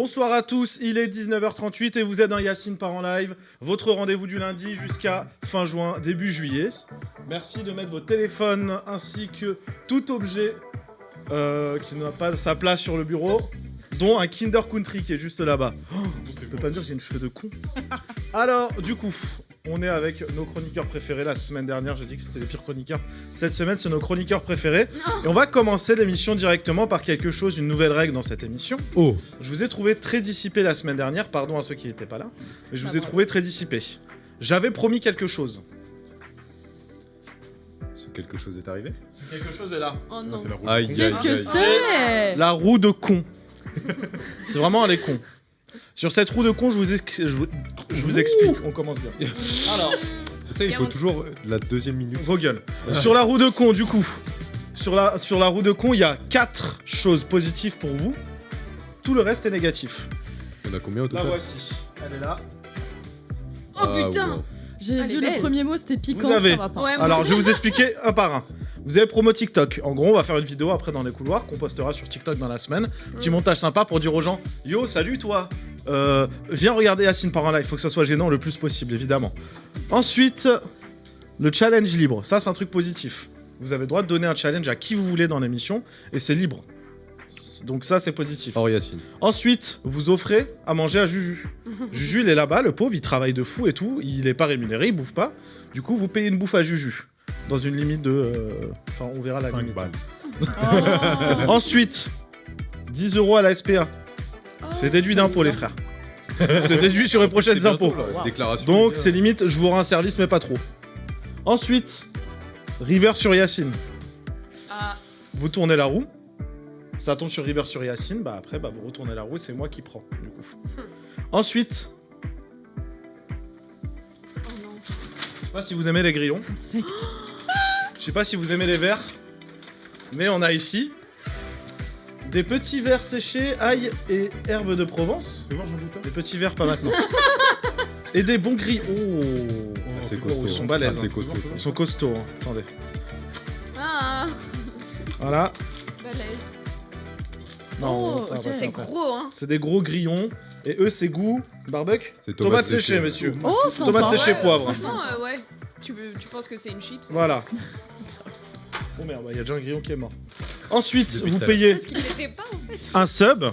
Bonsoir à tous, il est 19h38 et vous êtes dans Yacine part en live, votre rendez-vous du lundi jusqu'à fin juin, début juillet. Merci de mettre vos téléphones ainsi que tout objet qui n'a pas sa place sur le bureau, dont un Kinder Country qui est juste là-bas. Oh, je peux pas me dire que j'ai une cheveux de con. Alors, du coup, on est avec nos chroniqueurs préférés. La semaine dernière, j'ai dit que c'était les pires chroniqueurs. Cette semaine, c'est nos chroniqueurs préférés. Et on va commencer l'émission directement par quelque chose, une nouvelle règle dans cette émission. Oh. Je vous ai trouvé très dissipé la semaine dernière, pardon à ceux qui n'étaient pas là, mais je vous ai trouvé très dissipé. J'avais promis quelque chose. Ce quelque chose est arrivé. Ce quelque chose est là. Oh non. C'est la roue. Qu'est-ce que c'est? La roue de con. C'est vraiment elle est con. Sur cette roue de con, je vous explique. On commence bien. Alors, Tu sais, il faut toujours la deuxième minute. vos gueules. Sur la roue de con, du coup, sur la roue de con, il y a 4 choses positives pour vous. Tout le reste est négatif. On a combien au La total? voici. Elle est là. Oh putain. wow. J'ai Elle est vu belle. le premier mot, c'était piquant, Vous avez- ça va pas. Ouais, Alors, je vais vous expliquer un par un. Vous avez promo TikTok. En gros, on va faire une vidéo après dans les couloirs qu'on postera sur TikTok dans la semaine. Petit montage sympa pour dire aux gens Yo, salut toi. Viens regarder Yacine par en live. Il faut que ça soit gênant le plus possible, évidemment. Ensuite, le challenge libre. Ça, c'est un truc positif. Vous avez le droit de donner un challenge à qui vous voulez dans l'émission et c'est libre. Donc, ça, c'est positif. Hors Yacine. Ensuite, vous offrez à manger à Juju. Juju, il est là-bas, le pauvre, il travaille de fou et tout. Il est pas rémunéré, il bouffe pas. Du coup, vous payez une bouffe à Juju. Dans une limite de. Enfin, on verra la 5 limite. balles. Oh. Ensuite, 10 € à la SPA. C'est déduit d'impôts, les frères. C'est déduit sur les prochaines C'est bientôt, impôts. là, déclaration. Donc, c'est limite, je vous rends un service, mais pas trop. Ensuite, River sur Yacine. Ah. Vous tournez la roue. Ça tombe sur River sur Yacine. Bah après, bah, vous retournez la roue. C'est moi qui prends, du coup. Ensuite, Oh non. je sais pas si vous aimez les grillons. Secte. Je sais pas si vous aimez les verres. Mais on a ici des petits verres séchés, ail et herbes de Provence. Fais voir, j'en goûte un. Des petits verres, pas maintenant. Et des bons grillons. Oh, C'est oh, costaud. ils sont balèzes. C'est hein. costaud. ça. Ils sont costauds. Hein. Attendez. Ah. Voilà. Balèze. Non, Oh, ça va ok. pas, C'est ça va pas. gros, hein. C'est des gros grillons. Et eux, c'est goût barbecue. C'est Tomates séchées, messieurs. Oh, sympa. Tomates séchées, Ouais, poivre. Franchement, ouais. Tu penses que c'est une chips? Voilà. Oh merde, il y a déjà un grillon qui est mort. Ensuite, Depuis vous tout à payez Parce qu'il l'était pas en fait. un sub.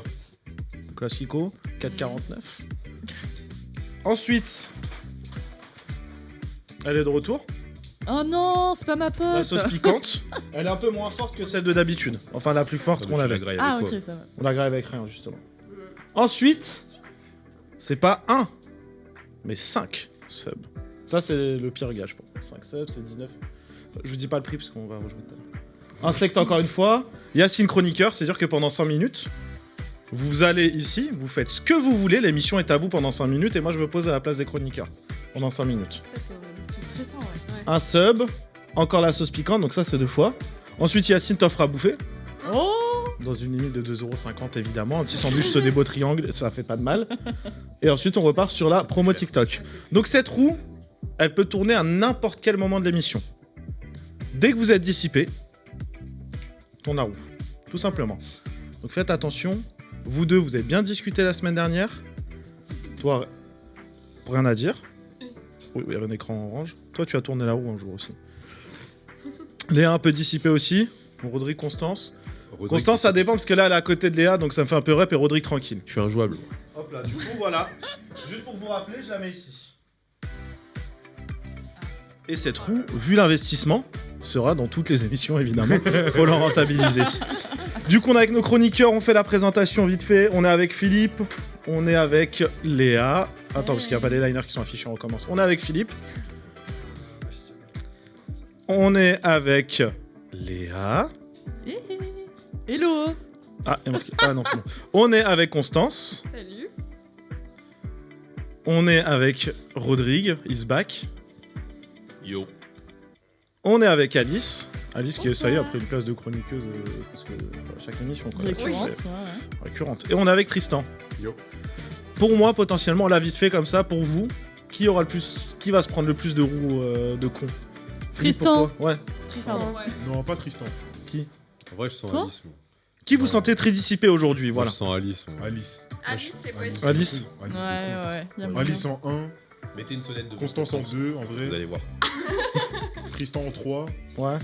Classico, 4,49. Ensuite, elle est de retour. Oh non, c'est pas ma La pote. sauce piquante. Elle est un peu moins forte que celle de d'habitude. Enfin, la plus forte qu'on avait. Ah ok, ça va. On la grave avec rien, justement. Ensuite, c'est pas 1, mais 5 subs. Ça, c'est le pire gage pour moi. 5 subs, c'est 19. Je vous dis pas le prix parce qu'on va rejouer tout à l'heure. Insecte encore une fois. Yacine chroniqueur, c'est-à-dire que pendant 5 minutes, vous allez ici, vous faites ce que vous voulez, l'émission est à vous pendant 5 minutes et moi je me pose à la place des chroniqueurs pendant 5 minutes. Ça, c'est horrible. C'est stressant, ouais. Un sub, encore la sauce piquante, donc ça c'est 2 fois. Ensuite, Yacine t'offre à bouffer, Oh. dans une limite de 2,50€ évidemment. Un petit sandwich se beau triangle, ça fait pas de mal. Et ensuite, on repart sur la promo TikTok. Donc cette roue, elle peut tourner à n'importe quel moment de l'émission. Dès que vous êtes dissipé, tourne la roue. Tout simplement. Donc faites attention. Vous deux, vous avez bien discuté la semaine dernière. Toi, rien à dire. Oui, il y avait un écran orange. Toi, tu as tourné la roue un jour aussi. Léa un peu dissipé aussi. Rodrigue, Constance. Constance, ça dépend parce que là, elle est à côté de Léa, donc ça me fait un peu rep et Rodrigue tranquille. Je suis injouable. Hop là, du coup, voilà. Juste pour vous rappeler, je la mets ici. Et cette roue, vu l'investissement, sera dans toutes les émissions, évidemment. Faut la rentabiliser. Du coup, on est avec nos chroniqueurs, on fait la présentation vite fait. On est avec Philippe, on est avec Léa. Attends, parce qu'il n'y a pas des liners qui sont affichés, on recommence. On est avec Philippe. On est avec Léa. Hé, hé. Hello. Ah, il y a marqué. Ah non, c'est bon. On est avec Constance. Salut. On est avec Rodrigue, is back. Yo. On est avec Alice. Alice qui, ça y est, a Bonsoir. pris une place de chroniqueuse parce que enfin, chaque émission, quoi. Récurrente, C'est ouais, ouais. récurrente. Et on est avec Tristan. Yo. Pour moi, potentiellement, là, vite fait comme ça, pour vous, qui va se prendre le plus de roues de con Philippe, Tristan. pourquoi Ouais. Tristan, Pardon. ouais. Non, pas Tristan. Qui En vrai, je sens Toi Alice. Moi. Qui vous sentez très dissipé aujourd'hui? Voilà. Voilà. Je sens Alice. Alice. Alice, c'est possible. Alice. Ouais, c'était ouais. y a cool. moyen. Alice en 1, Mettez une sonnette de Constance en 2, en Vous vrai. allez voir. Tristan en 3, Ouais.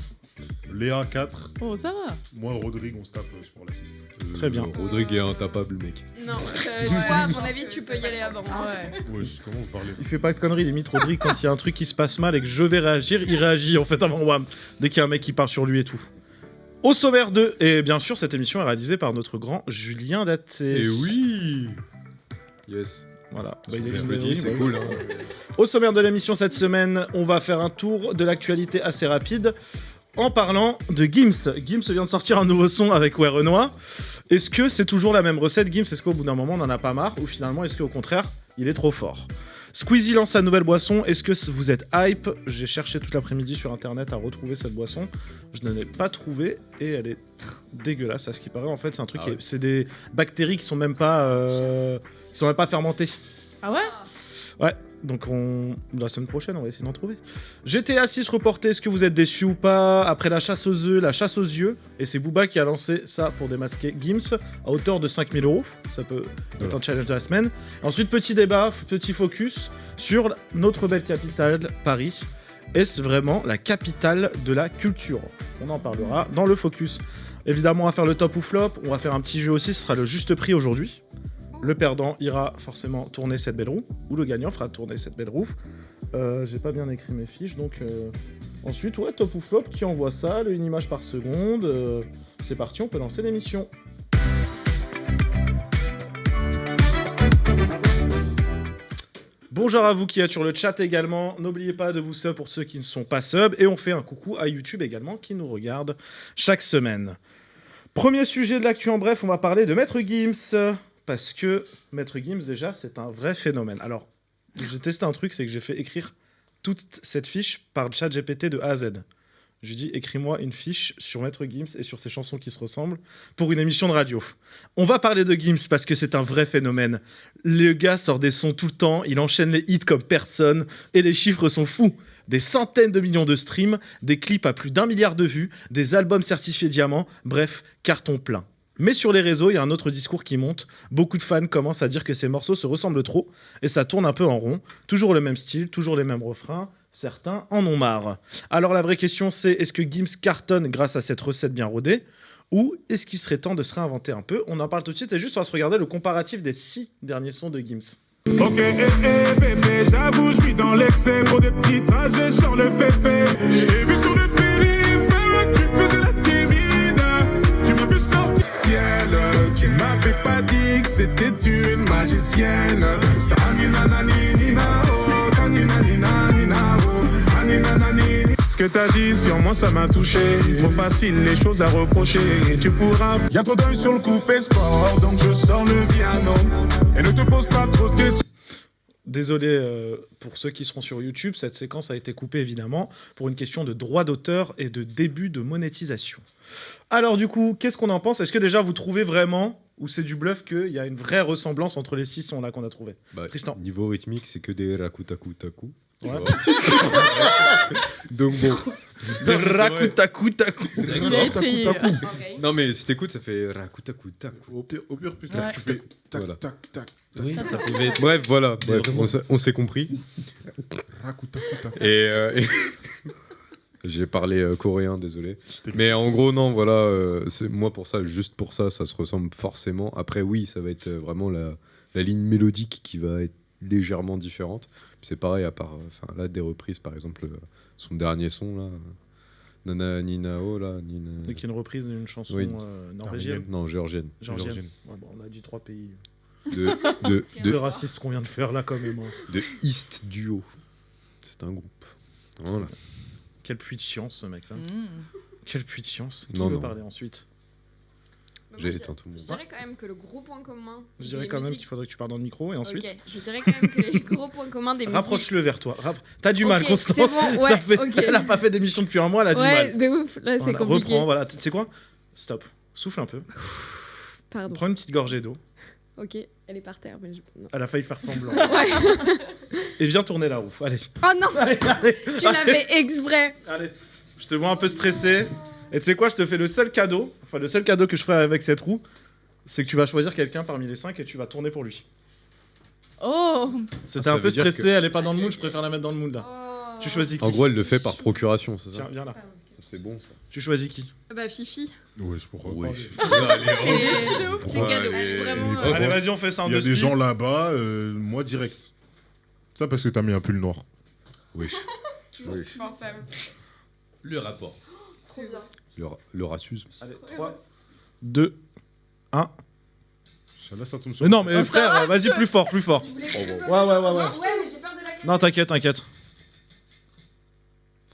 Léa 4. Oh, ça va. Moi, Rodrigue, on se tape pour la 6. Très bien. Rodrigue est intapable, mec. Non, toi, à mon avis, tu peux y aller avant. Ah ouais. Ouais, comment vous parlez? Il fait pas de conneries, limite Rodrigue, quand il y a un truc qui se passe mal et que je vais réagir, il réagit en fait avant Wam, dès qu'il y a un mec qui parle sur lui et tout. Au sommaire 2, et bien sûr cette émission est réalisée par notre grand Julien Daté. Et oui. Yes. Voilà. Bah, il est applaudi, c'est bah, cool. Hein. Au sommaire de l'émission cette semaine, on va faire un tour de l'actualité assez rapide en parlant de Gims. Gims vient de sortir un nouveau son avec Ouais Renoir. Est-ce que c'est toujours la même recette, Gims? Est-ce qu'au bout d'un moment on en a pas marre? Ou finalement est-ce qu'au contraire il est trop fort? Squeezie lance sa nouvelle boisson. Est-ce que vous êtes hype? J'ai cherché toute l'après-midi sur internet à retrouver cette boisson. Je ne l'ai pas trouvée et elle est dégueulasse à ce qui paraît. En fait, c'est un truc, c'est des bactéries qui sont même pas, fermentées. Ah ouais? Ouais. Donc la semaine prochaine, on va essayer d'en trouver. GTA 6 reporté, est-ce que vous êtes déçus ou pas? Après la chasse aux œufs, la chasse aux yeux. Et c'est Booba qui a lancé ça pour démasquer Gims à hauteur de 5 000 €. Ça peut être un challenge de la semaine. Ensuite, petit débat, petit focus sur notre belle capitale, Paris. Est-ce vraiment la capitale de la culture? On en parlera dans le focus. Évidemment, on va faire le top ou flop. On va faire un petit jeu aussi, ce sera le juste prix aujourd'hui. Le perdant ira forcément tourner cette belle roue, ou le gagnant fera tourner cette belle roue. J'ai pas bien écrit mes fiches, donc ensuite, ouais, top ou flop, qui envoie ça, une image par seconde. C'est parti, on peut lancer l'émission. Bonjour à vous qui êtes sur le chat également. N'oubliez pas de vous sub pour ceux qui ne sont pas sub. Et on fait un coucou à YouTube également qui nous regarde chaque semaine. Premier sujet de l'actu en bref, on va parler de Maître Gims. Parce que Maître Gims, déjà, c'est un vrai phénomène. Alors, j'ai testé un truc, c'est que j'ai fait écrire toute cette fiche par ChatGPT de A à Z. Je lui dis, écris-moi une fiche sur Maître Gims et sur ses chansons qui se ressemblent pour une émission de radio. On va parler de Gims parce que c'est un vrai phénomène. Le gars sort des sons tout le temps, il enchaîne les hits comme personne et les chiffres sont fous. Des centaines de millions de streams, des clips à plus d'1 milliard de vues, des albums certifiés diamants, bref, carton plein. Mais sur les réseaux, il y a un autre discours qui monte. Beaucoup de fans commencent à dire que ces morceaux se ressemblent trop et ça tourne un peu en rond. Toujours le même style, toujours les mêmes refrains. Certains en ont marre. Alors la vraie question c'est, est-ce que Gims cartonne grâce à cette recette bien rodée? Ou est-ce qu'il serait temps de se réinventer un peu? On en parle tout de suite et juste on va se regarder le comparatif des 6 derniers sons de Gims. Ok, bébé, j'avoue, je suis dans l'excès. Pour des petits trajets sur le féfé. J'ai vu sur le périph', tu faisais la timide. Tu m'as vu sortir ciel. Tu m'avais pas dit que c'était une magicienne. Ce que t'as dit sur moi, ça m'a touché. Trop facile, les choses à reprocher. Tu pourras. Y'a trop d'œil sur le coupé sport, donc je sors le piano. Et ne te pose pas trop de questions. Désolé pour ceux qui seront sur YouTube, cette séquence a été coupée évidemment pour une question de droit d'auteur et de début de monétisation. Alors du coup, qu'est-ce qu'on en pense? Est-ce que déjà vous trouvez vraiment, ou c'est du bluff, qu'il y a une vraie ressemblance entre les 6 sons là qu'on a trouvés? Tristan. Niveau rythmique, c'est que des rakutaku-taku. Ouais. Donc bon. Rakutaku-taku. Il a essayé. Non mais si t'écoutes, ça fait rakutaku-taku. Au pire, putain, Ouais. tu fais tac, Voilà. tac, tac, Oui, ça pouvait être... Bref, voilà. Bref, on s'est compris. rakuta. Et j'ai parlé coréen, désolé. Mais en gros, non, voilà. C'est moi pour ça, juste pour ça, ça se ressemble forcément. Après, oui, ça va être vraiment la ligne mélodique qui va être légèrement différente. C'est pareil, à part là, des reprises, par exemple, son dernier son, là. Nana Ninao, là. Donc il y a une reprise d'une chanson Oui. norvégienne. Non, géorgienne. Géorgienne. Ouais, bon, on a dit 3 pays. De C'est raciste ce qu'on vient de faire là quand même. Hein. de East Duo. C'est un groupe. Voilà. Quel puits de science ce mec là. Quel puits de science. Qui Non, veut non. parler ensuite? J'ai éteint tout le Je monde. dirais quand même que le gros point commun. Je dirais des quand même musiques- qu'il faudrait que tu parles dans le micro et ensuite. Ok, je dirais quand même que les gros points communs des musiques. Rapproche-le vers toi. T'as du mal, Ok, Constance. c'est bon, Ça ouais, fait... ok. Elle a pas fait d'émission depuis un mois, elle a du Ouais, mal. de ouf. Là, c'est Voilà, compliqué. reprends, voilà. Tu sais quoi? Stop. Souffle un peu. Pardon. Prends une petite gorgée d'eau. Ok, elle est par terre, mais je... non. Elle a failli faire semblant. Ouais. Et viens tourner la roue. Allez. Oh non, Allez. tu l'avais exprès. Allez. Je te vois un peu stressé. Et tu sais quoi, je te fais le seul cadeau que je ferai avec cette roue, c'est que tu vas choisir quelqu'un parmi les 5 et tu vas tourner pour lui. Oh C'était ça un peu veut dire stressé, que- elle est pas dans le mood, je préfère la mettre dans le mood là. Oh. Tu choisis qui? En gros, elle le fait par procuration, c'est Tiens, ça viens là. C'est bon ça. Tu choisis qui? Bah, Fifi. Ouais, je pourrais Oui. pas. C'est cadeau. Vraiment. Ouais. Allez, vas-y, on fait ça en Il y a deux des speed. gens là-bas, moi direct. Ça parce que t'as mis un pull noir. Oui. Toujours Oui. supportable. Le rapport. Trop bien. Le racisme. Allez, 3, 2, 1. Là, ça tombe sur. Mais non, mais frère, vas-y, plus fort, plus fort. Ouais, ouais, ouais, ouais. Ouais, mais j'ai peur de la Non, t'inquiète, t'inquiète.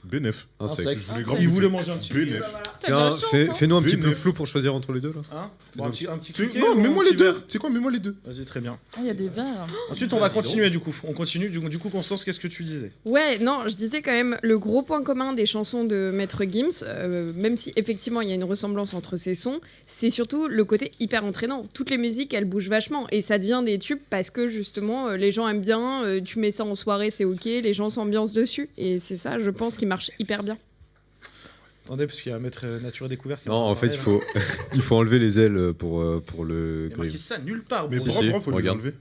Bénef. Un sexe. sexe. Je voulais Il grave voulait goûter. manger un petit Bénef. Tiens, fais-nous un petit peu Bénef. flou pour choisir entre les deux là. Hein Bon, un petit Tu- cliquet Non, ou un mets-moi petit les deux. verre Tu sais quoi, mets-moi les deux. Vas-y, très bien. Ah, il y a des verres. Ensuite, on va continuer du coup. On continue. Du coup, Constance, qu'est-ce que tu disais? Ouais, non, je disais quand même le gros point commun des chansons de Maître Gims, même si effectivement il y a une ressemblance entre ces sons, c'est surtout le côté hyper entraînant. Toutes les musiques, elles bougent vachement et ça devient des tubes parce que justement les gens aiment bien, tu mets ça en soirée, c'est ok, les gens s'ambiancent dessus et c'est ça, je pense, qui marche hyper bien. Attendez, parce qu'il y a un maître nature et découverte. qui est Non, train en de fait, parler, il faut enlever les ailes pour le là. Il y a marqué grill. ça nulle part. Mais bro. Si, pourquoi faut les regarde. enlever?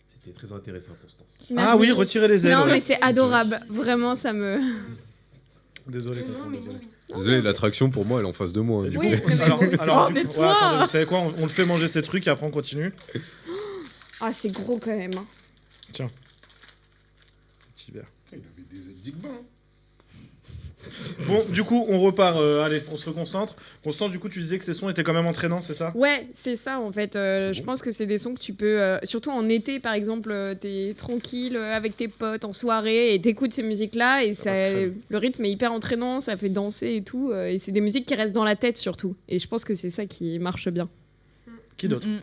C'était très intéressant, Constance. Ah Merci. oui, retirez les ailes. Non, ouais. mais c'est adorable, vraiment, ça me. Désolé, Constance, désolé. Désolé, l'attraction pour moi, elle est en face de moi. hein, Et du du Oui, coup, mais alors, moi aussi. alors, Oh, du mais coup, toi attendez, vous savez quoi, on le fait manger ces trucs et après on continue. Ah, c'est gros quand même. hein. Petit verre. Putain, il avait des ailes d'Igba. Hein. Bon, du coup, on repart. Allez, on se reconcentre. Constance, du coup, tu disais que ces sons étaient quand même entraînants, c'est ça? Ouais, c'est ça en fait. Je bon. pense que c'est des sons que tu peux, surtout en été par exemple, t'es tranquille avec tes potes en soirée et t'écoutes ces musiques-là et Ça ça, passe crème. le rythme est hyper entraînant, ça fait danser et tout. Et c'est des musiques qui restent dans la tête surtout. Et je pense que c'est ça qui marche bien. Qui d'autre? Mm, mm.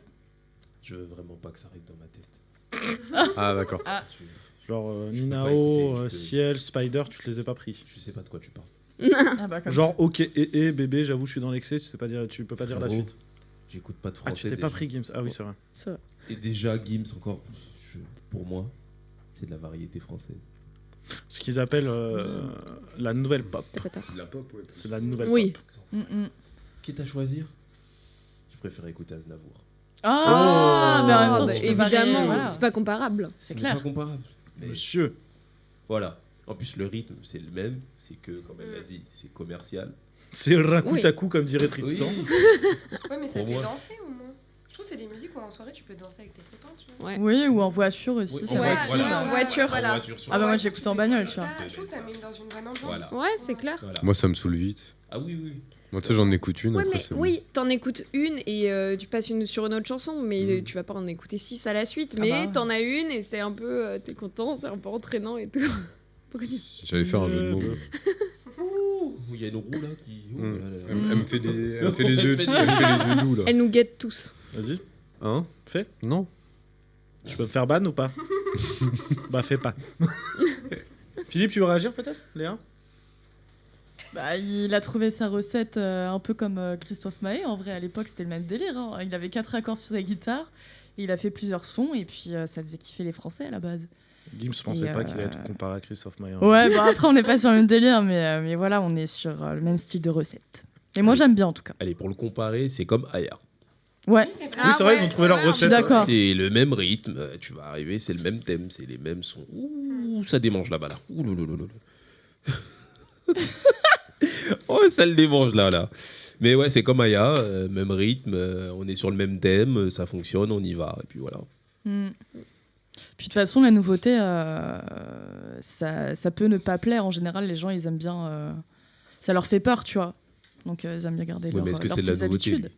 Je veux vraiment pas que ça arrive dans ma tête. Ah, d'accord. Genre Je peux pas Ninao, écouter, je peux- Ciel, Spider, tu te les ai pas pris. Je sais pas de quoi tu parles. Ah, bah, comme Genre ok bébé, j'avoue, je suis dans l'excès, tu sais pas dire, tu peux pas dire la Bravo. suite. J'écoute pas de Ah, français. tu t'es pas déjà. pris Gims. Ah oui, c'est vrai. Ça. Et déjà, Gims, encore, pour moi, c'est de la variété française. Ce qu'ils appellent la nouvelle pop. T'as pas tort. C'est de la pop, ouais. C'est la nouvelle Oui. pop. ça. Mm, mm. Quitte à choisir, je préfère écouter Aznavour. Ah, mais en même temps, bah, tu peux varier, évidemment, voilà. c'est pas comparable. C'est Ce clair. n'est pas comparable. Mais Monsieur. voilà. En plus, le rythme, c'est le même. C'est que, comme elle l'a dit, c'est commercial. C'est Rakutaku, comme dirait Tristan. Ouais, mais ça Pour fait moi. danser au moins. Je trouve que c'est des musiques où en soirée tu peux danser avec tes copains, tu vois. Ouais. Oui, ou en voiture aussi. Oui, c'est en vrai. voiture, que voilà. ça- En voiture. Voilà. Ah bah moi Ouais, j'écoute tu en peux bagnole, écouter tu vois. ça, Je trouve que ça met dans une bonne ambiance. Voilà. Ouais, c'est clair. Voilà. Moi, ça me saoule vite. Ah oui, oui. Moi, tu sais, j'en écoute une, Ouais, après, mais c'est bon. oui, t'en écoutes une et tu passes sur une autre chanson, mais Mm. tu vas pas en écouter 6 à la suite. Ah Mais bah ouais. t'en as une et c'est un peu, t'es content, c'est un peu entraînant et tout. Pourquoi tu- J'allais faire un jeu de mots. Ouh, il y a une roue là qui. Oh Mm. là là là. Elle me fait les yeux Elle fait elle me fait les yeux doux, là. Elle nous guette tous. Vas-y, Hein fais. Non. Je peux me faire ban ou pas? Bah, fais pas. Philippe, tu veux réagir peut-être, Léa? Bah, il a trouvé sa recette un peu comme Christophe Maé. En vrai, à l'époque, c'était le même délire. Hein. Il avait 4 accords sur sa guitare. Et il a fait plusieurs sons et puis ça faisait kiffer les Français à la base. Gims pensait Et, pas qu'il allait être comparé à Christophe Maé. Ouais, bon après on n'est pas sur le même délire, mais voilà, on est sur le même style de recette. Et moi j'aime bien en tout cas. Allez, pour le comparer, c'est comme Aya. Ouais. Oui, c'est vrai. Oui, c'est vrai, ils ont trouvé leur ouais, recette. Je suis d'accord. C'est le même rythme, tu vas arriver, c'est le même thème, c'est les mêmes sons. Ouh, ça démange là-bas, là. Ouh, oh, ça le démange là. Mais ouais, c'est comme Aya, même rythme, on est sur le même thème, ça fonctionne, on y va, et puis voilà. Mm. Puis de toute façon, la nouveauté, ça peut ne pas plaire. En général, les gens, ils aiment bien. Ça leur fait peur, tu vois. Donc, ils aiment bien garder Ouais, leur, mais est-ce que leurs c'est de la petites nouveauté, habitudes. lui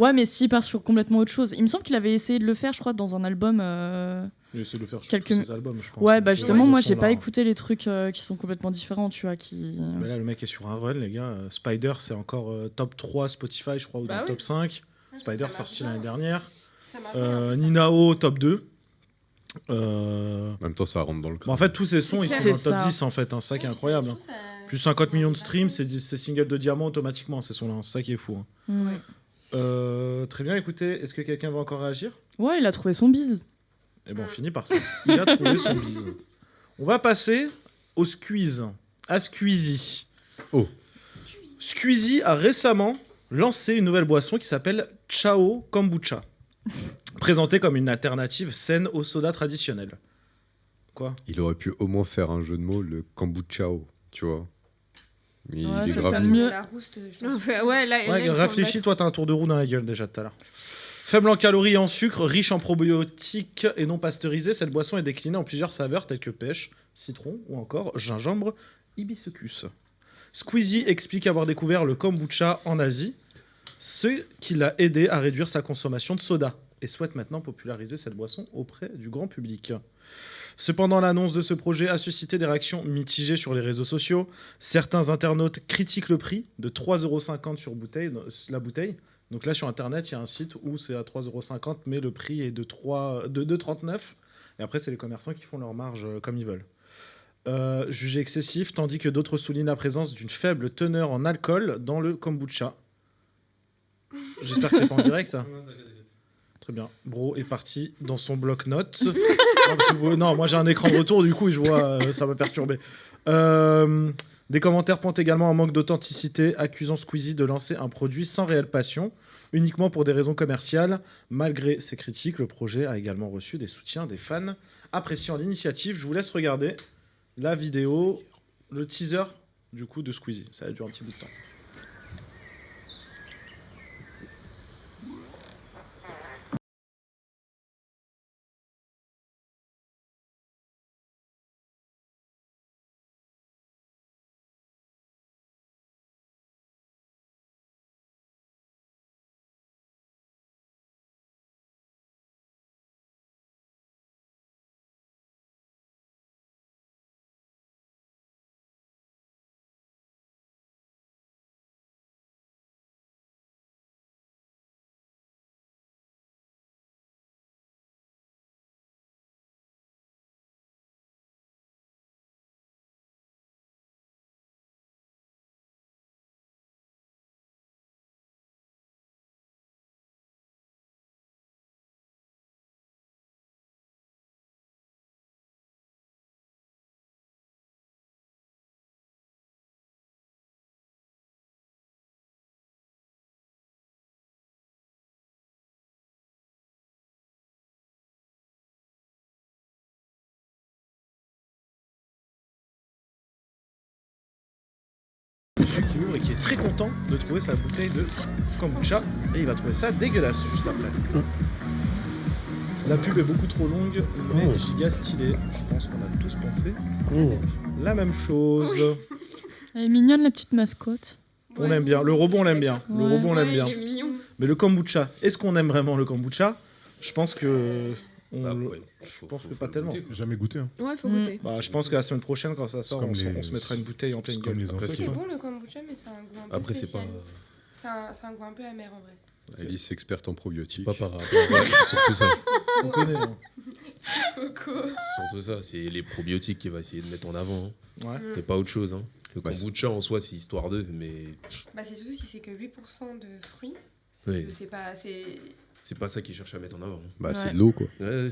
Ouais, mais s'il part sur complètement autre chose. Il me semble qu'il avait essayé de le faire, je crois, dans un album. Il essaie de le faire sur Quelques- tous ses albums, je pense. Ouais, bah justement, Ils moi, sont j'ai là. pas écouté les trucs qui sont complètement différents, tu vois. Mais là, le mec est sur un run, les gars. Spider, c'est encore top 3 Spotify, je crois, ou Bah dans le oui. top 5. Ouais, Spider ça marche sorti bien. l'année dernière. Ça marche bien, en plus, ça. Ninao, top 2. En même temps, ça rentre dans le crâne. En fait, tous ces sons, ils clair. sont dans le C'est top ça. 10, en fait. hein, C'est ça qui est Ouais, incroyable. je hein. trouve ça- Plus 50 millions de streams, c'est singles de diamant automatiquement, ces sons-là. C'est ça qui est fou. hein. Mm. Très bien, écoutez, est-ce que quelqu'un va encore réagir? Ouais, il a trouvé son bise. Et bon, on finit par ça. Il a trouvé son bise. On va passer au squeeze. À Squeezie. Oh. Squeezie a récemment lancé une nouvelle boisson qui s'appelle Chao Kombucha, présentée comme une alternative saine au soda traditionnel. Quoi? Il aurait pu au moins faire un jeu de mots, le kombuchao, tu vois. Mais Ouais, il est ça grave sonne nul. mieux. La rouste, je Non, pense. ouais, là, Ouais, il réfléchis, toi, t'as un tour de roue dans la gueule déjà tout à l'heure. Faible en calories et en sucre, riche en probiotiques et non pasteurisés, cette boisson est déclinée en plusieurs saveurs telles que pêche, citron ou encore gingembre hibiscus. Squeezie explique avoir découvert le kombucha en Asie, ce qui l'a aidé à réduire sa consommation de soda et souhaite maintenant populariser cette boisson auprès du grand public. Cependant, l'annonce de ce projet a suscité des réactions mitigées sur les réseaux sociaux. Certains internautes critiquent le prix de 3,50 € sur la bouteille. Donc là, sur Internet, il y a un site où c'est à 3,50 €, mais le prix est de 2,39 €. Et après, c'est les commerçants qui font leur marge comme ils veulent. Jugé excessif, tandis que d'autres soulignent la présence d'une faible teneur en alcool dans le kombucha. J'espère que c'est pas en direct, ça. Très bien. Bro est parti dans son bloc-notes. Non, moi j'ai un écran de retour, du coup, et je vois, ça m'a perturbé. Des commentaires pointent également un manque d'authenticité, accusant Squeezie de lancer un produit sans réelle passion, uniquement pour des raisons commerciales. Malgré ces critiques, le projet a également reçu des soutiens des fans appréciant l'initiative. Je vous laisse regarder la vidéo, le teaser du coup de Squeezie. Ça a duré un petit bout de temps. Monsieur qui ouvre et qui est très content de trouver sa bouteille de kombucha et il va trouver ça dégueulasse juste après. La pub est beaucoup trop longue mais giga stylée. Je pense qu'on a tous pensé la même chose. Elle est mignonne la petite mascotte. On l'aime bien. Le robot on l'aime bien. Le Ouais. robot on l'aime bien. Il est mignon. Mais le kombucha, est-ce qu'on aime vraiment le kombucha? Je pense que je pense que pas tellement. Jamais goûté. Hein. Ouais, faut Mm. goûter. Bah, je pense que la semaine prochaine quand ça sort, comme on se les- mettra une bouteille en pleine c'est comme gueule. les Après, ancêtres. C'est bon le kombucha, mais c'est un goût un peu Après, c'est spécial. pas. C'est un goût un peu amer en vrai. Alice, experte en probiotiques. Pas par rapport. Ouais, surtout ça. On connaît. Hein. Coco. Surtout ça. C'est les probiotiques qu'il va essayer de mettre en avant. Hein. Ouais. C'est pas autre chose. Hein. Le Bah, kombucha en soi, c'est histoire d'eux, mais Bah, c'est surtout si c'est que 8% de fruits. Oui. C'est pas. c'est pas ça qu'ils cherchent à mettre en avant. hein. Bah, c'est Ouais. de l'eau, quoi. Ouais,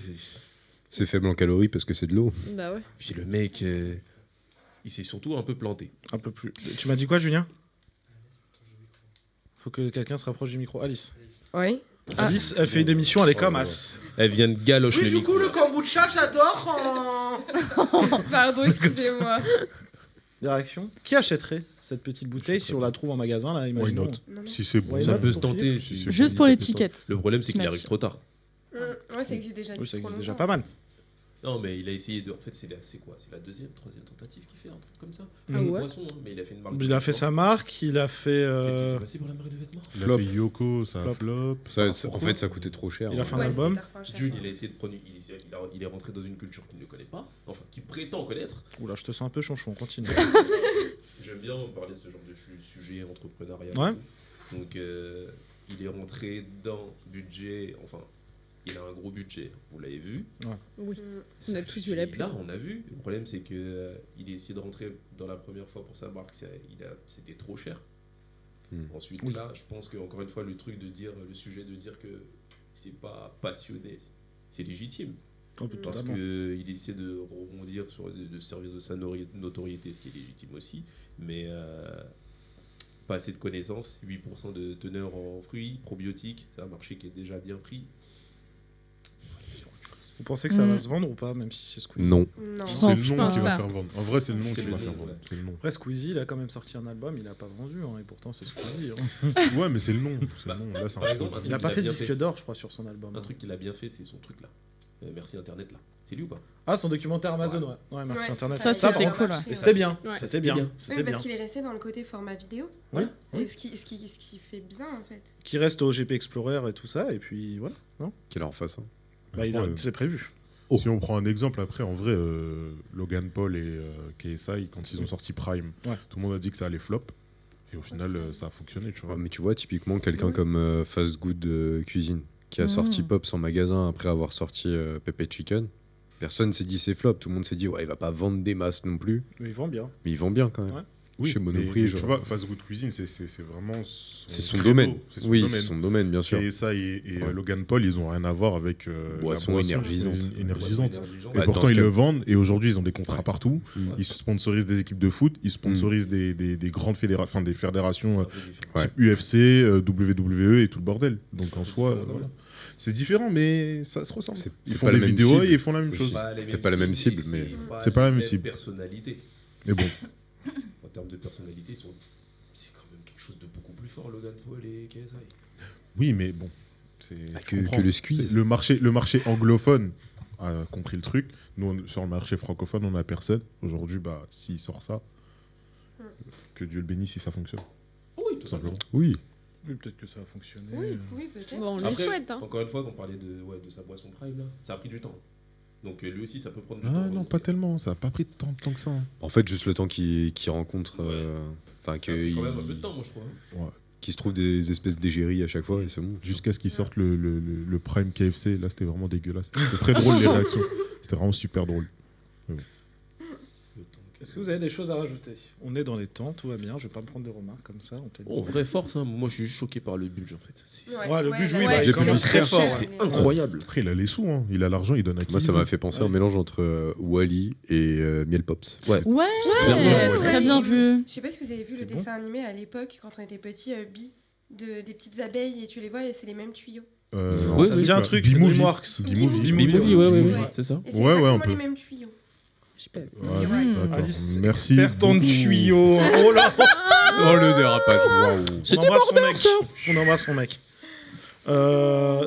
C'est faible en calories parce que c'est de l'eau. Bah ouais. puis le mec, il s'est surtout un peu planté. Un peu plus. Tu m'as dit quoi, Julien? Faut que quelqu'un se rapproche du micro. Alice. Oui. Alice, elle fait une émission, elle est comme as. Elle vient de galoche le micro. kombucha, j'adore. Pardon, excusez-moi. Des réactions? Qui achèterait cette petite bouteille si on la trouve en magasin là? Why Imaginons. not? Non, non. Si c'est bon. Ouais, Ça note peut se pour tenter. Philippe. c'est- Juste pour ça peut se l'étiquette. tenter. Le problème, c'est qu'il Qui arrive trop tard. Ouais, ça existe déjà. Oui, depuis ça trop existe déjà longtemps. pas mal. Non, mais il a essayé de. En fait, c'est quoi? C'est la deuxième, troisième tentative qu'il fait un truc comme ça. Ah Une ouais boisson, hein, mais il a fait une marque. Il de a fait vêtements. sa marque, il a fait. Qu'est-ce qui s'est passé pour la marque de vêtements? Il a Flop. fait Yoko, c'est un Flop. flop. En fait, ça coûtait trop cher. Il a hein. fait un Ouais, album. c'était hyper cher. June, il a essayé de prendre. Il est rentré dans une culture qu'il ne connaît pas, enfin, qu'il prétend connaître. Oula, je te sens un peu chonchon, continue. J'aime bien parler de ce genre de sujet entrepreneurial. Ouais. et tout. Donc, il est rentré dans budget. Enfin, il a un gros budget, vous l'avez vu. Oui. Mm. On a tous vu la Et pub. là, on a vu. Le problème, c'est que il a essayé de rentrer dans la première fois pour sa marque. C'était trop cher. Ensuite, Oui. là, je pense que encore une fois, le sujet de dire que c'est pas passionné, c'est légitime. Oh, putain, Parce totalement. qu'il essaie de rebondir sur de servir de sa notoriété, ce qui est légitime aussi. Mais pas assez de connaissances. 8% de teneur en fruits, probiotiques, c'est un marché qui est déjà bien pris. Vous pensez que ça va se vendre ou pas, même si c'est Squeezie? Non. Non. C'est le je nom pense qui va pas. faire vendre. En vrai, c'est le nom C'est qui le va nom, faire vendre. ouais. C'est le nom. Après, Squeezie, il a quand même sorti un album, il a pas vendu, hein, et pourtant c'est Squeezie. hein. Ouais, mais c'est le nom. C'est Bah, le nom. Là, c'est par un exemple, peu- un Il a truc pas qu'il fait bien disque d'or, je crois, sur son album. Un hein. truc qu'il a bien fait, c'est son truc là. Merci Internet là. C'est lui ou pas? Ah, son documentaire Amazon, ouais. Ouais, merci Ouais, Internet. Ça, ça a c'était bien cool, marché, Et c'était bien, Ouais. c'était bien, bien. Oui, c'était bien. parce qu'il est resté dans le côté format vidéo. Oui, Et oui. ce qui fait bien en fait. Qui reste au GP Explorer et tout ça, et puis voilà. Non Qu'il en refasse. Bah, Ouais. c'est prévu. Si on prend un exemple, après, en vrai, Logan Paul et KSI, quand ils ont sorti Prime, Ouais. tout le monde a dit que ça allait flop. Et au final, ça a fonctionné, tu vois. Ouais, mais tu vois, typiquement, quelqu'un comme Fast Good Cuisine, qui a sorti Pops en magasin après avoir sorti Pepe Chicken, personne s'est dit c'est flop. Tout le monde s'est dit, ouais, il va pas vendre des masses non plus. Mais ils vendent bien. Mais il vend bien quand même. Ouais. Oui, Chez mais Monoprix, genre. tu vois, Fast Good Cuisine, c'est vraiment C'est son credo, domaine. c'est son Oui, domaine. c'est son domaine, bien sûr. KSI et Ouais. Logan Paul, ils ont rien à voir avec Boisson la énergisante. énergisante. Et Ouais, pourtant, dans ce ils cas- le vendent. Et aujourd'hui, ils ont des contrats Ouais. partout. Mm. Ils sponsorisent des équipes de foot. Ils sponsorisent des grandes fédérations, des fédérations type UFC, WWE et tout le bordel. Donc en soi, voilà. C'est différent, mais ça se ressemble. C'est Ils pas font la des même vidéos cible. et ils font la même C'est chose. C'est pas la même cible, mais c'est pas la même cible. Personnalité. Mais bon, En termes de personnalité, c'est quand même quelque chose de beaucoup plus fort, Logan Paul et KSI. oui, mais bon. C'est Ah, tu que comprends. le squeeze. C'est- le marché anglophone a compris le truc. Nous, sur le marché francophone, on n'a personne. Aujourd'hui, bah, s'il sort ça, que Dieu le bénisse si ça fonctionne. Oui, Tout simplement. Oui. Oui, peut-être que ça va fonctionner. Oui, peut-être. Bon, on lui Après, souhaite. Hein. Encore une fois, qu'on parlait de sa boisson Prime, là, ça a pris du temps. Donc lui aussi, ça peut prendre du Ah temps. non, pas tellement. Ça n'a pas pris tant de temps que ça. hein. En fait, juste le temps qu'il rencontre. Enfin, Ça a pris quand même un peu de qu'il temps, moi, je crois. Ouais. se trouve des espèces d'égéries à chaque fois et c'est bon. Jusqu'à ce qu'ils sortent le Prime KFC. Là, c'était vraiment dégueulasse. C'était très drôle, les réactions. C'était vraiment super drôle. Le temps que- Est-ce que vous avez des choses à rajouter? On est dans les temps, tout va bien, je vais pas me prendre de remarques comme ça. On Oh, vraie force, hein. Moi, je suis juste choqué par le budget, en fait. Ouais, le budget, là, il commence c'est très fort, cher, ouais. les- Incroyable. Après, il a les sous. Hein. Il a l'argent, il donne à qui Moi, ça il m'a veut. fait penser à Ouais. un mélange entre Wally et Miel Pops. Ouais. Ouais, bien, c'est ouais. très bien vu. Je sais pas si vous avez vu le C'est bon. dessin animé à l'époque quand on était petit, Bi, des petites abeilles et tu les vois et c'est les mêmes tuyaux. Oui, Ça me oui. dit un truc, B-Movie. Dreamworks. B-Movie. B-Movie, ouais, ouais, Ouais. c'est ça. Et c'est Ouais, ouais, exactement un peu. les mêmes tuyaux. J'ai pas vu. Ouais, Ouais. d'accord. Alice, Merci. experte en beaucoup. tuyaux. Oh là, Oh le dérapage, waouh. on embrasse son mec. On embrasse son mec.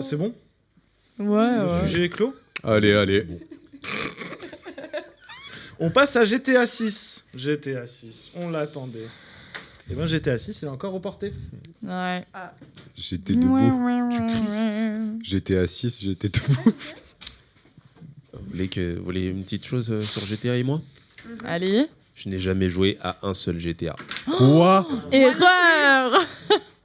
C'est bon? Ouais, Le ouais. sujet est clos. Allez. On passe à GTA 6. GTA 6, on l'attendait. Et ben GTA 6, il est encore reporté. Ouais. J'étais debout. J'étais à 6, j'étais debout. Vous voulez une petite chose sur GTA et moi? Allez. Je n'ai jamais joué à un seul GTA. Quoi? Erreur.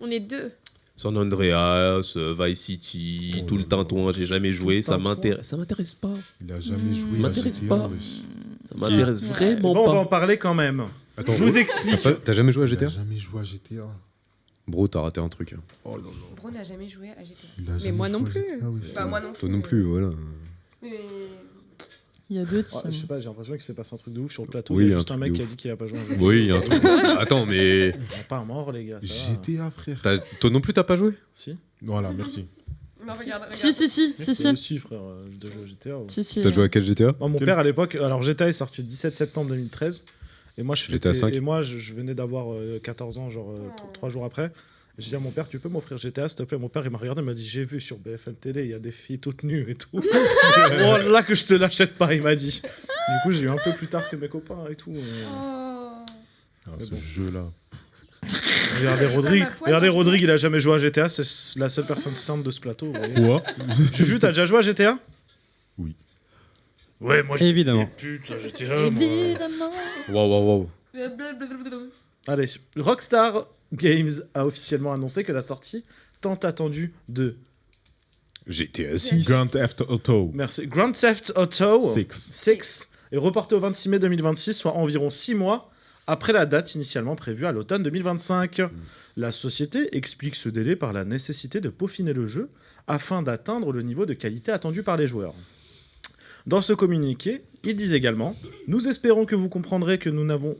On est deux. San Andreas, Vice City, Oh tout là le tintouin, j'ai jamais joué. le Ça tintouin. m'intéresse pas. Il a jamais joué à m'intéresse GTA. pas. wesh. Ça m'intéresse Ouais. vraiment Bon, on va pas. en parler quand même. Attends, Je vous Bro, explique. T'as jamais joué à il a GTA? jamais joué à GTA. Bro, t'as raté un truc. hein. Oh là là. Bro n'a jamais joué à GTA. Il a jamais moi non joué à plus. GTA, wesh. Bah, moi non plus. Toi non plus, voilà. Mais- Il y a deux Ouais, teams. je sais pas, j'ai l'impression qu'il s'est passé un truc de ouf sur le plateau. Oui, il y a un juste un truc mec de qui a ouf. dit qu'il a pas joué à un jeu. Oui, il y a un truc. Attends, mais. On va pas mort, les gars. Ça va. GTA, frère. Toi non plus, t'as pas joué? Si. Voilà, merci. Non, regarde. Si, si. Si, frère, j'ai déjà joué à GTA. ouais. Si, si. T'as joué à quel GTA? Moi, mon Quel- père à l'époque, alors GTA est sorti le 17 septembre 2013 et moi je GTA fêtais- 5. et moi je venais d'avoir 14 ans genre 3 jours après. J'ai dit à mon père, tu peux m'offrir GTA s'il te plaît? Mon père il m'a regardé, il m'a dit j'ai vu sur BFM Télé, il y a des filles toutes nues et tout. Oh là que je te l'achète pas, il m'a dit. Du coup, j'ai eu un peu plus tard que mes copains et tout. Oh. Ah, Mais ce bon. jeu-là. Regardez Pas Rodrigue, ma poêle, regardez hein. Rodrigue, il a jamais joué à GTA, c'est la seule personne sainte de ce plateau. vous voyez. Quoi? Juju, t'as déjà joué à GTA? Oui. Ouais, moi je Évidemment. putain, GTA. moi. Évidemment. Waouh. Allez, Rockstar Games a officiellement annoncé que la sortie tant attendue de GTA 6. Grand Theft Auto. merci, Grand Theft Auto 6. 6 est reporté au 26 mai 2026, soit environ 6 mois après la date initialement prévue à l'automne 2025. La société explique ce délai par la nécessité de peaufiner le jeu afin d'atteindre le niveau de qualité attendu par les joueurs. Dans ce communiqué, ils disent également « Nous espérons que vous comprendrez que nous n'avons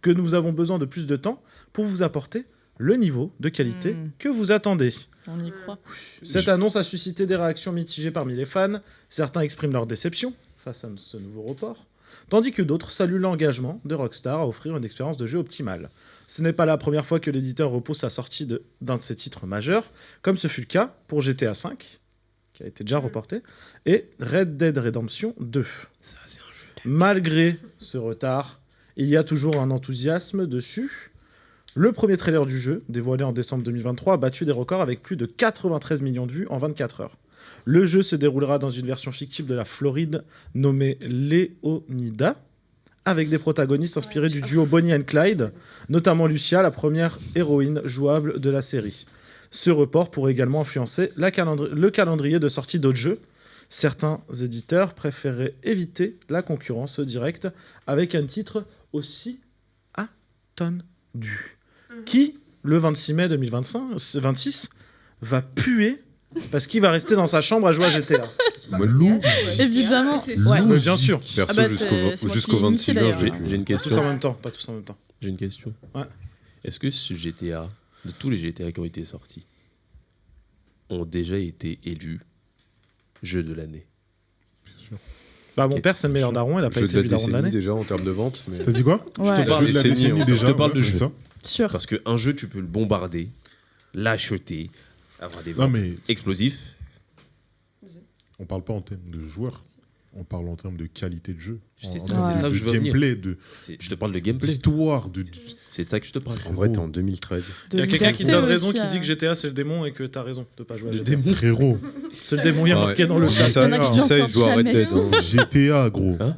que nous avons besoin de plus de temps pour vous apporter le niveau de qualité que vous attendez. On y croit. Cette annonce a suscité des réactions mitigées parmi les fans. Certains expriment leur déception face à ce nouveau report, tandis que d'autres saluent l'engagement de Rockstar à offrir une expérience de jeu optimale. Ce n'est pas la première fois que l'éditeur repousse la sortie d'un de ses titres majeurs, comme ce fut le cas pour GTA V, qui a été déjà reporté, et Red Dead Redemption 2. Ça, c'est un jeu. Malgré ce retard, il y a toujours un enthousiasme dessus. Le premier trailer du jeu, dévoilé en décembre 2023, a battu des records avec plus de 93 millions de vues en 24 heures. Le jeu se déroulera dans une version fictive de la Floride nommée Leonida, avec des protagonistes inspirés du duo Bonnie and Clyde, notamment Lucia, la première héroïne jouable de la série. Ce report pourrait également influencer le calendrier de sortie d'autres jeux. Certains éditeurs préféraient éviter la concurrence directe avec un titre aussi attendu, qui, le 26 mai 2026, va puer parce qu'il va rester dans sa chambre à jouer à GTA. Évidemment. Ouais. Mais bien sûr. Perso, Ah bah, c'est moi qui jusqu'au l'ai 26 initié, juin, d'ailleurs. j'ai J'ai une Pas question. tous en même temps, pas tous en même temps. J'ai une question. Ouais. Est-ce que ce GTA, de tous les GTA qui ont été sortis, ont déjà été élus jeu de l'année? Bah, mon Ok. père, c'est le meilleur daron, il a pas jeu été de la élu daron de décennie l'année. déjà en termes de vente. Mais... T'as dit quoi? Ouais. te parle Jeu de la décennie, décennie hein. déjà. Je te parle de ouais, jeu. c'est ça. Sûr. Parce qu'un jeu, tu peux le bombarder, l'acheter, avoir des Non, ventes mais explosifs. on parle pas en termes de joueurs. On parle en termes de qualité de jeu. C'est En ça, termes c'est ça que de je veux venir. gameplay, de Je te parle de gameplay. d'histoire, de. C'est de ça que je te parle. En vrai, t'es en 2013. Il y a quelqu'un qui te donne raison, qui dit que j'ai GTA c'est le démon et que t'as raison de pas jouer à Le GTA. démon. Frérot, C'est le démon, il y a Ouais. marqué dans le Je chat. dis ça, Il y en a qui je dis s'en ça et je sortent joue à Red jamais. Dead. hein. GTA, gros. Hein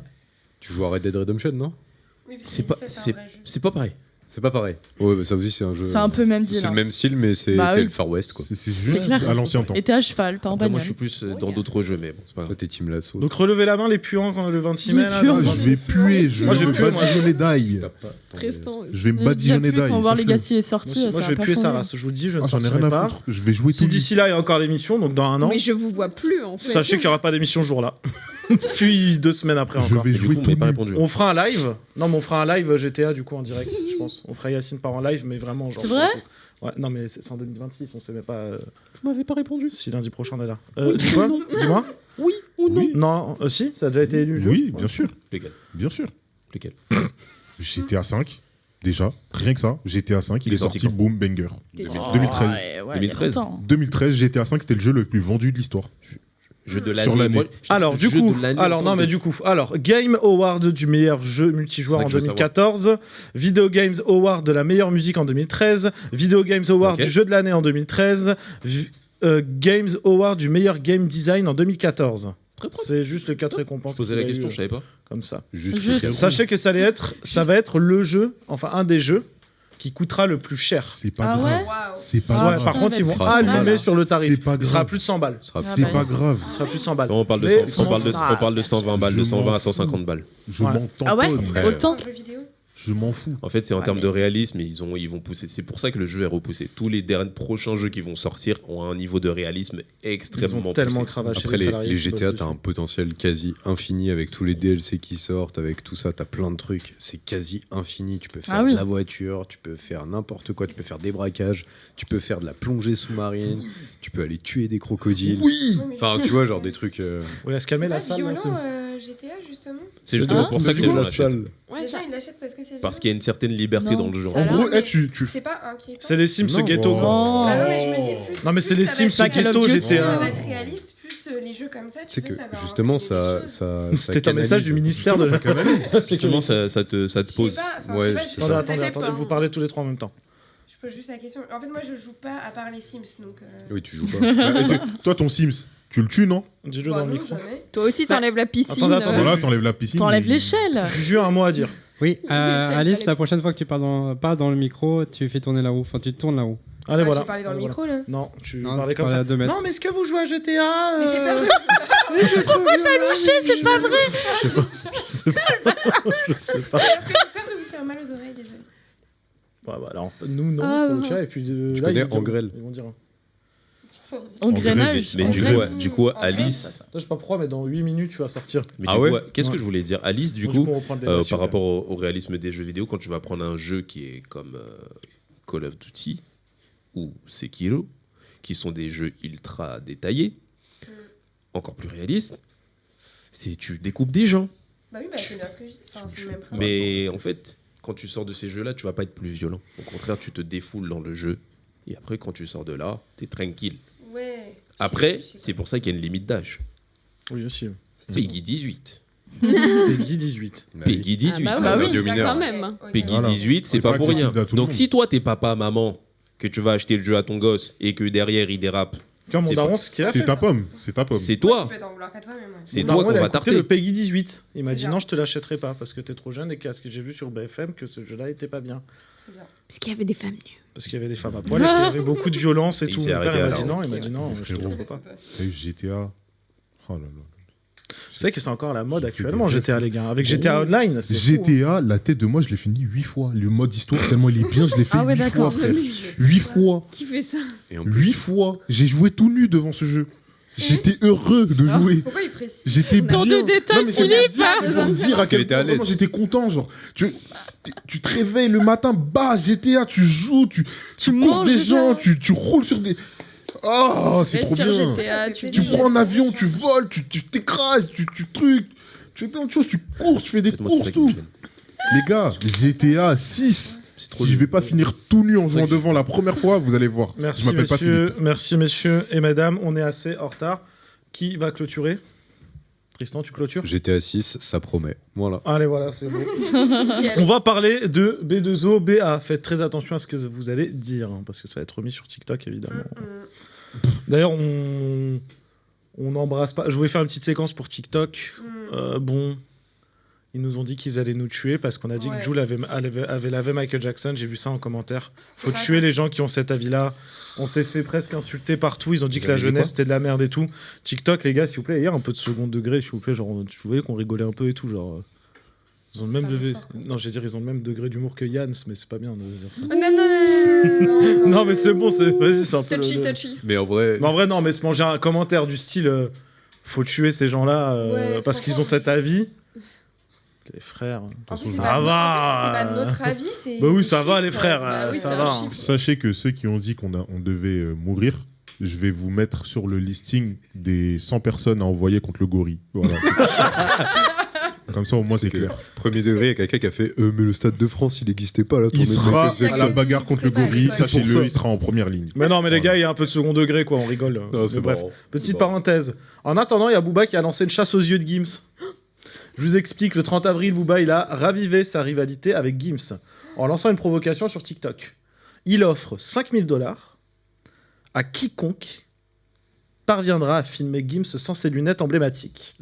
Tu joues à Red Dead Redemption, non? Oui, parce C'est que pas, ça, c'est, un vrai jeu. c'est pas pareil. C'est pas pareil. Ouais, bah ça aussi, c'est un jeu. C'est un peu même deal. C'est hein. le même style, mais c'est Bah t'es oui. le Far West, quoi. C'est juste clair. à l'ancien temps. Et t'es à cheval, pas en Après, moi, bagnole. je suis plus dans d'autres jeux, mais bon, c'est pas Toi, grave. t'es Team Lasso. Donc relevez la main les puants quand le 26 mai. Là, Les dans le puants. Je vais puer, je Moi, j'ai vais pué, moi. badigeonner d'ail. Tristan. Je vais me J'ai badigeonner plus d'ail. quand War sache-le. Legacy est sorti. Moi, ça je va vais pas puer sa changer. race. Je vous le dis, je ne Ah, j'en ai sortirai rien à pas. foutre. Je vais jouer Si tout d'ici là, il y a encore l'émission, donc dans un an, Mais je vous vois plus en fait. sachez qu'il n'y aura pas d'émission ce jour-là. Puis 2 semaines après Je encore. vais Et du jouer coup, on tout m'avait pas nu. répondu. On fera un live. Non, mais on fera un live GTA du coup en direct, je pense. On fera Yacine par en live, mais vraiment genre. C'est vrai Ouais, non, mais c'est en 2026, on sait même pas Vous m'avez pas répondu. si lundi prochain on est là. Dis quoi? Dis-moi. Oui ou non? Oui, Non, si, ça a déjà été élu le jeu. oui, bien sûr. Lequel Bien sûr. Lequel GTA 5, déjà. Rien que ça. GTA 5, il est sorti, quand boom, banger. T'es sûr 2013. Ouais, ouais, 2013. il y a longtemps. 2013, GTA 5, c'était le jeu le plus vendu de l'histoire. Jeu de Sur l'année. l'année. Moi, je- Alors, du jeu coup, de l'année alors en non, tant mais que- du coup, alors Game Award du meilleur jeu multijoueur C'est ça en que je veux 2014, Video Games Award de la meilleure musique en 2013, Video Games Award Ok. du jeu de l'année en 2013, Games Award du meilleur game design en 2014. Très propre. C'est juste les 4 Je récompenses. posais qu'il la a question, eu, je savais pas. comme ça. Juste. Juste. Sachez que ça va être le jeu, enfin un des jeux qui coûtera le plus cher. C'est pas Ah grave. ouais Waouh. C'est pas Ah Ouais, grave. par ça contre, va ils vont être allumer mal. sur le tarif. C'est pas Il sera grave. plus de 100 balles. Sera Ah C'est bah, pas grave. Il sera plus de 100 balles. Non, on parle de, Mais- 100, on parle de, Ah. on parle de 120 balles, de Je 120 à m'en 150 balles. Je Ouais. m'en Ah ouais tamponne. Après, Autant Un jeu vidéo. Je m'en fous. En fait, c'est en Ouais, termes mais- de réalisme, ils vont pousser. C'est pour ça que le jeu est repoussé. Tous les prochains jeux qui vont sortir ont un niveau de réalisme Ils extrêmement ont tellement poussé. cravaché Après, les les salariés qui GTA, bossent t'as un dessus. potentiel quasi infini avec tous les DLC qui sortent, avec tout ça, t'as plein de trucs. C'est quasi infini. Tu peux faire Ah oui. de la voiture, tu peux faire n'importe quoi, tu peux faire des braquages, tu peux faire de la plongée sous-marine, tu peux aller tuer des crocodiles. Oui. Enfin, tu vois, genre des trucs. Oui, la se calmer C'est la pas salle. violent, là, c'est- GTA, justement. C'est justement Ah, pour ça que c'est les gens quoi, l'achètent. Ouais, Les ça. gens, ils l'achètent parce que c'est Parce violent. qu'il y a une certaine liberté Non. dans le jeu. Ça En Alors, gros, mais tu. C'est pas inquiétant. C'est les Sims Non, ghetto. bon. quoi. Oh. Bah non, mais je me dis plus. Non, mais c'est plus les ça Sims va être- Pas Call of ghetto Duty. plus ça GTA. va être réaliste, plus les jeux comme ça. C'est Tu que sais, ça va justement, entraîner des ça. choses. C'était un message du ministère de. Justement, ça canalise. Justement, ça te Je sais pose. pas, enfin, Ouais, je sais pas, c'est je ça. pose Attendez, la attendez, question. vous parlez tous les trois en même temps. Je pose juste la question. En fait, moi, je joue pas à part les Sims, donc. Oui, tu joues pas. Bah, toi, ton Sims, tu le tues, non? Dis-le Bah dans le non, micro. jamais. Toi aussi, t'enlèves la piscine. Attendez. Voilà, t'enlèves la piscine. T'enlèves il- l'échelle. Juju a un mot à dire. Oui, Alice, Alex. la prochaine fois que tu parles dans le micro, tu fais tourner la roue. Enfin, tu tournes la roue. Allez, Ah, voilà. J'ai parlé dans le Allez, micro, là. voilà. Non, tu Non, parlais tu comme parlais ça. à 2 mètres. Non, mais est-ce que vous jouez à GTA Mais j'ai peur de. Pourquoi t'as louché? C'est pas vrai. Je sais pas. Je sais pas. Je sais pas. Parce que j'ai peur de vous faire mal aux oreilles, désolé. Ouais, bah, alors, nous, non, Ah, pour le ouais. chat. Et puis Tu là, connais ils vont dire- Engrel? Ils vont dire. Engrenage. Mais du coup, Alice. Toi, je sais pas pourquoi, mais dans 8 minutes, tu vas sortir. Mais Ah du ouais coup, qu'est-ce que je voulais dire, Alice, du Donc, coup, on reprend le débat, s'il par vous plaît. rapport au réalisme des jeux vidéo, quand tu vas prendre un jeu qui est comme Call of Duty ou Sekiro, qui sont des jeux ultra détaillés, encore plus réalistes, c'est tu découpes des gens. Bah oui, bah c'est bien ce que je dis. Enfin, c'est le même principe. Mais en fait, quand tu sors de ces jeux-là, tu vas pas être plus violent. Au contraire, tu te défoules dans le jeu. Et après, quand tu sors de là, t'es tranquille. Ouais. Après, c'est pour ça qu'il y a une limite d'âge. Oui, aussi. Peggy 18. Peggy 18. Peggy 18. Ah bah oui, radio mineur. quand même. Peggy Voilà. 18, c'est C'est pas pas pour rien. accessible à tout le Donc monde. si toi, t'es papa, maman, que tu vas acheter le jeu à ton gosse et que derrière, il dérape, Tu vois, mon C'est daron, ce qu'il a C'est fait. ta pomme. C'est ta pomme. c'est Tu toi. peux t'en vouloir qu'à toi-même. Ouais. C'est Mon toi daron, qu'on il a va écouté tarter. le Peggy 18. Il m'a C'est dit bien. non, je te l'achèterai pas parce que t'es trop jeune et que j'ai vu sur BFM que ce jeu-là était pas bien. C'est bien. Parce qu'il y avait des femmes nues. Parce qu'il y avait des femmes à poil et qu'il y avait beaucoup de violence et Et il tout. s'est Mon père, arrêté il à m'a là dit non, il aussi, m'a dit ouais. non, je te l'offre pas. T'as eu GTA. Oh là là. Vous savez que c'est encore la mode actuellement, GTA, les gars. Avec GTA Online, c'est fou, hein. GTA, la tête de moi, je l'ai fini 8 fois. Le mode histoire, tellement il est bien, je l'ai fait Ah ouais, 8 fois, d'accord. frère. Mais 8 fois. qui fait ça? Et en plus, 8 fois. J'ai joué tout nu devant ce jeu. J'étais heureux de jouer. Pourquoi il précise J'étais bien. Tant de détails, Non, mais c'est Philippe, pour dire- c'est pour dire à Parce qu'il quel était à point l'aise. vraiment j'étais content. Genre, tu te réveilles le matin, bah GTA, tu joues, tu cours manges des GTA. gens, tu roules sur des. Oh, c'est trop Respire bien. GTA, Tu Tu plaisir. prends un avion, tu voles, tu t'écrases, tu trucs. Tu fais plein de choses, tu cours, tu fais des faites-moi ça courses, qui me tout. gêne. Les gars, GTA 6. trop Si je nul. vais pas finir tout nu en jouant devant la première fois, vous allez voir. Je Merci m'appelle pas messieurs, merci messieurs et mesdames, on est assez en retard. Qui va clôturer? Tristan, tu clôtures? GTA 6, ça promet. Voilà. Allez, voilà, c'est bon. On va parler de B2O, BA. Faites très attention à ce que vous allez dire, hein, parce que ça va être remis sur TikTok, évidemment. D'ailleurs, on n'embrasse pas. Je voulais faire une petite séquence pour TikTok. Bon, ils nous ont dit qu'ils allaient nous tuer parce qu'on a dit Ouais. que Jul avait lavé Michael Jackson. J'ai vu ça en commentaire. Faut C'est pas tuer grave. les gens qui ont cet avis-là. On s'est fait presque insulter partout. Ils ont dit Vous que la avez dit jeunesse quoi c'était de la merde et tout. TikTok, les gars, s'il vous plaît, il y a un peu de second degré, s'il vous plaît. Genre, vous voyez qu'on rigolait un peu et tout. Genre, ils ont le même Pas degré. fort, quoi. Non, j'allais dire, ils ont le même degré d'humour que Yann, mais c'est pas bien de dire ça. Oh, non. Non, mais c'est bon, vas-y, c'est un peu. Touchy, le- touchy. Mais en vrai, Mais en vrai, non, mais se manger un commentaire du style faut tuer ces gens-là Ouais, parce qu'ils ont franchement, cet avis. Les frères. En plus, Ça c'est pas, va. c'est pas notre avis, c'est. Bah oui, des ça va, chiffres, les frères, Bah oui, ça c'est va. un hein. chiffre. Sachez que ceux qui ont dit on devait mourir, je vais vous mettre sur le listing des 100 personnes à envoyer contre le gorille. Voilà. Comme ça, au moins, c'est clair. premier degré, il y a quelqu'un qui a fait mais le Stade de France, il n'existait pas là. Il sera à la bagarre contre le C'est pas gorille, l'école. C'est pour ça. sachez-le, il sera en première ligne. Mais non, mais les Voilà. gars, il y a un peu de second degré, quoi, on rigole. Non, Mais c'est bref, marrant. petite C'est parenthèse. En attendant, il y a Booba qui a lancé une chasse aux yeux de Gims. Je vous explique, le 30 avril, Booba, il a ravivé sa rivalité avec Gims en lançant une provocation sur TikTok. Il offre 5000 $ à quiconque parviendra à filmer Gims sans ses lunettes emblématiques.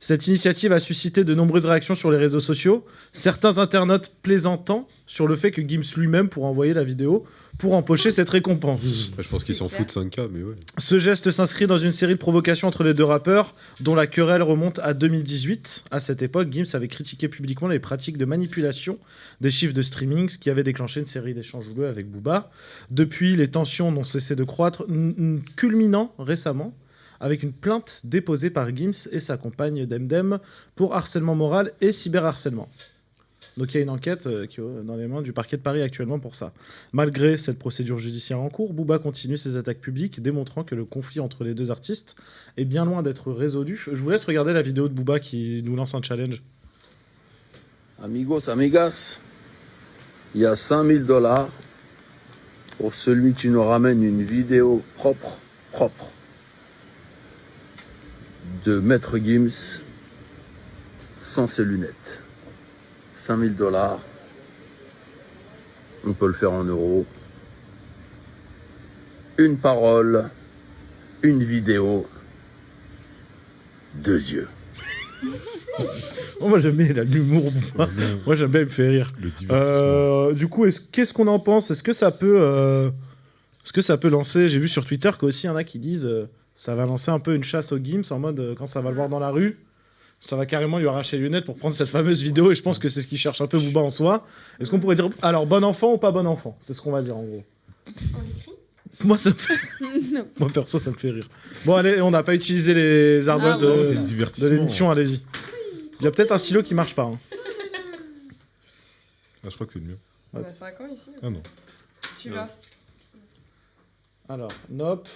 Cette initiative a suscité de nombreuses réactions sur les réseaux sociaux, certains internautes plaisantant sur le fait que Gims lui-même pourra envoyer la vidéo pour empocher cette récompense. Je pense qu'ils s'en foutent 5K, mais ouais. Ce geste s'inscrit dans une série de provocations entre les deux rappeurs, dont la querelle remonte à 2018. À cette époque, Gims avait critiqué publiquement les pratiques de manipulation des chiffres de streaming, ce qui avait déclenché une série d'échanges houleux avec Booba. Depuis, les tensions n'ont cessé de croître, culminant récemment avec une plainte déposée par Gims et sa compagne Demdem pour harcèlement moral et cyberharcèlement. Donc il y a une enquête qui est dans les mains du parquet de Paris actuellement pour ça. Malgré cette procédure judiciaire en cours, Booba continue ses attaques publiques, démontrant que le conflit entre les deux artistes est bien loin d'être résolu. Je vous laisse regarder la vidéo de Booba qui nous lance un challenge. Amigos, amigas, il y a 5000 $ pour celui qui nous ramène une vidéo propre de Maître Gims sans ses lunettes. 5000 $, on peut le faire en euros. Une parole, une vidéo, 2 yeux. Oh, moi j'aime bien, il a de l'humour, Booba. Moi j'aime bien, il me fait rire. Le divertissement. Du coup, qu'est-ce qu'on en pense? Est-ce que ça peut lancer? J'ai vu sur Twitter qu'aussi il y en a qui disent ça va lancer un peu une chasse au Gims en mode quand ça va le voir dans la rue, ça va carrément lui arracher les lunettes pour prendre cette fameuse vidéo et je pense que c'est ce qu'il cherche un peu Booba en soi. Est-ce qu'on pourrait dire alors bon enfant ou pas bon enfant? C'est ce qu'on va dire en gros. On l'écrit. Moi, ça me fait... Non. Moi, perso, ça me fait rire. Bon, allez, on n'a pas utilisé les ardoises Ah, C'est le de divertissement. l'émission, allez-y. Il y a peut-être un stylo qui marche pas. Hein. Ah, je crois que c'est le mieux. On a 5 ans ici. Ah non. Tu vas. Alors, nope.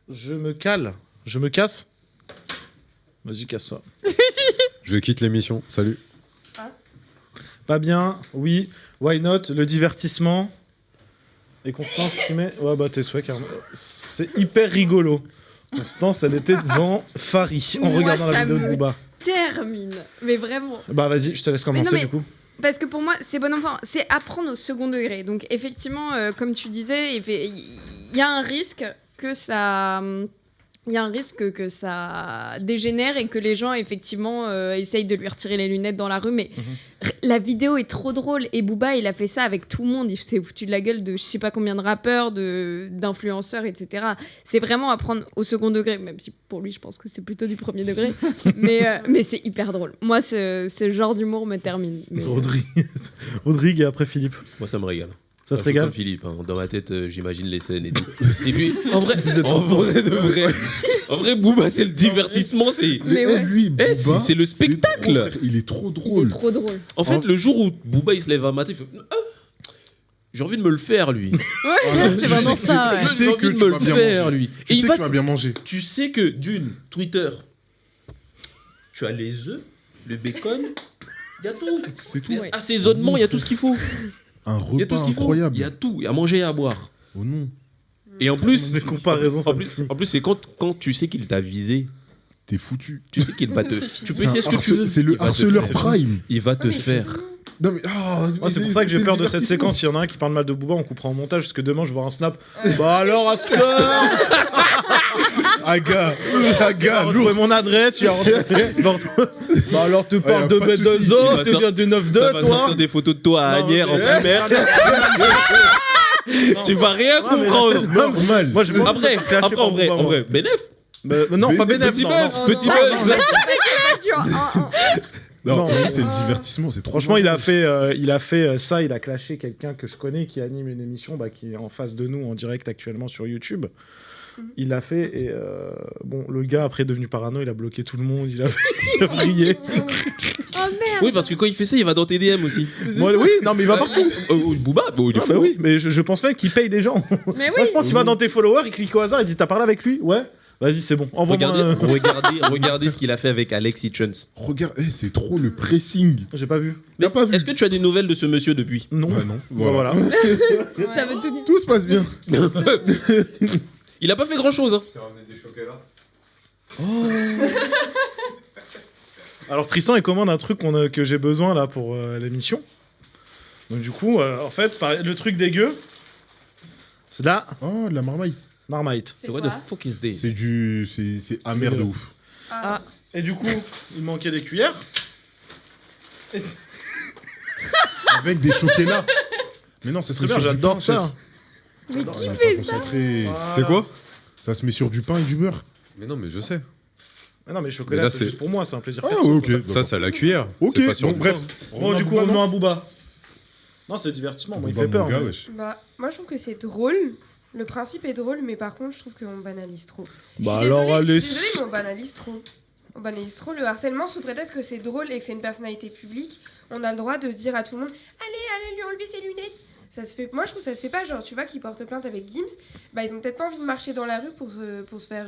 Je me cale. Je me casse. Vas-y, casse-toi. Je quitte l'émission. Salut. Pas bien, oui. Why not? Le divertissement. Et Constance qui met... Ouais, bah tes souhaits, carrément. C'est hyper rigolo. Constance, elle était devant Farid en Moi, regardant la ça vidéo de me Booba. Termine. Mais vraiment. Bah vas-y, je te laisse commencer mais- du coup. Parce que pour moi, c'est bon enfant. C'est apprendre au second degré. Donc effectivement, comme tu disais, il y a un risque que ça... Il y a un risque que ça dégénère et que les gens, effectivement, essayent de lui retirer les lunettes dans la rue. Mais la vidéo est trop drôle. Et Booba, il a fait ça avec tout le monde. Il s'est foutu de la gueule de je sais pas combien de rappeurs, d'influenceurs, etc. C'est vraiment à prendre au second degré. Même si pour lui, je pense que c'est plutôt du premier degré. mais c'est hyper drôle. Moi, ce genre d'humour me termine. Mais, Rodrigue et après Philippe. Moi, ça me régale. Ça te Je suis régale comme Philippe, hein. Dans ma tête, j'imagine les scènes et tout. Et puis, en vrai de vrai, en vrai, Booba, c'est le divertissement, c'est. Mais ouais. Lui, Booba, c'est le spectacle. Il est trop il drôle. est trop drôle. En fait, le jour où Booba il se lève un matin, il fait Ah, j'ai envie de me le faire, lui. C'est vraiment ça, ouais. Tu sais J'ai envie que de tu me vas le bien faire, manger. lui. Tu Et sais que tu vas bien manger. Tu sais que, d'une, Twitter, tu as les œufs, le bacon, il y a tout. C'est tout. Ouais. Assaisonnement, il y a tout ce qu'il faut. Un Il y a tout repas ce qu'il faut. incroyable. Il y a tout, il y a à manger et à boire. Oh non. Et en plus, Des comparaisons, ça en me plus, fume. en plus c'est quand tu sais qu'il t'a visé, T'es foutu. tu sais qu'il va te. Tu peux C'est essayer un ce que tu veux. C'est le Il va te harceleur faire. prime. Il va te faire. Non mais Moi, c'est pour ça que j'ai peur de cette séquence. S'il y en a un qui parle mal de Booba, on coupera en montage. Parce que demain, je vais voir un snap. Bah alors, Asker, Aga, il va lourd. retrouver mon adresse. Il va retrouver- Bah alors, tu parles de pas de bête de soucis. zo, Il va tu sort- viens du Ça 9-2, va toi. sortir des photos de toi à Non, Agnières en mais- primaire. Tu vas rien Non, mais- comprendre. Normal. Moi, je vais Après, clasher après, par en vrai, Booba, en moi. vrai, Benef, Non, pas Benef. petit non, bœuf, non. petit Ah, bœuf. Non, Non, lui, c'est le divertissement. C'est trop. Franchement, il a marrant. fait ça. Il a clashé quelqu'un que je connais qui anime une émission qui est en face de nous en direct actuellement sur YouTube. Il l'a fait et bon, le gars après est devenu parano. Il a bloqué tout le monde. Il a brillé. Oh merde. Oui, parce que quand il fait ça, il va dans tes DM aussi. Moi, oui, non, mais il va partout. Booba, bon, il est Ah, fou. bah oui, mais je pense même qu'il paye des gens. Mais oui. Moi, je pense qu'il va dans tes followers, il clique au hasard, il dit t'as parlé avec lui? Ouais. Vas-y, c'est bon. Envoie-moi. Regardez ce qu'il a fait avec Alexis Chance. Regarde, c'est trop le pressing. J'ai pas vu. T'as pas vu? Est-ce que tu as des nouvelles de ce monsieur depuis? Non. Bah non. Bah, voilà. Ça veut tout dire. Tout se passe bien. Il a pas fait grand chose. Hein. Alors Tristan, il commande un truc que j'ai besoin là pour l'émission. Donc du coup, en fait, le truc dégueu, c'est là, Oh, de la marmaille. Marmite. C'est What quoi the fuck is this? C'est amer de dégueulasse. ouf. Ah. Et du coup, il manquait des cuillères. Avec des chocolats. Mais non, c'est Très bien, j'adore ça. Mais qui Ouais, fait pas ça? concentré. C'est quoi? Ça se met sur du pain et du beurre. Mais non, mais je sais. Ah non, mais Mais chocolat, là, c'est c'est- juste pour moi, c'est un plaisir. Ah, perso. ok. Ça, c'est à la cuillère. Ok, C'est pas sur bon, du bref. pain. Bon, du coup, on demande à Booba. Non, c'est divertissement, moi, il fait peur. Gars, mais- wesh. Bah, moi je trouve que c'est drôle. Le principe est drôle, mais par contre, je trouve qu'on banalise trop. Bah Je suis alors, désolée, allez. je suis désolée, mais on banalise trop. On banalise trop le harcèlement sous prétexte que c'est drôle et que c'est une personnalité publique. On a le droit de dire à tout le monde allez lui enlever ses lunettes. Ça se fait. Moi, je trouve que ça se fait pas. Genre, tu vois, qu'ils portent plainte avec Gims, bah ils ont peut-être pas envie de marcher dans la rue pour se faire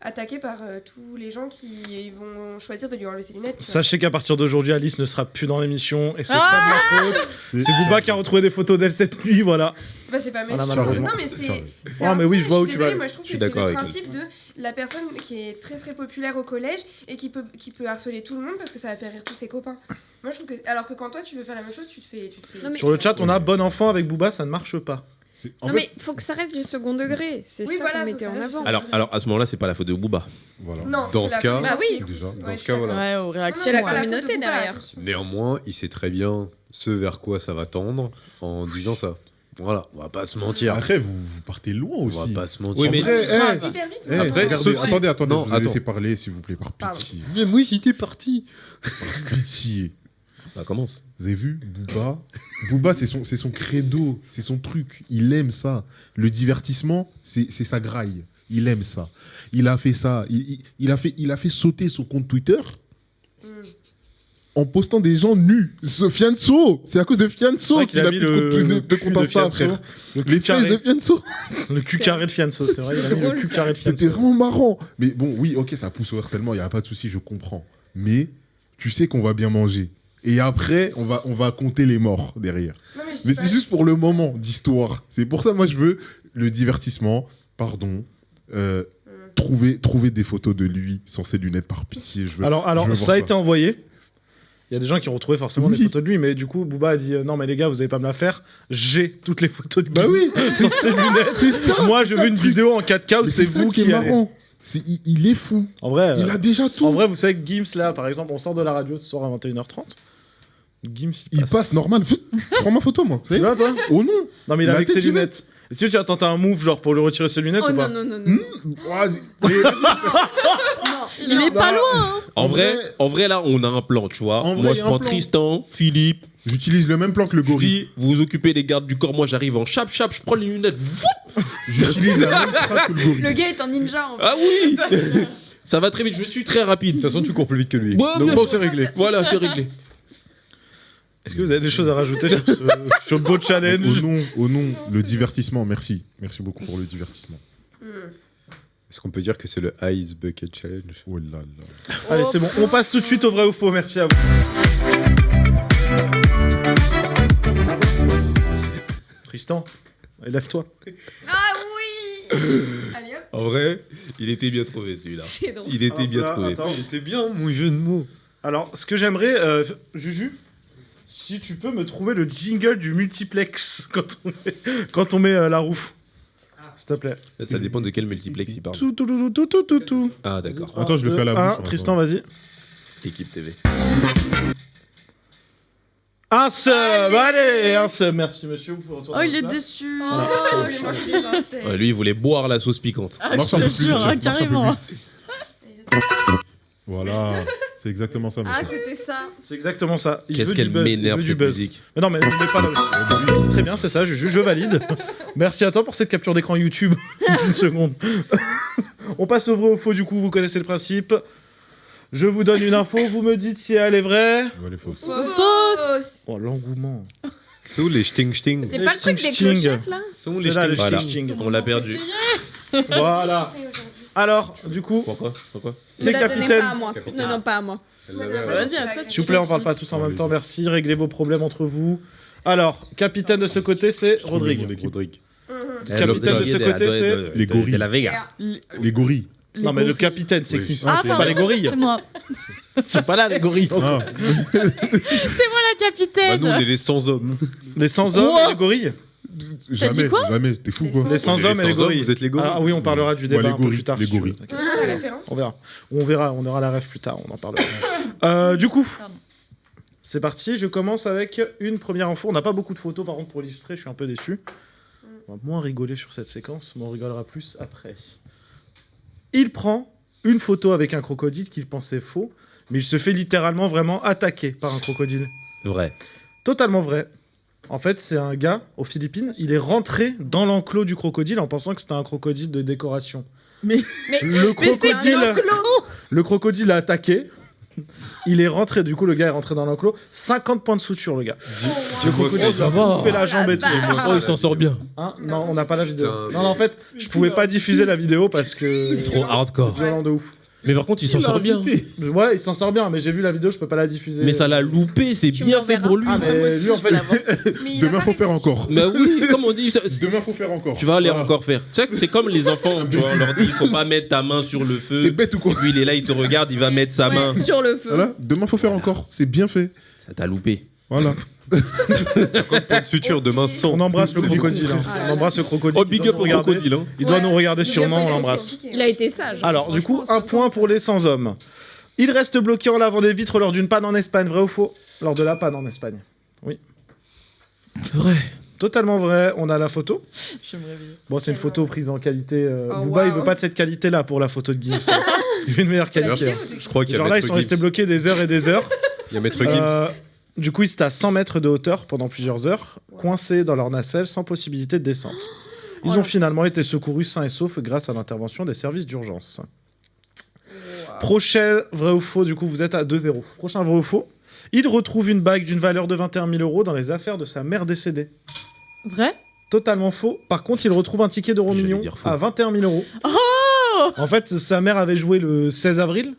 attaquer par tous les gens qui vont choisir de lui enlever ses lunettes. tu vois. Sachez qu'à partir d'aujourd'hui, Alice ne sera plus dans l'émission et c'est pas de ma faute. C'est Booba qui a retrouvé des photos d'elle cette nuit, voilà. Bah, c'est pas méchant. Voilà, malheureusement. Non, mais c'est. Ah, mais oui, je vois où tu vas. Moi, je trouve Je que suis c'est d'accord le avec principe de la personne qui est très très populaire au collège et qui peut harceler tout le monde parce que ça va faire rire tous ses copains. Moi, je trouve que. Alors que quand toi, tu veux faire la même chose, tu te fais. Non, mais- Sur le chat, on a bon enfant avec Booba, ça ne marche pas. En Non, fait, mais faut que ça reste du second degré. C'est Oui, ça voilà, qu'on faut mettait que ça en reste du avant. second Alors, à ce moment-là, c'est pas la faute de Booba. voilà. Non, Dans c'est ce la cas- faute Bah oui. du coup. Déjà, Ouais, dans je ce suis cas, d'accord. voilà. Ouais, aux réactions. C'est la pas la faute de communauté Booba, derrière. attention. Néanmoins, il sait très bien ce vers quoi ça va tendre en disant ça. Voilà, on va pas se mentir. Après, vous partez loin On aussi. va pas se mentir. Oui, mais- Après, Ça va eh, hyper vite. eh, mais Après, attends. regardez, sauf si- attendez, Non, vous attends. laissez parler, s'il vous plaît, par Pardon. pitié. Mais moi, j'étais parti. Par pitié. Bah, commence. Vous avez vu Booba, c'est son credo, c'est son truc. Il aime ça. Le divertissement, c'est sa graille. Il aime ça. Il a fait ça. Il a fait sauter son compte Twitter en postant des gens nus. Fianso, c'est à cause de Fianso qu'il a mis de compte Insta, frère. Les fesses de Fianso. Le cul carré de Fianso, c'est vrai. Il a mis le cul carré de Fianso. C'était vraiment marrant. Mais bon, oui, ok, ça pousse au harcèlement, il n'y a pas de souci, je comprends. Mais tu sais qu'on va bien manger. Et après, on va compter les morts derrière. Non, mais c'est juste pour le moment d'histoire. C'est pour ça, moi, je veux le divertissement, trouver des photos de lui sans ses lunettes par pitié. Alors ça a été envoyé. Il y a des gens qui ont retrouvé forcément des photos de lui, mais du coup, Booba a dit non, mais les gars, vous allez pas me la faire. J'ai toutes les photos de Gims sans ses lunettes. C'est ça. Moi, je veux une vidéo en 4K où c'est vous qui est marrant. Il est fou. En vrai, il a déjà tout. En vrai, vous savez que Gims, là, par exemple, on sort de la radio ce soir à 21h30. Gims, il passe normal. Je prends ma photo, moi. C'est là, toi? Oh non. Non, mais il a avec ses lunettes. Est-ce que tu as tenté un move genre pour lui retirer ses lunettes ou pas? Non. Il est pas loin. Hein. En vrai, là, on a un plan, tu vois. Moi, je prends Tristan, Philippe. J'utilise le même plan que le gorille. Je dis, vous vous occupez des gardes du corps. Moi, j'arrive en chap, je prends les lunettes. J'utilise la même strat que le gorille. Le gars est un ninja. En fait. Ah oui. Ça va très vite. Je suis très rapide. De toute façon, tu cours plus vite que lui. Ouais, donc bon, c'est réglé. Voilà, c'est réglé. Est-ce que vous avez des choses à rajouter sur ce beau challenge? Au nom, le divertissement, merci. Merci beaucoup pour le divertissement. Est-ce qu'on peut dire que c'est le Ice Bucket Challenge? Oh là là. Allez, c'est bon. On passe tout de suite au vrai ou faux. Merci à vous. Tristan, lève-toi. Ah oui. Allez hop. En vrai, il était bien trouvé celui-là. C'est drôle. Il était bien trouvé. Attends. Il était bien, mon jeu de mots. Alors, ce que j'aimerais, Juju, si tu peux me trouver le jingle du multiplex quand on met la roue. S'il te plaît. Ça dépend de quel multiplex il parle. Tout. Ah, d'accord. Attends, je le fais à la bouche. Tristan, vas-y. Équipe TV. Un seul, allez, un seul. Merci monsieur, vous pouvez retourner. Oh, il est à votre place. déçu. Oh, il mange des insectes. Ouais, lui, il voulait boire la sauce piquante. Ah, Marche je un te peu plus jure, vite, hein, marche un peu carrément. Voilà, c'est exactement ça. Ah, monsieur. c'était ça. C'est exactement ça. Il Qu'est-ce veut qu'elle du buzz. m'énerve Il veut du cette buzz. musique. Mais non, mais ne mets pas là. C'est très bien, c'est ça, je valide. Merci à toi pour cette capture d'écran YouTube. Une seconde. On passe au vrai ou au faux, du coup, vous connaissez le principe. Je vous donne une info, vous me dites si elle est vraie. Elle est fausse. Fausse. Oh, l'engouement. C'est où les sting? C'est pas le truc des sting. clochettes là? C'est où C'est là, les Voilà. sting. On l'a perdu. Voilà. Alors, du coup, Pourquoi qui Ne est la donnez capitaine? pas à moi. Non, pas à moi. Vas-y, à toi. S'il vous plaît, on parle pas tous en même temps, merci. Réglez vos problèmes entre vous. Alors, capitaine de ce côté, c'est Rodrigue. Rodrigue. Capitaine de ce côté, c'est les gorilles. De la Vega. Les gorilles. Non, mais le capitaine, c'est qui? Ah, C'est pardon, pas les gorilles. C'est moi. C'est pas là, les gorilles. Ah, C'est moi la Bah, capitaine. nous, on est les 100 hommes. Les 100 hommes et les gorilles. jamais, quoi jamais, t'es fou quoi. Les 100 hommes et les 100 gorilles. vous êtes les gorilles. Ah oui, on parlera du débat les un peu gorilles, plus tard. les si tu veux, gorilles. t'inquiète. La référence. On aura la rêve plus tard, on en parlera. Du coup, Pardon. c'est parti. Je commence avec une première info. On n'a pas beaucoup de photos par contre pour illustrer, je suis un peu déçu. On va moins rigoler sur cette séquence, mais on rigolera plus après. Il prend une photo avec un crocodile qu'il pensait faux, mais il se fait littéralement vraiment attaquer par un crocodile. Vrai. Totalement vrai. En fait, c'est un gars aux Philippines, il est rentré dans l'enclos du crocodile en pensant que c'était un crocodile de décoration. Mais Le crocodile a attaqué. Il est rentré, du coup, le gars est rentré dans l'enclos. 50 points de suture, le gars. Le crocodile ça a va. fait la jambe et tout. Oh, il s'en sort bien. Hein non, on n'a pas la vidéo. Putain, Non, en fait, je pouvais pas diffuser la vidéo parce que. Trop hardcore. C'est violent de ouf. Mais par contre, il s'en sort bien. Ouais, il s'en sort bien, mais j'ai vu la vidéo, je peux pas la diffuser. Mais ça l'a loupé, c'est Tu bien m'en fait verras. pour lui. Ah, mais lui, en fait. Demain, faut faire encore. Bah oui, comme on dit, Demain, faut faire encore. tu vas aller Voilà. encore faire. Tu sais que c'est comme les enfants, tu vois, on leur dit, il faut pas mettre ta main sur le T'es feu. bête ou quoi? Lui, il est là, il te regarde, il va mettre sa main. Sur le feu. Voilà, demain, faut faire encore. C'est bien fait. Ça t'a loupé. Voilà. Pas de suture, demain 100. On embrasse le C'est des crocodile. cons, On embrasse le crocodile. Oh, big Il up doit au nous regarder. crocodile, hein. Il doit nous regarder sûrement, on l'embrasse. Il a été sage. Alors, du coup, un point pour les 100 hommes. Il reste bloqué en lavant des vitres lors d'une panne en Espagne, vrai ou faux? Lors de la panne en Espagne. Oui. Vrai. Totalement vrai, on a la photo. Je me réveille. Bon, c'est une photo prise en qualité. Oh, Booba, il wow. veut pas de cette qualité-là pour la photo de Gims. Il veut une meilleure qualité. Je crois qu'il y a Genre là, ils Maître sont restés Gims. bloqués des heures et des heures. Il y a Maître Gims. Du coup, ils étaient à 100 mètres de hauteur pendant plusieurs heures, coincés dans leur nacelle sans possibilité de descente. Ils ont finalement été secourus sains et saufs grâce à l'intervention des services d'urgence. Prochain vrai ou faux, du coup, vous êtes à 2-0. Prochain vrai ou faux. Il retrouve une bague d'une valeur de 21 000 € dans les affaires de sa mère décédée. Vrai? Totalement faux. Par contre, il retrouve un ticket d'euro million à 21 000 €. Oh! En fait, sa mère avait joué le 16 avril.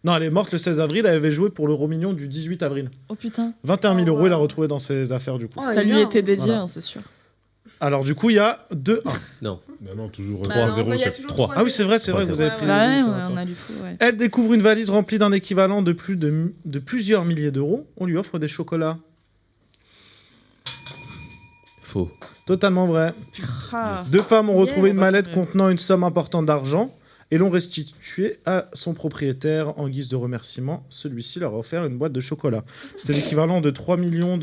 Non, elle est morte le 16 avril, elle avait joué pour l'euro million du 18 avril. Oh putain. 21 000 €, il a retrouvé dans ses affaires, du coup. Oh, Ça lui était dédié, Voilà. hein, c'est sûr. Alors, du coup, il y a 2-1. Non. Non, toujours Bah, 3-0. non, il y a toujours 3. 3-0. Ah oui, c'est vrai, vous avez pris. Ouais, oui, ça va, ça on va. a du fou, ouais. Elle découvre une valise remplie d'un équivalent de plusieurs milliers d'euros. On lui offre des chocolats. Faux. Totalement vrai. Ah. 2 femmes ont retrouvé une Yes. mallette contenant une somme importante d'argent et l'ont restituée à son propriétaire en guise de remerciement. Celui-ci leur a offert une boîte de chocolat. C'était l'équivalent de 3 millions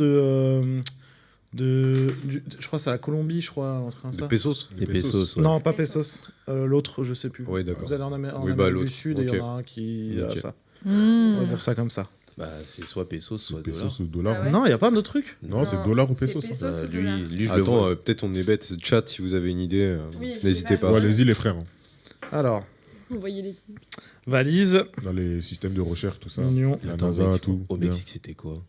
je crois que c'est la Colombie, je crois, un truc comme ça. Les pesos. Les pesos. ouais. Non, pas pesos. L'autre, je sais plus. Oui, d'accord. Vous allez en Oui, Amérique bah, du l'autre. Sud et il Ok. y en a un qui a Ok. ça. Hmm. On va dire ça comme ça. Bah, c'est soit pesos, soit dollars. Pesos ou dollars. Ah ouais. Non, il n'y a pas d'autre truc. Non, c'est dollars ou c'est pesos. pesos. hein. Pesos ou lui, dollars. lui, je le Attends, vois. peut-être on est bête. Chat, si vous avez une idée, Oui, n'hésitez c'est pas. Ouais, allez-y les frères. Alors, Vous voyez les types. valise, Dans les systèmes de recherche, tout ça. mignon. La Attends, NASA, Mexique, tout. Au bien. Mexique, c'était quoi?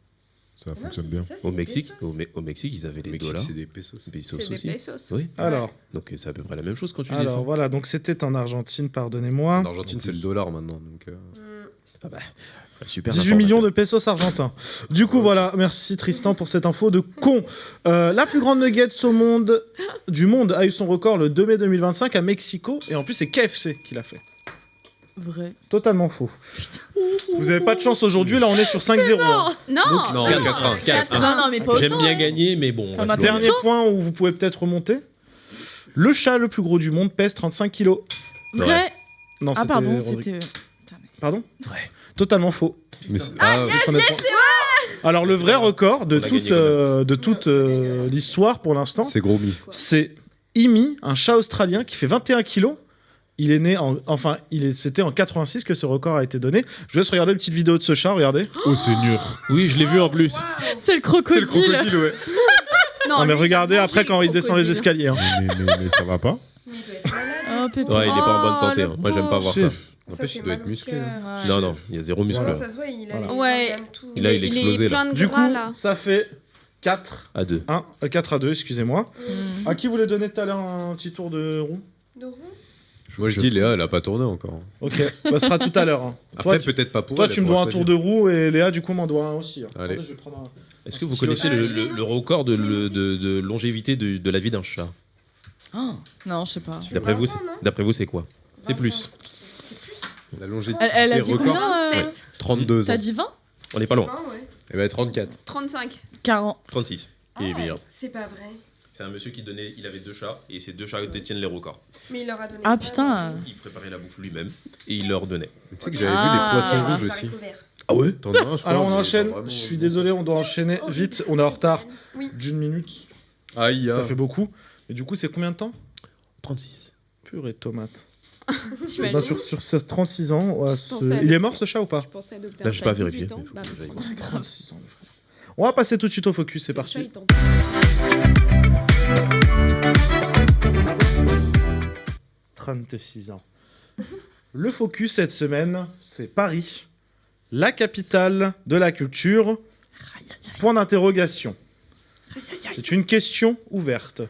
Ça Non, fonctionne c'est bien. ça, c'est Au les Mexique, pesos. au Mexique, ils avaient les Mexique, dollars. c'est des pesos. Pesos C'est des aussi. pesos. Oui. Alors, Donc c'est à peu près la même chose quand tu dis ça. alors voilà, donc c'était en Argentine, pardonnez-moi. En Argentine, c'est le dollar maintenant. Donc, Ah bah, super 18 millions de pesos argentins. Du coup, voilà, merci Tristan pour cette info de con. La plus grande nuggets du monde a eu son record le 2 mai 2025 à Mexico. Et en plus, c'est KFC qui l'a fait. Vrai. Totalement faux. Vous avez pas de chance aujourd'hui, là on est sur 5-0. hein. Non, Donc, Non, 4-1. 4-1. Non, non, mais pas J'aime autant. bien hein. gagner, mais bon. on Enfin, reste maintenant- loin. Dernier point où vous pouvez peut-être remonter. Le chat le plus gros du monde pèse 35 kilos. Vrai. Non, Ah, c'était pardon, Rodrigue. c'était. Pardon Totalement faux. mais c'est- ah, Prenez le point. Alors le vrai record de On a toute, gagné l'histoire pour l'instant, c'est gros mi. c'est Imi, un chat australien qui fait 21 kilos. Il est né c'était en 86 que ce record a été donné. Je vous laisse regarder une petite vidéo de ce chat, regardez. Oh Seigneur. Oui, je l'ai vu en plus. C'est le crocodile. ouais. Non, mais lui, regardez il a après mangé quand le il descend les crocodile. escaliers. hein. Mais ça va pas. Mais il doit être malade. Oh, pépé. Ouais, il est pas en bonne Oh, santé. le hein. Moi, j'aime pas voir ça. Chef. Ça N'empêche, fait il doit mal être au musclé. cœur. Ouais. Non, non, il y a zéro muscle Comment là. ça se voit, il a Voilà. les Ouais. organes, tout. Il a- il explosait, est là. plein de Du gras, coup, là. ça fait 4 À 2. 4 à 2, excusez-moi. Hmm. À qui voulait donner tout à l'heure un petit tour de roue De roux. Moi, je dis Léa, elle a pas tourné encore. Ok, bah, ce sera tout à l'heure. hein. Après, Toi, peut-être pas pour toi elle, tu elle me dois un pourra tour de roue et Léa, du coup, m'en doit un aussi. hein. Allez. Attendez, je vais prendre un... Est-ce que vous stylo. connaissez le record de longévité de la vie d'un chat? Ah, non, je sais pas. D'après vous, 20 ans, non d'après vous, c'est quoi? C'est 20 plus. ans. C'est plus. La longévité Elle a dit record, combien 7, 32 ans. T'as dit 20 On n'est pas loin. 20, ouais. Elle va être 34. 35. 40. 36. Ah Et ouais. bien. C'est pas vrai. C'est un monsieur qui donnait, il avait 2 chats et ces 2 chats détiennent les records. Mais il leur a donné. Ah, quoi, putain. donc, Il préparait la bouffe lui-même et il leur donnait. Tu sais que j'avais Ah. vu les poissons il rouges va aussi. faire couvert. Ah ouais? T'en as un, je crois. Alors on mais enchaîne, vraiment, je suis désolé, on doit enchaîner vite, on est en retard Oui. d'une minute, Aïe, ça fait beaucoup. Et du coup, c'est combien de temps 36. Purée de tomate. T'imagines Bah, sur ces 36 ans, ouais, pensais à- il est mort ce chat ou pas Je pensais adopter Là, un j'ai chat pas de 18 vérifié, ans. mais faut Bah, que j'aille bon, voir. 36 ans, le frère. On va passer tout de suite au focus, c'est le chat, parti. il tente. 36 ans. Le focus cette semaine, c'est Paris, la capitale de la culture. Point d'interrogation. C'est une question ouverte.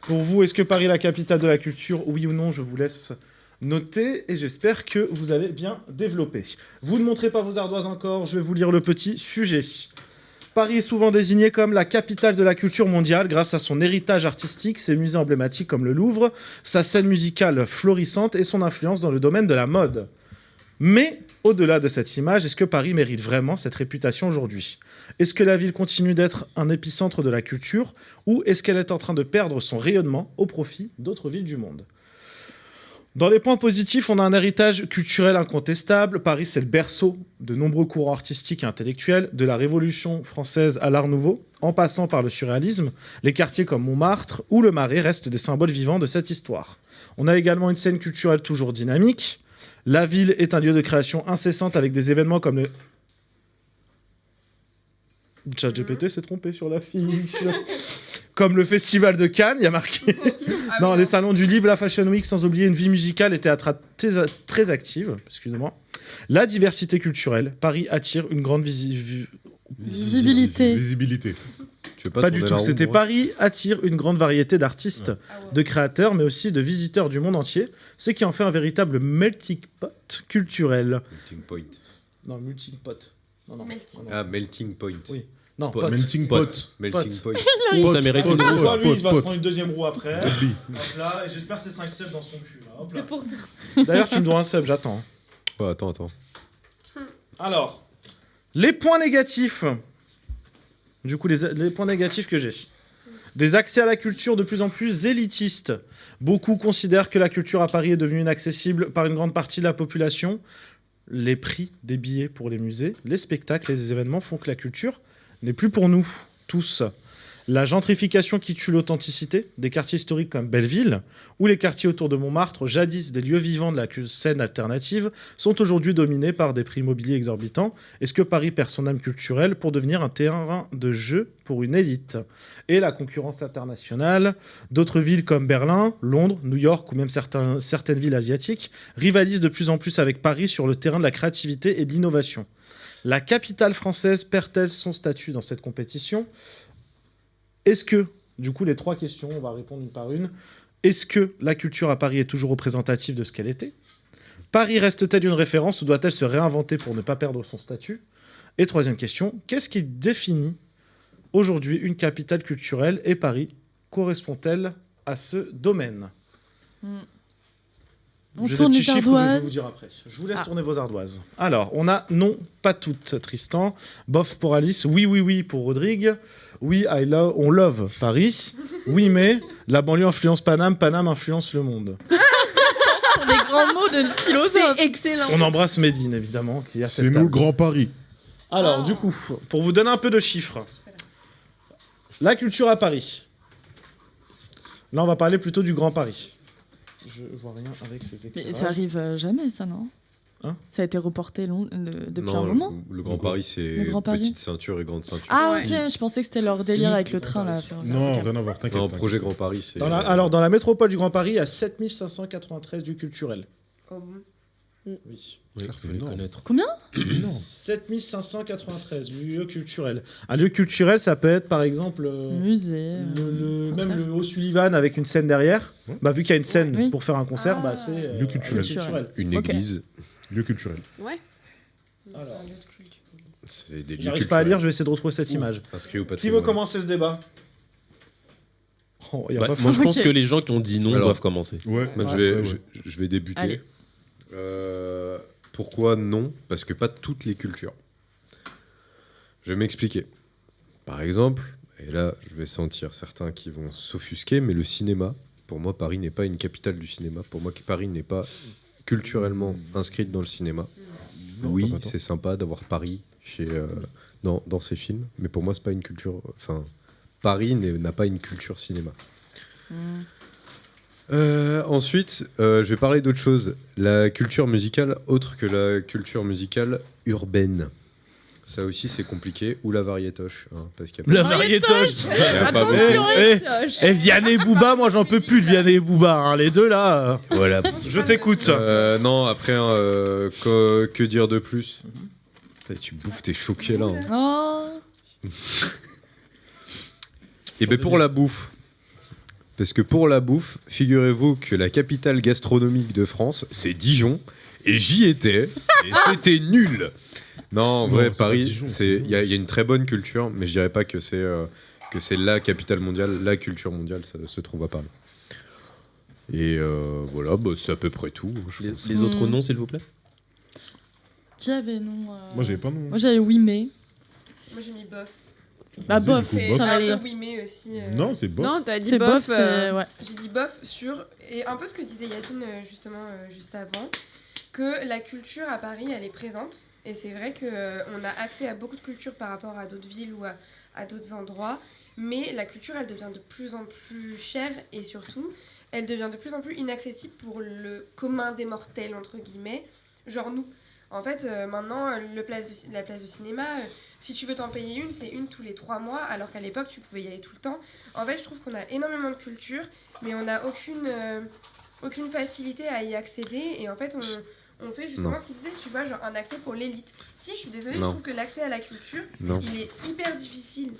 Pour vous, est-ce que Paris est la capitale de la culture? Oui ou non, je vous laisse noter et j'espère que vous allez bien développer. Vous ne montrez pas vos ardoises encore, je vais vous lire le petit sujet. Paris est souvent désigné comme la capitale de la culture mondiale grâce à son héritage artistique, ses musées emblématiques comme le Louvre, sa scène musicale florissante et son influence dans le domaine de la mode. Mais au-delà de cette image, est-ce que Paris mérite vraiment cette réputation aujourd'hui? Est-ce que la ville continue d'être un épicentre de la culture ou est-ce qu'elle est en train de perdre son rayonnement au profit d'autres villes du monde? Dans les points positifs, on a un héritage culturel incontestable. Paris, c'est le berceau de nombreux courants artistiques et intellectuels, de la Révolution française à l'Art nouveau, en passant par le surréalisme. Les quartiers comme Montmartre ou le Marais restent des symboles vivants de cette histoire. On a également une scène culturelle toujours dynamique. La ville est un lieu de création incessante avec des événements comme le... ChatGPT s'est trompé sur la fiche. Comme le festival de Cannes, il y a marqué. Non, les salons du livre, la Fashion Week, sans oublier une vie musicale et théâtrale très active. Excusez-moi. La diversité culturelle. Paris attire une grande Visibilité. Visibilité. Tu veux Pas tourner du la tout. roue, C'était moi Paris attire une grande variété d'artistes, de créateurs, mais aussi de visiteurs du monde entier, ce qui en fait un véritable melting pot culturel. Melting point. Non, melting pot. Non, non. Melting. non. Ah, melting point. Oui. Non, Pot. pot. Melting Pot. pot. Melting point. Oh, ça mérite une Pot. roue. Soit lui, il va se pot. prendre une deuxième roue après. Pot. Hop là, et j'espère que c'est 5 subs dans son cul. Là. Hop là. Mais pourtant. D'ailleurs, tu me dois un sub, j'attends. Ouais, attends. Alors, les points négatifs. Du coup, les points négatifs que j'ai. Des accès à la culture de plus en plus élitistes. Beaucoup considèrent que la culture à Paris est devenue inaccessible par une grande partie de la population. Les prix des billets pour les musées, les spectacles et les événements font que la culture n'est plus pour nous, tous. La gentrification qui tue l'authenticité des quartiers historiques comme Belleville ou les quartiers autour de Montmartre, jadis des lieux vivants de la scène alternative, sont aujourd'hui dominés par des prix immobiliers exorbitants. Est-ce que Paris perd son âme culturelle pour devenir un terrain de jeu pour une élite? Et la concurrence internationale d'autres villes comme Berlin, Londres, New York ou même certaines villes asiatiques rivalisent de plus en plus avec Paris sur le terrain de la créativité et de l'innovation. La capitale française perd-elle son statut dans cette compétition? Est-ce que, du coup, les 3 questions, on va répondre une par une. Est-ce que la culture à Paris est toujours représentative de ce qu'elle était? Paris reste-t-elle une référence ou doit-elle se réinventer pour ne pas perdre son statut? Et 3e question, qu'est-ce qui définit aujourd'hui une capitale culturelle et Paris correspond-elle à ce domaine? On J'ai tourne des les petits chiffres que je vais ardoises. vous dire après. Je vous laisse tourner vos ardoises. Alors, on a non, pas toutes, Tristan. Bof pour Alice. Oui pour Rodrigue. Oui, on love Paris. Oui, mais la banlieue influence Paname, Paname influence le monde. Ce sont les grands mots de philosophe. C'est excellent. On embrasse Médine, évidemment, qui a C'est cette nous le table. Grand Paris. Alors, du coup, pour vous donner un peu de chiffres, la culture à Paris. Là, on va parler plutôt du Grand Paris. Je vois rien avec ces éclairages. Mais ça arrive jamais, ça, non? Hein? Ça a été reporté depuis Non, un moment. Le Grand Paris, c'est Le Grand Paris. petite ceinture et grande ceinture. Ah, Ouais. ok, je pensais que c'était leur délire nous avec qui le Grand train, là. Paris. ferroviaire. Non, Ok. rien à voir, t'inquiète. Non, t'inquiète. projet Grand Paris, c'est. Alors, dans la métropole du Grand Paris, il y a 7593 du culturel. Oui. Oui, C'est faut les énorme. connaître. Combien? 7593 lieux culturels. Un lieu culturel, ça peut être par exemple Musée. même concert. le Haut-Sullivan avec une scène derrière. Ouais. Bah, vu qu'il y a une scène Oui. pour faire un concert, Ah. bah, c'est Lieu culturel. Une Ok. église, Lieu culturel. Ouais. Alors. c'est des lieux J'arrive pas à lire, culturels. je vais essayer de retrouver cette image. Inscrit au Qui patrimoine. veut commencer ce débat? Oh, y a Bah, pas moi, je pense Ok. que les gens qui ont dit non Alors. doivent commencer. Ouais. Moi, Ouais, je vais débuter. Allez. Pourquoi non? Parce que pas toutes les cultures. Je vais m'expliquer. Par exemple, et là, je vais sentir certains qui vont s'offusquer, mais le cinéma, pour moi, Paris n'est pas une capitale du cinéma. Pour moi, Paris n'est pas culturellement inscrite dans le cinéma. Non, Oui, pas tant. c'est sympa d'avoir Paris dans ces films, mais pour moi, c'est pas une culture. Enfin, Paris n'a pas une culture cinéma. Ensuite, je vais parler d'autre chose. La culture musicale autre que la culture musicale urbaine. Ça aussi, c'est compliqué. Ou la variétoche. Hein, parce qu'il y a La pas- variétoche. il y a pas Attention, beaucoup. Eh, Vianney et Booba, moi j'en peux plus de Vianney et Booba. Hein. Les deux là, Voilà. je t'écoute. Non, après, que dire de plus? Putain, tu bouffes, t'es choqué là. Hein. Oh. Et ben pour la bouffe. Parce que pour la bouffe, figurez-vous que la capitale gastronomique de France, c'est Dijon. Et j'y étais. Et c'était nul. Non, en Non, vrai, c'est pas Paris, Dijon, il y a une très bonne culture, mais je dirais pas que c'est la capitale mondiale. La culture mondiale, ça se trouve à Paris. Et voilà, bah, c'est à peu près tout. Je pense. Les autres noms, s'il vous plaît. Qui avait non Moi, j'avais pas non. Moi, j'avais oui, mais. Moi j'ai mis bof. Bah, Vas-y, bof, du coup, C'est bof. ça va un aller. peu oui mais aussi. Non, c'est bon. Non, t'as dit C'est bof. bof, c'est. Ouais. J'ai dit bof sur et un peu ce que disait Yacine justement juste avant, que la culture à Paris elle est présente et c'est vrai que on a accès à beaucoup de culture par rapport à d'autres villes ou à d'autres endroits, mais la culture elle devient de plus en plus chère et surtout elle devient de plus en plus inaccessible pour le commun des mortels entre guillemets, genre nous. En fait, maintenant, la place du cinéma, si tu veux t'en payer une, c'est une tous les 3 mois, alors qu'à l'époque, tu pouvais y aller tout le temps. En fait, je trouve qu'on a énormément de culture, mais on n'a aucune facilité à y accéder. Et en fait, on fait justement ce qu'il disait, tu vois, genre un accès pour l'élite. Si, je suis désolée, je trouve que l'accès à la culture, il est hyper difficile.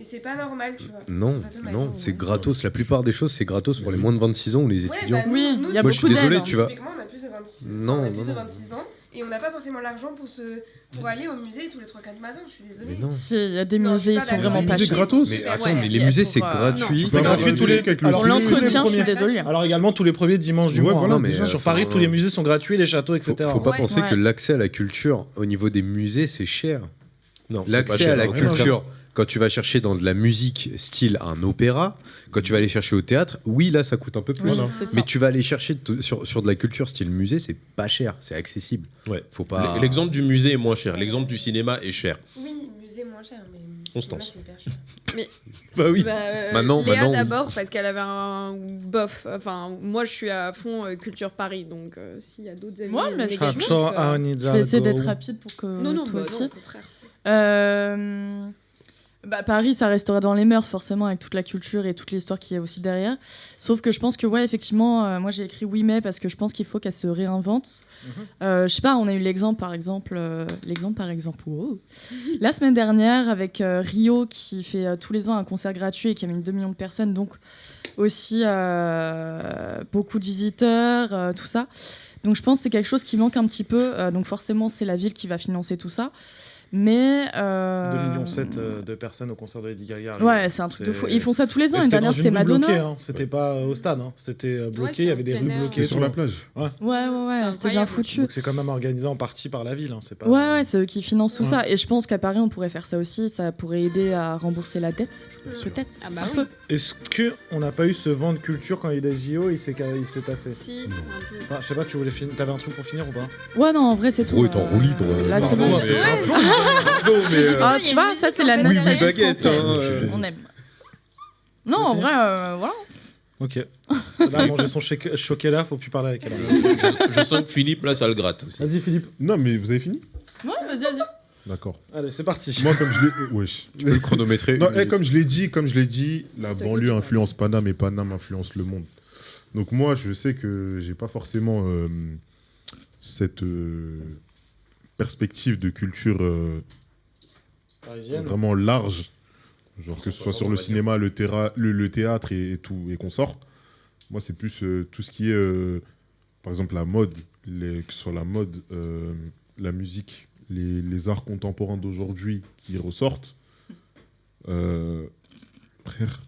Et c'est pas normal, tu vois. Non, c'est gratos. La plupart des choses, c'est gratos pour les moins de 26 ans ou les étudiants. Bah, Oui, il y a moi, je suis beaucoup désolé, d'aides. tu vas. Typiquement, on a plus de 26 Non, on a non, plus de non. 26 ans et on n'a pas forcément l'argent pour aller au musée tous les 3-4 matins, je suis désolée. Mais non. Si, il y a des Non, musées, je ils suis sont pas vraiment d'accord. pas musées chers. gratos. Mais Ouais, attends, mais les pour, musées, c'est non, gratuit. c'est gratuit tous les- avec le alors, Pour ciné. l'entretien, je suis premiers. désolée. Alors également tous les premiers dimanches du Ouais, mois. voilà, hein. mais, Sur Paris, tous les musées sont gratuits, les châteaux, etc. Faut pas Ouais. penser Ouais. que l'accès à la culture au niveau des musées, c'est cher. Non, c'est pas L'accès cher, à la hein. culture, quand tu vas chercher dans de la musique style un opéra, quand tu vas aller chercher au théâtre, oui, là, ça coûte un peu plus. Oui, c'est ça. Mais tu vas aller chercher sur de la culture style musée, c'est pas cher, c'est accessible. Ouais. Faut pas. L'exemple du musée est moins cher. L'exemple du cinéma est cher. Oui, musée moins cher, mais On se cinéma, tense. c'est hyper cher. Bah oui. Maintenant, Léa oui. d'abord, parce qu'elle avait un bof. Enfin, moi, je suis à fond culture Paris, donc s'il y a d'autres amis Ouais, mais c'est négatifs, Je vais essayer d'être rapide pour que Non, toi bah aussi. non, au contraire. Paris, ça restera dans les mœurs, forcément, avec toute la culture et toute l'histoire qu'il y a aussi derrière. Sauf que je pense que, ouais, effectivement, moi j'ai écrit oui, mais parce que je pense qu'il faut qu'elle se réinvente. Je sais pas, on a eu l'exemple, par exemple, wow. La semaine dernière, avec Rio, qui fait tous les ans un concert gratuit et qui amène 2 millions de personnes, donc aussi beaucoup de visiteurs, tout ça. Donc je pense que c'est quelque chose qui manque un petit peu. Donc forcément, c'est la ville qui va financer tout ça. Mais 2,7 millions de personnes au concert de Lady Gaga. ouais, c'est un truc de fou. Ils font ça tous les ans. Et L'année dernière, dans c'était une rue Madonna. bloquée, hein. C'était pas au stade, hein. C'était bloqué. c'est Il y avait en des plein rues air. bloquées. C'était sur la plage. Ouais, C'est c'était bien incroyable. foutu. Donc c'est quand même organisé en partie par la ville. Hein. C'est pas. Ouais, c'est eux qui financent tout Ouais. ça. Et je pense qu'à Paris, on pourrait faire ça aussi. Ça pourrait aider à rembourser la dette, peut-être. Ah bah un oui. peu. Est-ce que on n'a pas eu ce vent de culture quand il y a eu les JO? Il s'est tassé. Si, un peu. Enfin, je sais pas, tu voulais finir. T'avais un truc pour finir ou pas? Ouais, non, en vrai, c'est tout. Gros est en roue libre. Là, c'est pardon, bon. mais- Ouais. Pardon, mais, Ah, Il y a tu une vois, musique ça, c'est en la fait. nostalgie Oui, baguette, française. hein, On aime. Non, en vrai, voilà. Ok. Là, manger son choqué là, faut plus parler avec elle. Je sens que Philippe, là, ça le gratte aussi. Vas-y, Philippe. Non, mais vous avez fini? Ouais, vas-y. D'accord. Allez, c'est parti. Moi, comme je l'ai. Wesh. Tu peux le chronométrer. Non, une minute. comme je l'ai dit, la banlieue influence Paname et Paname influence le monde. Donc moi, je sais que j'ai pas forcément cette perspective de culture Parisienne. vraiment large, genre que ce soit sur le cinéma, le théâtre et tout et qu'on sort. Moi, c'est plus tout ce qui est, par exemple, la mode, que ce soit la mode, la musique, les arts contemporains d'aujourd'hui qui ressortent. Frère,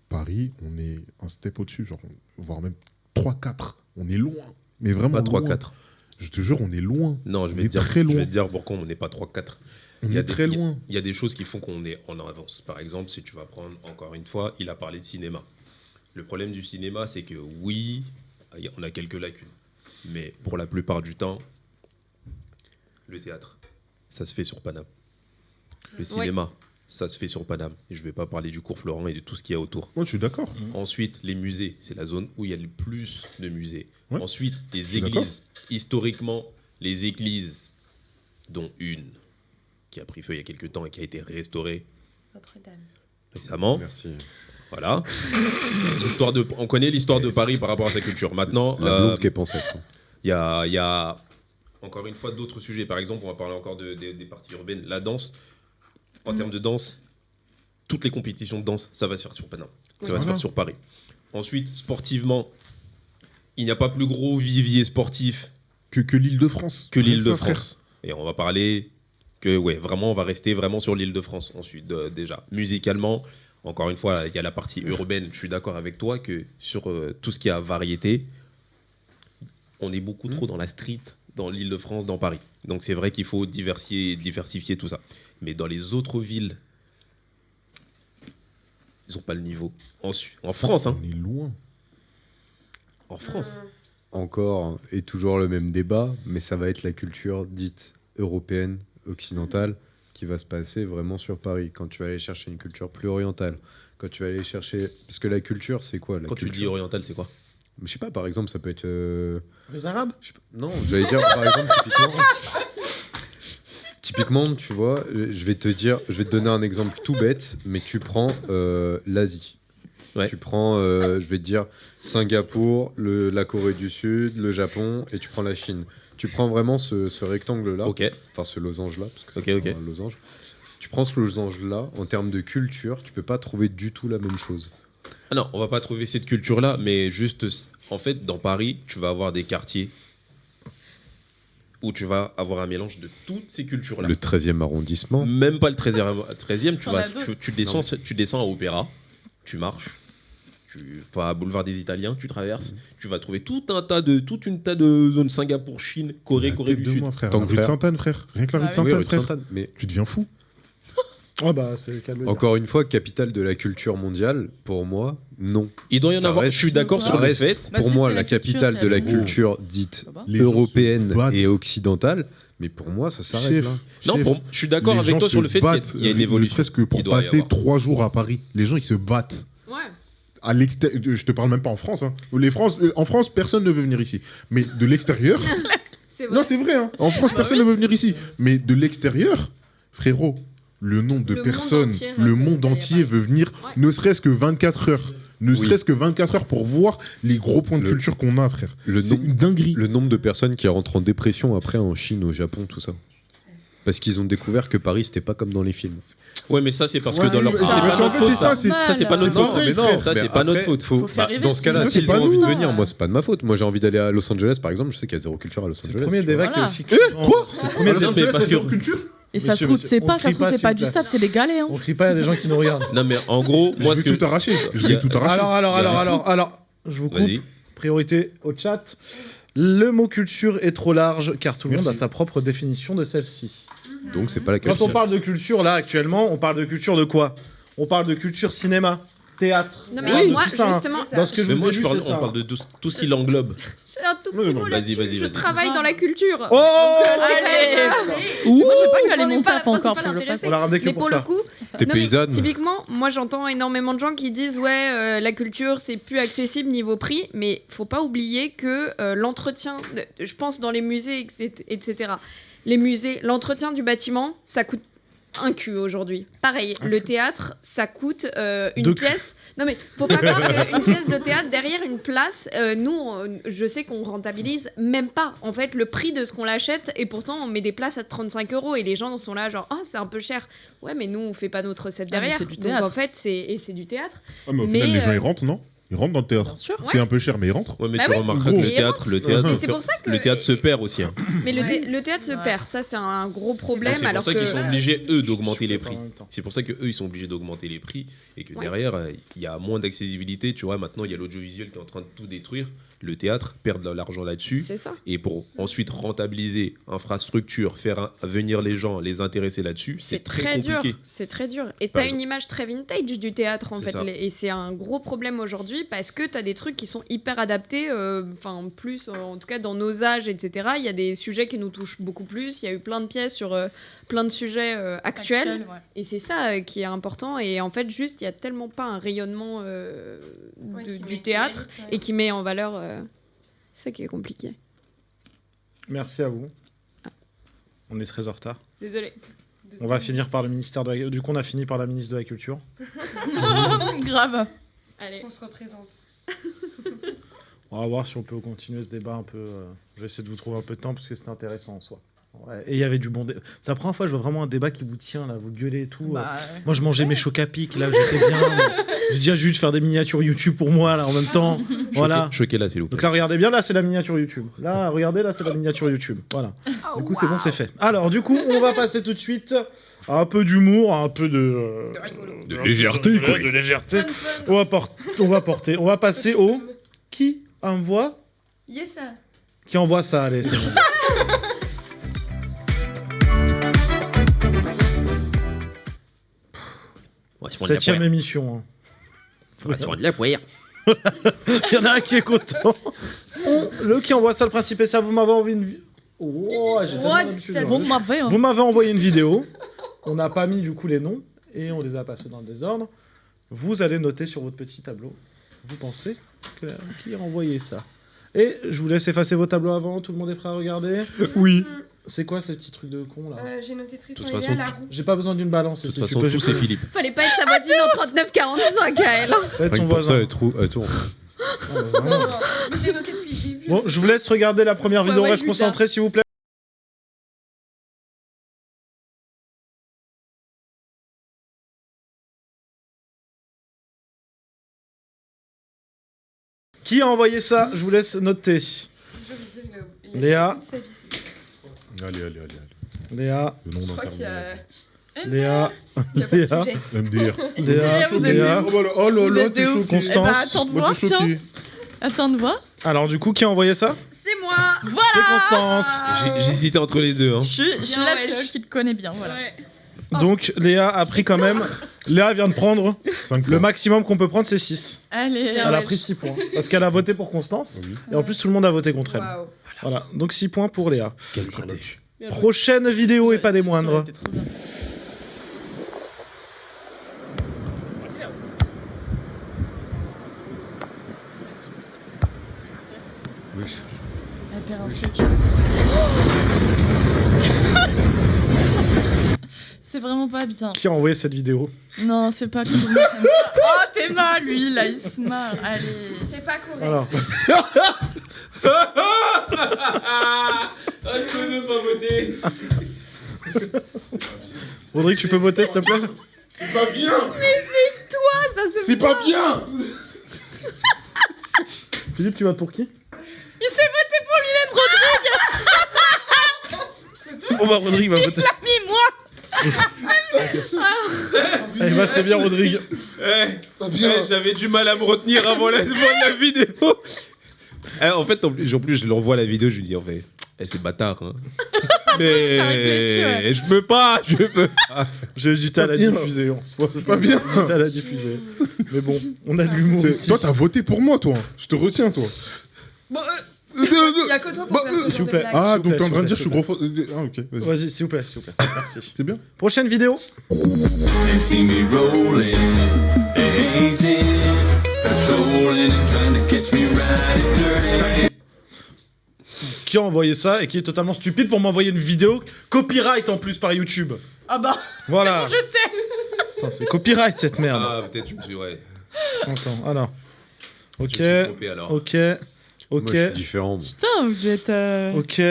Paris, on est un step au-dessus, genre, voire même 3-4. On est loin, mais vraiment Pas loin. 3-4. Je te jure, on est loin. Non, je On vais est te dire, très je loin. vais te dire pourquoi on n'est pas 3-4. On Il y a est très des- loin. Il y a des choses qui font qu'on est en avance. Par exemple, si tu vas prendre encore une fois, il a parlé de cinéma. Le problème du cinéma, c'est que oui, on a quelques lacunes. Mais pour la plupart du temps, le théâtre, ça se fait sur Paname. Le cinéma, ça se fait sur Paname. Et je ne vais pas parler du cours Florent et de tout ce qu'il y a autour. Moi, je suis d'accord. Ensuite, les musées, c'est la zone où il y a le plus de musées. Ouais. Ensuite, les suis d'accord. églises. Historiquement, les églises, dont une qui a pris feu il y a quelques temps et qui a été restaurée Notre-Dame. récemment. Merci. Voilà. On connaît l'histoire de Paris par rapport à sa culture. Maintenant, La blonde qui est ancêtre. il y a encore une fois d'autres sujets. Par exemple, on va parler encore des parties urbaines. La danse, en termes de danse, toutes les compétitions de danse, ça va se faire sur Paname. Ça va se faire sur Paris. Ensuite, sportivement, il n'y a pas plus gros vivier sportif Que l'Île-de-France. que Rien que ça, l'Île-de-France. Et on va parler que, ouais, vraiment, on va rester vraiment sur l'Île-de-France ensuite, déjà. Musicalement, encore une fois, il y a la partie urbaine. Je suis d'accord avec toi que sur tout ce qui a variété, on est beaucoup trop dans la street, dans l'Île-de-France, dans Paris. Donc c'est vrai qu'il faut diversifier tout ça. Mais dans les autres villes, ils n'ont pas le niveau. En France, hein. On est loin. En France. Encore et toujours le même débat, mais ça va être la culture dite européenne, occidentale, qui va se passer vraiment sur Paris. Quand tu vas aller chercher une culture plus orientale, quand tu vas aller chercher... Parce que la culture, c'est quoi la Quand tu culture dis oriental, c'est quoi? Je sais pas, par exemple, ça peut être... Les Arabes? je sais pas- Non, j'allais dire, par exemple, typiquement... typiquement, tu vois, je vais te donner un exemple tout bête, mais tu prends l'Asie. Ouais. Tu prends, je vais te dire, Singapour, la Corée du Sud, le Japon, et tu prends la Chine. Tu prends vraiment ce rectangle-là, Ok. enfin ce losange-là, parce que Ok, c'est ok. un losange. Tu prends ce losange-là, en termes de culture, tu peux pas trouver du tout la même chose. Ah non, on va pas trouver cette culture-là, mais juste, en fait, dans Paris, tu vas avoir des quartiers où tu vas avoir un mélange de toutes ces cultures-là. Le 13e arrondissement. Même pas le 13e, T'en as d'autres. tu descends à Opéra, tu marches, tu vas à Boulevard des Italiens, tu traverses, tu vas trouver toute une tas de zones Singapour, Chine, Corée, La Corée tête du de Sud. moi, frère. Tant La que rue de frère. Sainte-Anne, frère. Rien que la rue de Ah oui. Oui, Sainte-Anne, rue de frère. Sainte-Anne, mais Tu deviens fou. Ouais, bah, c'est le cas de le dire. encore une fois, capitale de la culture mondiale, pour moi, non. Il doit y en Ça avoir, reste- je suis d'accord ça sur le reste, fait. Bah, pour si moi, c'est la la culture, capitale c'est de la la culture dite Ça va Les gens se européenne battent. et occidentale, mais pour moi, ça s'arrête Chef, là. Non, chef, je suis d'accord les avec gens toi se sur le fait battent, qu'il y a une Ne évolution. serait-ce que pour Il doit y passer avoir. 3 jours à Paris. Les gens, ils se battent. Ouais. À l'extérieur, je te parle même pas en France. Hein. En France, personne ne veut venir ici. Mais de l'extérieur, C'est vrai. non, c'est vrai. Hein. En France, personne ne veut venir ici. Mais de l'extérieur, frérot, le nombre de Le monde personnes, entier le veut monde aller à entier Paris. veut venir, Ouais. ne serait-ce que 24 heures. Ne Oui. serait-ce que 24 heures pour voir les gros points de Le- culture qu'on a, frère. Le, C'est nom- une dinguerie. le nombre de personnes qui rentrent en dépression après en Chine, au Japon, tout ça. Parce qu'ils ont découvert que Paris, c'était pas comme dans les films. Ouais, mais ça, c'est parce Ouais, que dans oui, leur. mais c'est c'est pas parce qu'en notre fait, faute, c'est ça, c'est- Ça, c'est pas notre c'est faute. vrai, Mais non, frère. ça, Mais c'est pas après, notre faute. faut- faire bah, rêver, dans ce cas-là, sinon, s'ils c'est pas ont envie de nous. venir, moi, c'est pas de ma faute. Moi, j'ai envie d'aller à Los Angeles, par exemple. Je sais qu'il y a zéro culture à Los C'est Angeles. le premier tu débat vois. qui est Voilà. aussi. Quoi C'est le premier Non, débat. mais parce que- culture. Et ça se Monsieur, trouve, monsieur, c'est on pas, ça crie se trouve, pas, c'est pas s'il du vous plaît. sable, c'est des galets. Hein. On crie pas à des gens qui nous regardent. Non, mais en gros, Je moi, vais ce que. tout arracher. Je vais tout arracher. Alors, je vous coupe. Vas-y. Priorité au chat. Le mot culture est trop large car tout le monde a Merci. sa propre définition de celle-ci. Donc, c'est pas la Quand culture. on parle de culture, là, actuellement, on parle de culture de quoi? On parle de culture cinéma, théâtre. Non, On mais parle de moi, tout ça, hein. justement, Dans ce que je Mais vous moi, ai je vu, parle, c'est ça. on parle de tout ce qui l'englobe. j'ai un tout petit Ouais, mot bon, là-dessus. vas-y, Je vas-y. travaille dans la culture. Oh Allez. Moi, j'ai pas eu à aller On n'est monter pas un peu encore, principal faut le intéressé. faire. On l'a ramené que Mais pour pour ça. le coup, T'es non, mais paysanne. typiquement, moi j'entends énormément de gens qui disent ouais, la culture c'est plus accessible niveau prix, mais faut pas oublier que l'entretien, je pense dans les musées, etc. Les musées, l'entretien du bâtiment, ça coûte un cul aujourd'hui. Pareil, le théâtre, ça coûte une Deux culs. pièce. Non mais faut pas croire qu'une pièce de théâtre derrière une place, je sais qu'on rentabilise même pas en fait le prix de ce qu'on l'achète et pourtant on met des places à 35 € et les gens sont là genre c'est un peu cher. Ouais mais nous on fait pas notre recette Ah, mais derrière. c'est du Donc théâtre. en fait c'est du théâtre. Ah, mais au Mais, final, les gens, euh, ils rentrent, non? Ils rentrent dans le théâtre. Bien sûr. C'est un peu cher, mais ils rentrent. Ouais, mais Bah tu oui. remarqueras que Gros. le théâtre, Mais c'est pour ça que le théâtre se perd aussi. Hein. Mais Ouais. le théâtre se Ouais. perd, ça c'est un gros problème. Donc, c'est pour alors ça que qu'ils sont obligés, eux, d'augmenter les prix. En même temps. C'est pour ça qu'eux, ils sont obligés d'augmenter les prix et que Ouais. derrière, il y a moins d'accessibilité. Tu vois, maintenant, il y a l'audiovisuel qui est en train de tout détruire. Le théâtre perd de l'argent là-dessus. c'est ça. Et pour ensuite rentabiliser infrastructure, faire venir les gens, les intéresser là-dessus, c'est très dur. compliqué. C'est très dur. Et Par t'as une image très vintage du théâtre en C'est fait. ça. Et c'est un gros problème aujourd'hui parce que t'as des trucs qui sont hyper adaptés. Enfin, plus en tout cas dans nos âges, etc. Il y a des sujets qui nous touchent beaucoup plus. Il y a eu plein de pièces sur plein de sujets actuels. Actuel, ouais. Et c'est ça qui est important. Et en fait, juste, il y a tellement pas un rayonnement Ouais, qui du met- théâtre qui mérite, ouais. et qui met en valeur. Ça qui est compliqué. Merci à vous. On est très en retard. Désolée. On va finir par le ministère de la... Du coup, on a fini par la ministre de la Culture. Grave. Allez. On se représente. On va voir si on peut continuer ce débat un peu. Je vais essayer de vous trouver un peu de temps parce que c'est intéressant en soi. Ouais, et il y avait du bon débat. C'est la première fois que je vois vraiment un débat qui vous tient, là, vous gueulez et tout. Bah, Moi, je mangeais mes chocs à pic, là, j'étais bien. J'ai dit à Jules de faire des miniatures YouTube pour moi, là, en même temps. Voilà. Choquez là, s'il vous plaît. Donc là, regardez bien, là, c'est la miniature YouTube. Là, regardez, là, c'est la miniature YouTube. Voilà. Du coup, c'est bon, c'est fait. Alors, du coup, on va passer tout de suite à un peu d'humour, à un peu de... De légèreté, quoi. De légèreté. Fun, fun. On va passer au... Qui envoie Yes, ça. Qui envoie ça, allez, c'est bon. Ouais, ils font de la 7ème poire. émission. hein. Ouais, ils font de la poire. Il y en a un qui est content. Le qui envoie ça, le principe est ça, vous m'avez envoyé une... Oh, j'ai tellement What l'habitude, the- hein. Bon, m'avait. Vous m'avez envoyé une vidéo. On n'a pas mis du coup les noms et on les a passés dans le désordre. Vous allez noter sur votre petit tableau. Vous pensez qui a envoyé ça? Et je vous laisse effacer vos tableaux avant. Tout le monde est prêt à regarder? Oui. C'est quoi ces petits trucs de con là J'ai noté Tristan De et toute Léa, façon, la roue. J'ai pas besoin d'une balance. De toute si façon, tu peux tout c'est Philippe. Fallait pas être sa voisine en 39-45 à elle. Fais ton Rien que pour ça, voisin. elle tourne. Ah, bah, Non, vraiment. non, non. Mais j'ai noté depuis le début. Bon, je vous laisse regarder la première Ouais, vidéo. ouais, Reste Judas. concentré, s'il vous plaît. Qui a envoyé ça? Je vous laisse noter. Je veux dire, il a Léa. beaucoup de sa vie, celui-là. Allez. Léa, Le nom Je crois qu'il y a... Léa, il y a pas de Léa, sujet. MDR. Léa, Vous êtes Léa. Oh là Vous là, êtes t'es de ouf. choqué. Constance. Eh ben, attends de Moi, voir, t'es tiens. choqué. Attends de voir. Alors du coup, qui a envoyé ça? C'est moi. C'est Constance. J'hésitais entre les deux. Hein. Je suis Bien, la wesh. seule qui le connaît bien, voilà. Ouais. Donc Léa a pris quand même. Léa vient de prendre 5 le maximum qu'on peut prendre, c'est 6. Allez, Bien, Elle a wesh. pris 6 points. Parce qu'elle a voté pour Constance. Oui. Et en plus, tout le monde a voté contre elle. Waouh. Voilà, donc 6 points pour Léa. Quel stratège. Prochaine vidéo et pas des Ça aurait moindres. été trop bien. Wesh. Elle perd un truc. C'est vraiment pas bien. Qui a envoyé cette vidéo? Non, c'est pas cool. Oh, t'es mal, lui, là, il se marre. Allez. C'est pas correct. Alors, Ah, je peux même pas voter. Rodrigue, tu peux voter s'il te plaît? C'est pas bien. Ah, ça se C'est pas bien. Philippe, tu votes pour qui? Il s'est voté pour lui-même, Bon bah Rodrigue va voter. Rodrigue, moi. Eh bah c'est bien Rodrigue. Pas bien. J'avais du mal à me retenir avant la vidéo. En fait, en plus, je leur vois la vidéo, je lui dis en fait, c'est bâtard. Hein. Mais T'as réfléchi, ouais. je peux pas. J'ai hésité à la bien. diffuser. C'est pas bien. J'ai hésité à la diffuser. Mais bon, on a de l'humour ici. Toi, t'as voté pour moi, toi. Je te retiens, toi. Bon, il y a que toi pour Bah, faire ce s'il genre vous de plaît. blague. Ah, S'il vous donc t'es en plaît, train de dire que je s'il suis vous gros. Ah, ok, vas-y. Vas-y, s'il vous plaît, s'il vous plaît. Merci. C'est bien. Prochaine vidéo. They see me rolling, they hating, patrolling and trying to catch me riding dirty. Qui a envoyé ça et qui est totalement stupide pour m'envoyer une vidéo copyright en plus par YouTube. Ah bah, Voilà. je sais. Putain, c'est copyright cette merde. Ah, peut-être je me suis. Ouais. Attends, alors. Ok, Je me suis trompé alors. ok, ok, Moi, je suis différent. moi. Putain, vous êtes. ok.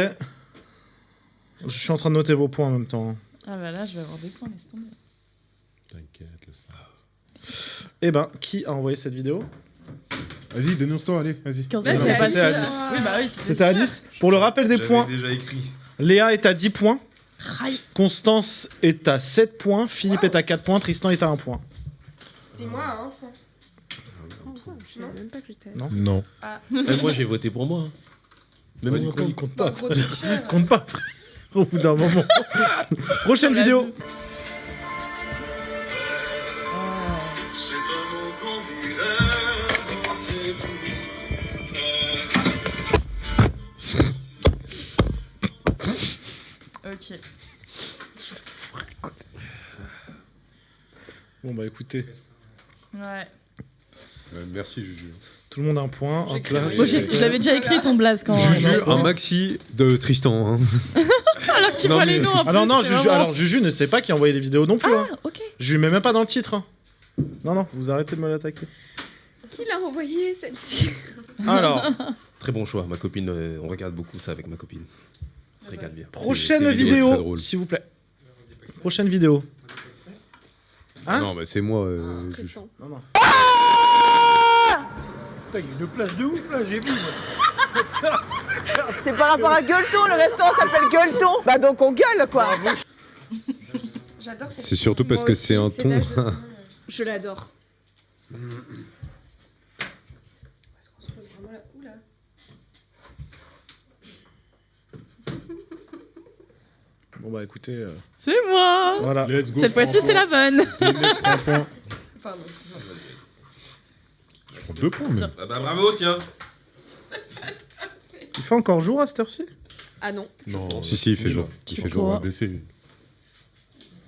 Je suis en train de noter vos points en même temps. Ah bah là, je vais avoir des points, laisse tomber. T'inquiète, le ça. Eh ben, qui a envoyé cette vidéo? Vas-y, dénonce-toi, allez, vas-y. Quand Non, c'est c'était passé, Alice. Oui, bah oui, C'était sûr. Alice. Pour le rappel des J'avais points, déjà écrit. Léa est à 10 points, Aïe. Constance est à 7 points, Philippe est à 4 points, Tristan est à 1 point. Et moi, hein, enfin. Je savais même pas que j'étais. Non. Non. Moi, j'ai voté pour moi. Même Ouais, moi, du coup, il compte Bah, pas. gros tricheur. Compte pas, frère. Au bout d'un moment. Prochaine vidéo. C'est un mot qu'on dirait Ok. Bon bah écoutez, Ouais. Merci, Juju. tout le monde a un point. Hop là. Bon, je l'avais déjà écrit ton blaze quand. Juju, quand- un maxi de Tristan. Hein. Alors qu'il Non, voit mais- les noms. en Alors plus, non, c'est Juju, vraiment- alors Juju ne sait pas qui a envoyé les vidéos non plus. hein. Ah, ok. Je lui mets même pas dans le titre. hein. Non, non, vous arrêtez de me l'attaquer. Qui l'a envoyé celle-ci? Alors, Très bon choix. Ma copine, on regarde beaucoup ça avec ma copine. On se régale bien. prochaine c'est une vidéo très vidéo, drôle. s'il vous plaît. Prochaine vidéo. Hein Non, bah c'est moi. C'est Juju. Tristan. Non, non. Putain, il y a une place de ouf là, j'ai vu. C'est par rapport à Gueuleton, le restaurant s'appelle Gueuleton. Bah donc on gueule quoi. J'adore cette C'est surtout parce Moi que aussi, c'est un cet ton. âge de- Je l'adore. Est-ce qu'on se pose vraiment là? Oula. Bon bah écoutez, C'est moi. voilà. Let's go. Cette fois-ci, c'est la bonne. Un point. Pardon, excuse-moi. Je prends 2 points, mais. Ah bah bravo, tiens. Il fait encore jour à cette heure-ci? Ah non. Non. Si, il fait jour. Il fait jour. On va baisser.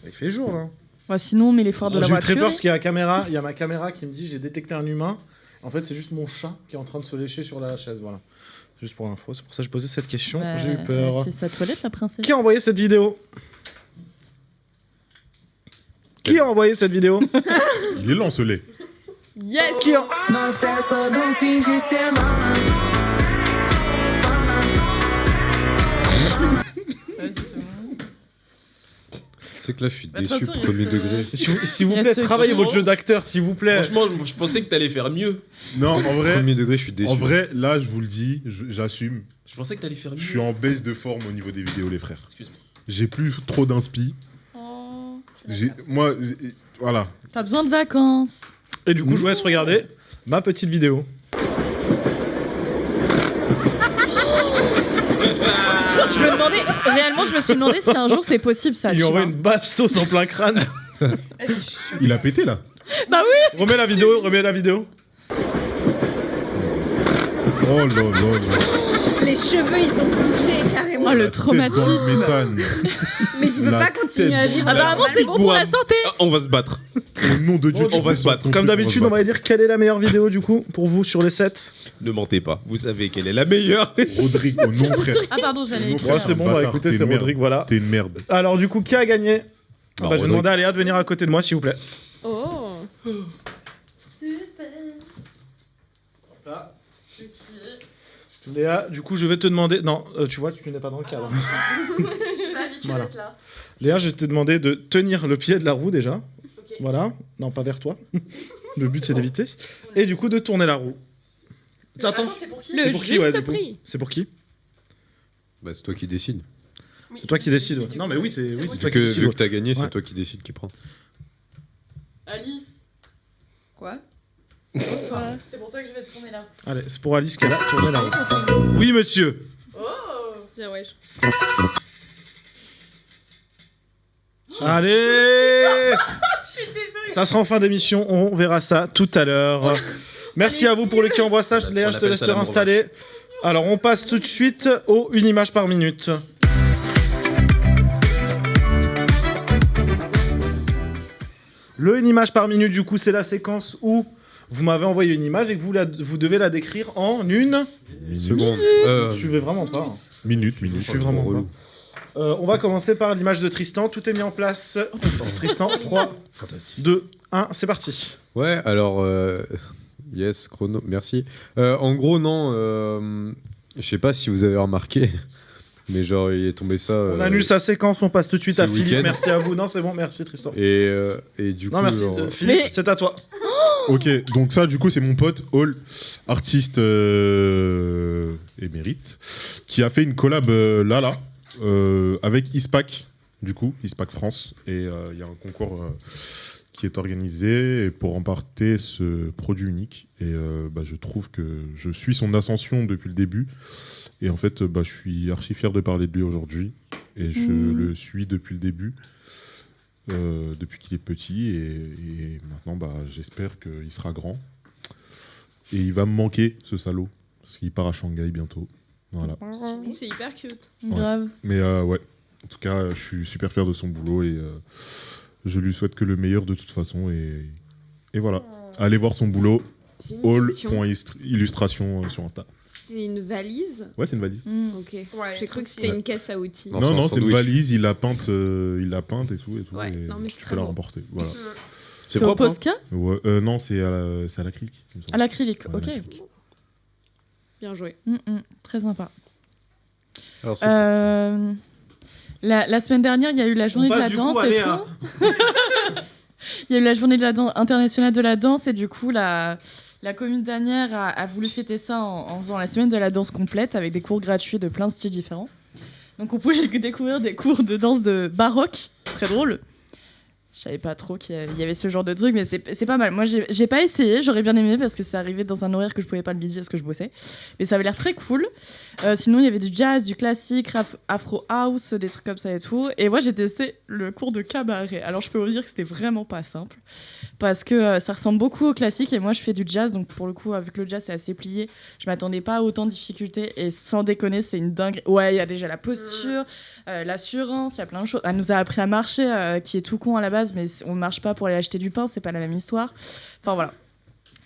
Il fait jour là. Bah, sinon, on met les phares de la J'ai eu très voiture. peur parce qu'il y a la caméra, il y a ma caméra qui me dit j'ai détecté un humain. En fait, c'est juste mon chat qui est en train de se lécher sur la chaise, voilà. Juste pour l'info, c'est pour ça que j'ai posé cette question. Bah, J'ai eu peur. Elle fait sa toilette, la princesse. Qui a envoyé cette vidéo? Qui a envoyé cette vidéo? Il est lancelé. Yes! Qui a... C'est que là, je suis Bah, de déçu, toute façon, premier il reste, degré. S'il vous Il plaît, reste travaillez qui, votre non jeu d'acteur, s'il vous plaît. Franchement, je pensais que t'allais faire mieux. Non, en vrai, Premier degré, je suis déçu. en vrai, là, je vous le dis, j'assume. Je pensais que t'allais faire mieux. Je suis en baisse de forme au niveau des vidéos, les frères. Excuse-moi. J'ai plus trop d'inspi. Oh. Moi, voilà. T'as besoin de vacances. Et du coup, je vous laisse regarder ma petite vidéo. Je me demandais, réellement, je me suis demandé si un jour c'est possible ça. Il lui tu envoie vois. une baffe sauce en plein crâne. Il a pété là. Bah oui! Remets la vidéo, remets la vidéo. Oh là là là. Les cheveux, ils sont bougés carrément. Oh, le Tête dans traumatisme. méthane. Mais tu peux La pas continuer à tête vivre. dans- Apparemment, c'est bon pour la santé. Ah, on va se battre. Au nom de Dieu, Bon, tu on va fais se ça, battre. ton Comme truc, d'habitude, va on va dire quelle est la meilleure vidéo du coup pour vous sur les 7. Ne mentez pas. Vous savez quelle est la meilleure. se battre. Rodrigue, au nom frère. Ah pardon, j'allais Non, écrire. Ouais, c'est bon, bah Bâtard, écoutez, t'es c'est une merde. Rodrigue, voilà. T'es une merde. Alors du coup, qui a gagné? Je vais Rodrigue. demander à Léa de venir à côté de moi, s'il vous plaît. Oh. Léa, du coup, je vais te demander... Non, tu vois, tu n'es pas dans le cadre. Voilà. Léa, je vais te demander de tenir le pied de la roue déjà. Voilà. Non, pas vers toi. Le but, c'est d'éviter. Et du coup, de tourner la roue. Attends. c'est pour qui? C'est Le pour qui, ouais, juste du coup prix. C'est pour qui? Bah, c'est toi qui décides. C'est toi qui décides. Ouais. Non, mais oui, c'est toi Vu qui décides. que t'as gagné, Ouais. c'est toi qui décides qui prend. Alice. Quoi? C'est pour toi que je vais se tourner là. Allez, c'est pour Alice qu'elle a tourné la roue. Oui, monsieur. Oh! Bien, wesh. Allez. Ça sera en fin d'émission, on verra ça tout à l'heure. Merci à vous pour le qui envoie ça. Léa, On je te appelle laisse ça te l'amour réinstaller. Alors, on passe tout de suite au une image par minute. Le une image par minute, du coup, c'est la séquence où vous m'avez envoyé une image et que vous devez la décrire en une Seconde. Je suivais vraiment pas. Hein. Minute. Je suis vraiment pas. On va commencer par l'image de Tristan. Tout est mis en place. Tristan, 3, 2, 1, c'est parti. Ouais, alors... Yes, chrono, merci. En gros, non... Je sais pas si vous avez remarqué, mais genre, il est tombé ça... On annule sa séquence, on passe tout de suite ce à Philippe. week-end. Merci à vous. Non, c'est bon, merci Tristan. Et du coup... Non, merci. genre, Philippe, Mais- c'est à toi. Ok, donc ça, du coup, c'est mon pote Hall, artiste émérite, qui a fait une collab là, avec ISPAC, du coup, ISPAC France. Et il y a un concours qui est organisé pour remporter ce produit unique. Et je trouve que je suis son ascension depuis le début. Et en fait, je suis archi fier de parler de lui aujourd'hui. Et je le suis depuis le début. Depuis qu'il est petit et maintenant j'espère qu'il sera grand et il va me manquer ce salaud parce qu'il part à Shanghai bientôt, voilà. C'est hyper cute. Grave. Mais ouais, en tout cas je suis super fier de son boulot et je lui souhaite que le meilleur de toute façon et voilà, allez voir son boulot. J'ai une question. All.illustration sur Insta. C'est une valise. Ouais, c'est une valise. Ok. Ouais, J'ai cru que c'était Ouais. une caisse à outils. Non, Non, c'est un non, c'est une sandwich. valise, il l'a peinte et tout Ouais, et non, mais c'est tu très peux la beau. remporter, voilà. C'est au propre, hein. Posca? Ouais, non, c'est à l'acrylique. il me semble. À l'acrylique, Ouais, ok. l'acrylique. Bien joué. Très sympa. Alors, c'est- La semaine dernière, il y a eu la journée de passe la du danse coup à et Léa. tout. Il y a eu la journée de la internationale de la danse et du coup, la commune d'Anières a voulu fêter ça en faisant la semaine de la danse complète avec des cours gratuits de plein de styles différents. Donc on pouvait découvrir des cours de danse de baroque, très drôle. Je savais pas trop qu'il y avait ce genre de truc, mais c'est pas mal. Moi, j'ai pas essayé, j'aurais bien aimé parce que c'est arrivé dans un horaire que je pouvais pas le midi parce que je bossais. Mais ça avait l'air très cool. Sinon, il y avait du jazz, du classique, afro house, des trucs comme ça et tout. Et moi, j'ai testé le cours de cabaret. Alors, je peux vous dire que c'était vraiment pas simple parce que ça ressemble beaucoup au classique. Et moi, je fais du jazz, donc pour le coup, vu que le jazz c'est assez plié, je m'attendais pas à autant de difficultés. Et sans déconner, c'est une dingue. Ouais, il y a déjà la posture, l'assurance, il y a plein de choses. Elle nous a appris à marcher, qui est tout con à la base, mais on marche pas pour aller acheter du pain, c'est pas la même histoire. Enfin voilà.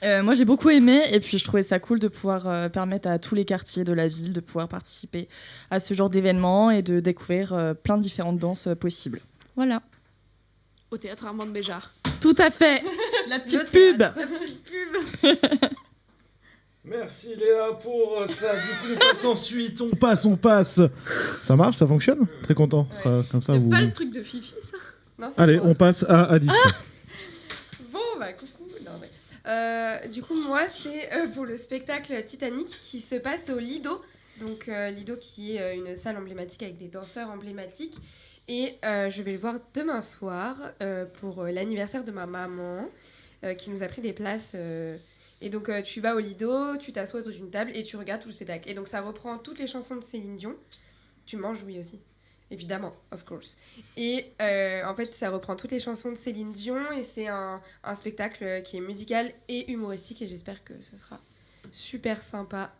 Moi j'ai beaucoup aimé et puis je trouvais ça cool de pouvoir permettre à tous les quartiers de la ville de pouvoir participer à ce genre d'événement et de découvrir plein de différentes danses possibles. Voilà. Au théâtre Armand de Béjart. Tout à fait. La petite pub. La petite pub. Merci Léa pour ça. Du coup, on passe ensuite. On passe. Ça marche, ça fonctionne. Très content. Ce sera comme ça. C'est Vous... pas le truc de Fifi, ça. Non, c'est Allez, quoi on passe à Alice. Bon, bah coucou. Non, mais... du coup, moi, c'est pour le spectacle Titanic qui se passe au Lido. Donc, Lido qui est une salle emblématique avec des danseurs emblématiques. Et je vais le voir demain soir pour l'anniversaire de ma maman qui nous a pris des places. Et donc, tu vas au Lido, tu t'assois autour d'une table et tu regardes tout le spectacle. Et donc, ça reprend toutes les chansons de Céline Dion. Tu manges, oui, aussi. Évidemment, of course. Et en fait, ça reprend toutes les chansons de Céline Dion et c'est un spectacle qui est musical et humoristique et j'espère que ce sera super sympa.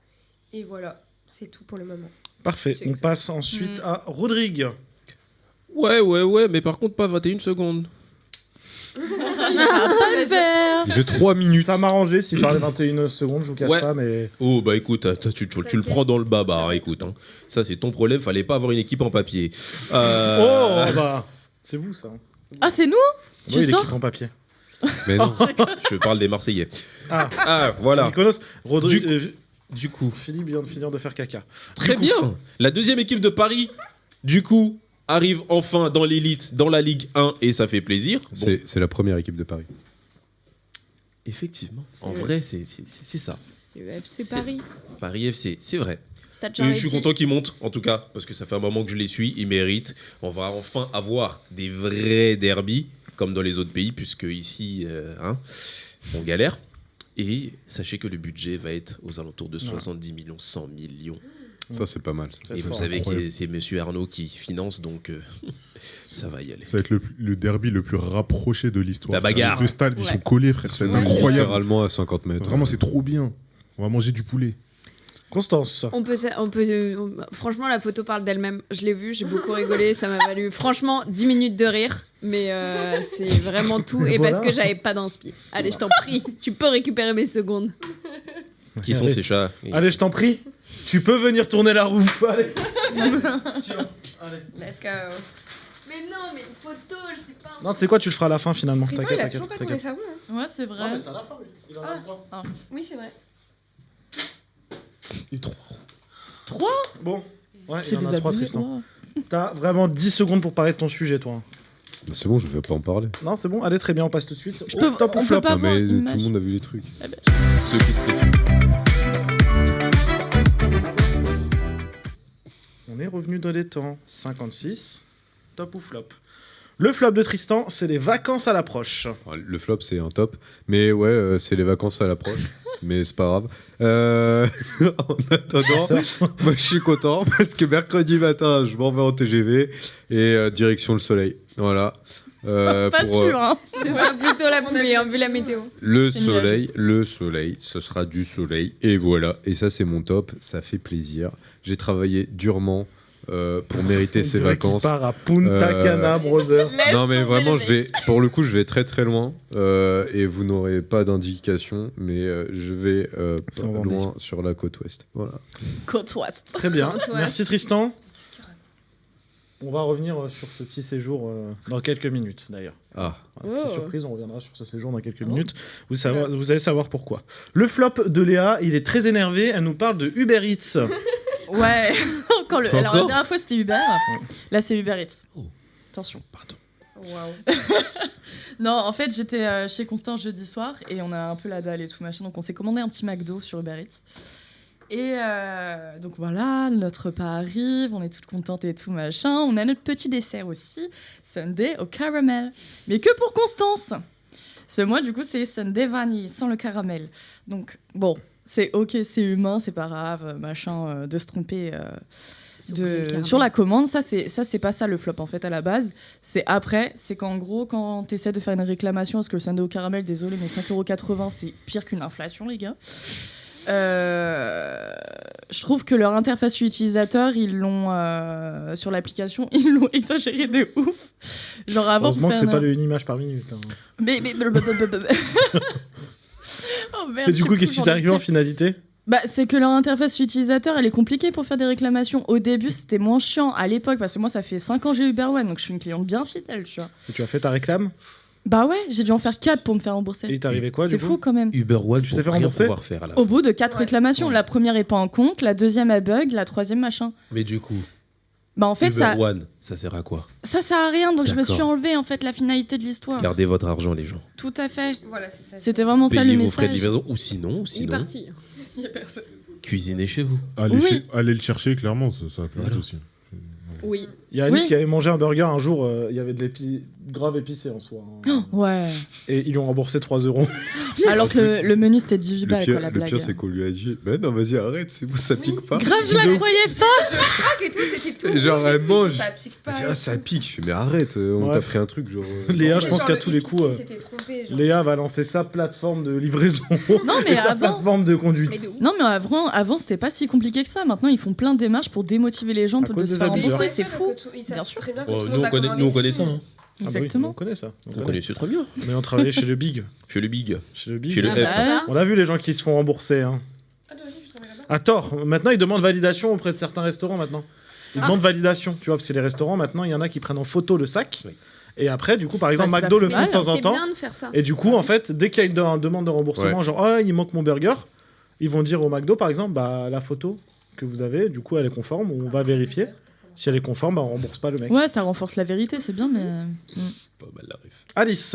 Et voilà, c'est tout pour le moment. Parfait. On passe ensuite à Rodrigue. Ouais, mais par contre, pas 21 secondes. Il fait 3 minutes. Ça m'a arrangé s'il parlait 21 secondes, je vous cache pas, mais. Oh, bah écoute, tu le prends dans le baba, écoute. Hein. Ça, c'est ton problème, fallait pas avoir une équipe en papier. Oh, bah. C'est vous, ça. Ah, c'est nous? Oui, l'équipe en papier. Mais non, je parle des Marseillais. Ah, voilà. Nicolas, Rodrigue. Du coup, Philippe vient de finir de faire caca. Très bien. La deuxième équipe de Paris, du coup, arrive enfin dans l'élite, dans la Ligue 1, et ça fait plaisir. Bon. C'est la première équipe de Paris. Effectivement. En vrai, c'est ça. C'est le FC Paris. Paris FC, c'est vrai. Et je suis content qu'ils montent, en tout cas, parce que ça fait un moment que je les suis, ils méritent. On va enfin avoir des vrais derbys, comme dans les autres pays, puisque ici, on galère. Et sachez que le budget va être aux alentours de 70 millions, 100 millions. Ça, c'est pas mal. Et vous savez que c'est monsieur Arnaud qui finance, donc ça va y aller. Ça va être le derby le plus rapproché de l'histoire. La bagarre. Les deux stades, ils sont collés, frère. C'est incroyable. Littéralement à 50 mètres. Vraiment, c'est trop bien. On va manger du poulet. Constance. On peut, franchement, la photo parle d'elle-même. Je l'ai vue, j'ai beaucoup rigolé. Ça m'a valu, franchement, 10 minutes de rire. Mais c'est vraiment tout. Et Voilà. parce que j'avais pas d'inspi. Allez, je t'en prie, tu peux récupérer mes secondes. Qui sont ces chats? Allez, je t'en prie. Tu peux venir tourner la roue. Allez. Allez. Let's go. Mais non, mais une photo, je dis pas. Non, tu sais quoi, tu le feras à la fin finalement. Tristan, T'inquiète, il a t'inquiète, toujours pas trouvé t'inquiète. sa roue. Hein. Ouais, c'est vrai. Non, mais c'est à la fin, lui. Il en a le droit. Oui, c'est vrai. Il est 3. 3 Bon. Ouais, C'est il en a 3, déshabillé, Tristan. T'as vraiment 10 secondes pour parler de ton sujet, toi. C'est bon, je vais pas en parler. Non, c'est bon, allez, très bien, on passe tout de suite. peux- Top ou on flop. peut pas Non, mais avoir une tout image. le monde a vu les trucs. Ceux qui se dessus. On est revenu dans les temps. 56. Top ou flop. Le flop de Tristan, c'est les vacances à l'approche. Le flop, c'est un top. Mais ouais, c'est les vacances à l'approche. Mais c'est pas grave. En attendant, moi je suis content parce que mercredi matin, je m'en vais en TGV et direction le soleil. Voilà. Pas sûr, hein. C'est ça plutôt la pluie, hein, vu la météo. Le C'est soleil, ce sera du soleil. Et voilà. Et ça, c'est mon top. Ça fait plaisir. J'ai travaillé durement pour mériter ces vacances. Part à Punta Cana, brother. Non, mais vraiment, pour le coup, je vais très très loin et vous n'aurez pas d'indication, mais je vais Ça va loin sur la côte ouest. Voilà. Côte ouest. Très bien. Côte ouest. Merci Tristan. On va revenir sur ce petit séjour dans quelques minutes d'ailleurs. Ah. Voilà, petite Oh. surprise, on reviendra sur ce séjour dans quelques minutes. Vous allez savoir pourquoi. Le flop de Léa, il est très énervé. Elle nous parle de Uber Eats. Ouais. Alors, la Encore dernière fois, c'était Uber. Là, c'est Uber Eats. Attention. Pardon. Waouh. Non, en fait, j'étais chez Constant jeudi soir et on a un peu la dalle et tout machin. Donc, on s'est commandé un petit McDo sur Uber Eats. Et donc voilà, notre repas arrive, on est toutes contentes et tout machin. On a notre petit dessert aussi, sundae au caramel. Mais que pour Constance. Ce mois, du coup, c'est sundae vanille, sans le caramel. Donc, bon, c'est ok, c'est humain, c'est pas grave, machin, de se tromper sur la commande. Ça, c'est pas ça le flop, en fait, à la base. C'est après, c'est qu'en gros, quand t'essaies de faire une réclamation, parce que le sundae au caramel, désolé, mais 5,80 €, c'est pire qu'une inflation, les gars. Je trouve que leur interface utilisateur, ils l'ont sur l'application, ils l'ont exagéré de ouf. Genre avant, Heureusement pour que faire c'est pas une image par minute. Hein. mais... Oh merde, Et du je coup, sais qu'est-ce plus, qui t'est arrivé j'en ai en finalité? Bah, c'est que leur interface utilisateur, elle est compliquée pour faire des réclamations. Au début, c'était moins chiant à l'époque, parce que moi, ça fait 5 ans que j'ai Uber One, donc je suis une cliente bien fidèle, tu vois. Et tu as fait ta réclame? Bah ouais, j'ai dû en faire 4 pour me faire rembourser. Et il t'est arrivé quoi, du C'est coup? fou quand même. Uber One, Tu pour t'es fait rien rembourser pouvoir faire à la Au fin. bout de 4 réclamations, la première est pas en compte, la deuxième a bug, la troisième machin. Mais du coup, Bah en fait, Uber ça One, ça sert à quoi? sert à rien, donc je me D'accord. suis enlevé en fait la finalité de l'histoire. Gardez votre argent, les gens. Tout à fait. Voilà, c'est ça. C'était vraiment ça Payez le vos frais de message. livraison. Ou Il est sinon, parti. Il y a personne. cuisinez chez vous. Allez le chercher, clairement, ça va plus vite aussi. Oui. Il y a Alice Oui. qui avait mangé un burger un jour, il y avait de grave épicé en soi. hein. Ouais. Et ils lui ont remboursé 3 €. Alors que le menu c'était 18 balles, quoi, la Le blague. pire, c'est qu'on lui a dit bah non, vas-y, arrête, c'est bon, ça pique pas. Grave, je la croyais pas. Je crois que tout, c'était tout. Genre, rouge et elle tout, mange. Ça pique pas. Ah, ça pique. Je fais, mais arrête, on Ouais. t'a pris un truc, genre. Léa, Mais je pense genre, qu'à le tous les épicé, coups, s'était trompé, genre. Léa va lancer sa plateforme de livraison Non, mais et sa avant- plateforme de conduite. Mais de ouf. Non, mais avant c'était pas si compliqué que ça. Maintenant, ils font plein de démarches pour démotiver les gens À pour cause de se des faire abuseurs. rembourser. Mais C'est parce fou. que ils savent Bien sûr. très bien que Oh, tout le nous, monde on va connaît, commander nous, on connaît dessus. ça. Hein. Ah bah oui, Exactement. on connaît ça. On connaît très bien. Mais on travaillait chez le Big. Chez le Big. Chez le Big. Chez le Ah F. bah, On a vu les gens qui se font rembourser. Hein. Ah, toi aussi, tu travailles là-bas? À tort. Maintenant, ils demandent validation auprès de certains restaurants maintenant. Ils demandent validation, tu vois, parce que les restaurants, maintenant, il y en a qui prennent en photo le sac. Oui. Et après, du coup, par exemple, c'est pas McDo plus le fait mal. de temps en C'est temps. bien de faire ça. Et du coup, en fait, dès qu'il y a une demande de remboursement, Ouais. genre, oh, il manque mon burger, ils vont dire au McDo, par exemple, bah, la photo que vous avez, du coup, elle est conforme, on va vérifier. Si elle est conforme, bah, on rembourse pas le mec. Ouais, ça renforce la vérité, c'est bien, mais. Pas mal la ref. Alice,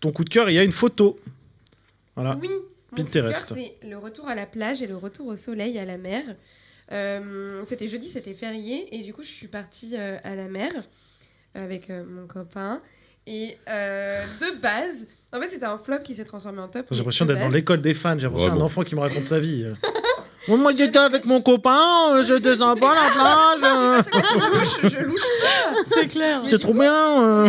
ton coup de cœur, il y a une photo. Voilà. Oui, mon Pinterest. coup de cœur, c'est le retour à la plage et le retour au soleil, à la mer. C'était jeudi, c'était férié, et du coup, je suis partie à la mer avec mon copain. Et de base, en fait, c'était un flop qui s'est transformé en top. J'ai mais l'impression de d'être dans base- l'école des fans. J'ai l'impression Bravo. d'un enfant qui me raconte sa vie. Bon, moi, j'étais avec mon copain, j'étais sympa à la plage. À chaque fois que je louche pas. C'est clair. Mais C'est du trop coup, bien.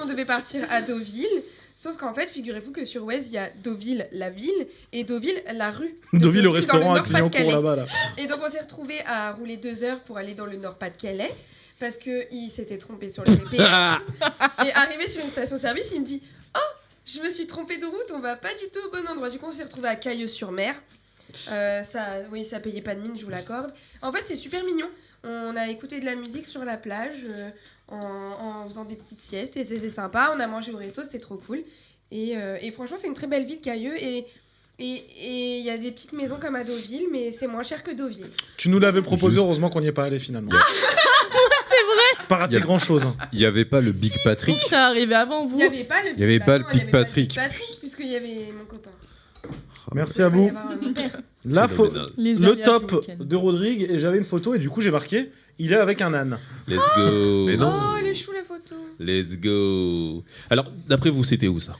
On devait partir à Deauville. Sauf qu'en fait, figurez-vous que sur Waze, il y a Deauville, la ville, et Deauville, la rue. de Deauville au dans restaurant le à Clignancourt Nord-Pas-de-Calais. là-bas. Là. Et donc, on s'est retrouvés à rouler 2 heures pour aller dans le Nord-Pas-de-Calais. Parce qu'il s'était trompé sur le GPS. Et arrivé sur une station-service, il me dit « Oh, je me suis trompé de route, on va pas du tout au bon endroit. » Du coup, on s'est retrouvés à Cailleux-sur-Mer. Ça payait pas de mine, je vous l'accorde. En fait, c'est super mignon. On a écouté de la musique sur la plage en faisant des petites siestes et c'est sympa. On a mangé au resto, c'était trop cool. Et franchement, c'est une très belle ville, Cailleux. Et il y a des petites maisons comme à Deauville, mais c'est moins cher que Deauville. Tu nous l'avais proposé, Juste. heureusement qu'on n'y est pas allé finalement. C'est vrai. C'est pas raté Y a- grand chose. Il y avait pas le Big On Patrick. serait arrivé avant vous. Il n'y avait pas le Il y avait pas le non, Pic il y avait pas le Patrick. Pic Patrick, puisqu'il y avait mon copain. Merci à vous. Il va y avoir un père. La pho- Phénoménal. Les le aléas du top week-end. de Rodrigue et j'avais une photo et du coup j'ai marqué il est avec un âne. Let's go. Mais non. Oh, elle est chou la photo. Let's go. Alors, d'après vous, c'était où ça?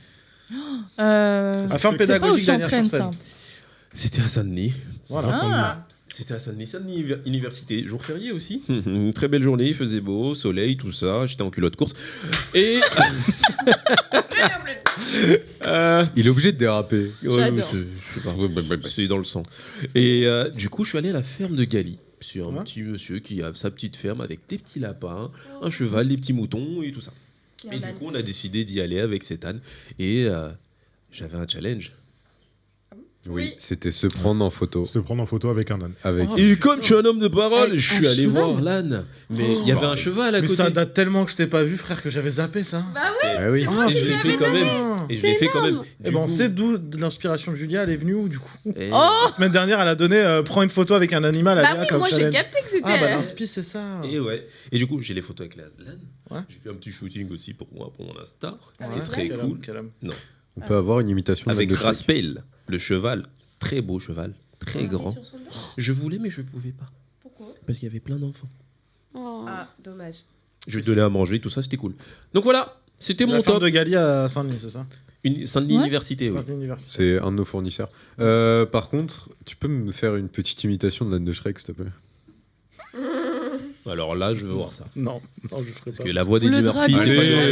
À ferme C'est pas au pédagogique dernière sur Chantraine, scène. ça. C'était à Saint-Denis. Voilà. Ah. C'était à Saint-Denis, Saint-Denis Université, jour férié aussi. Une très belle journée, il faisait beau, soleil, tout ça. J'étais en culotte courte. Et. Il est obligé de déraper. J'adore. Je sais pas. C'est dans le sang. Et du coup, je suis allé à la ferme de Gali. C'est un Ouais. petit monsieur qui a sa petite ferme avec des petits lapins, un cheval, des petits moutons et tout ça. Et du coup, on a décidé d'y aller avec cet âne. Et j'avais un challenge. Oui, c'était se prendre en photo. Se prendre en photo avec un âne. Avec... Et comme je suis un homme de parole, Avec je suis un allé cheval. voir l'âne. Mais il y avait un cheval à Mais côté. ça date tellement que je t'ai pas vu frère que j'avais zappé ça. Bah ouais. Ah oui. Ah, Et je l'ai fait quand même. Et je l'ai fait quand même. Et ben on sait d'où l'inspiration de Julia elle est venue où du coup. Et- Oh. La semaine dernière elle a donné prends une photo avec un animal à Bah Léa oui, comme moi j'ai challenge. capté que c'était. Ah bah l'inspi c'est ça. Et ouais. Et du coup, j'ai les photos avec l'âne. Ouais. J'ai fait un petit shooting aussi pour moi, pour mon Insta. Ouais, C'était très quel cool. homme, quel homme. On peut avoir une imitation Avec de Shrek. Raspail, le cheval. Très beau cheval. Très Ah, grand. sur son dos. Je voulais, mais je pouvais pas. Pourquoi? Parce qu'il y avait plein d'enfants. Oh. Ah, dommage. Je lui donnais à manger, tout ça, c'était cool. Donc voilà, c'était La mon ferme top. de Gali à Saint-Denis c'est ça. Saint-Denis Ouais. Université, oui. Saint-Denis Université. C'est un de nos fournisseurs. Par contre, tu peux me faire une petite imitation de l'âne de Shrek, s'il te plaît? Alors là, je veux voir ça. Non, je ferai pas. Parce que la voix Le d'Eddie drap Murphy, du- c'est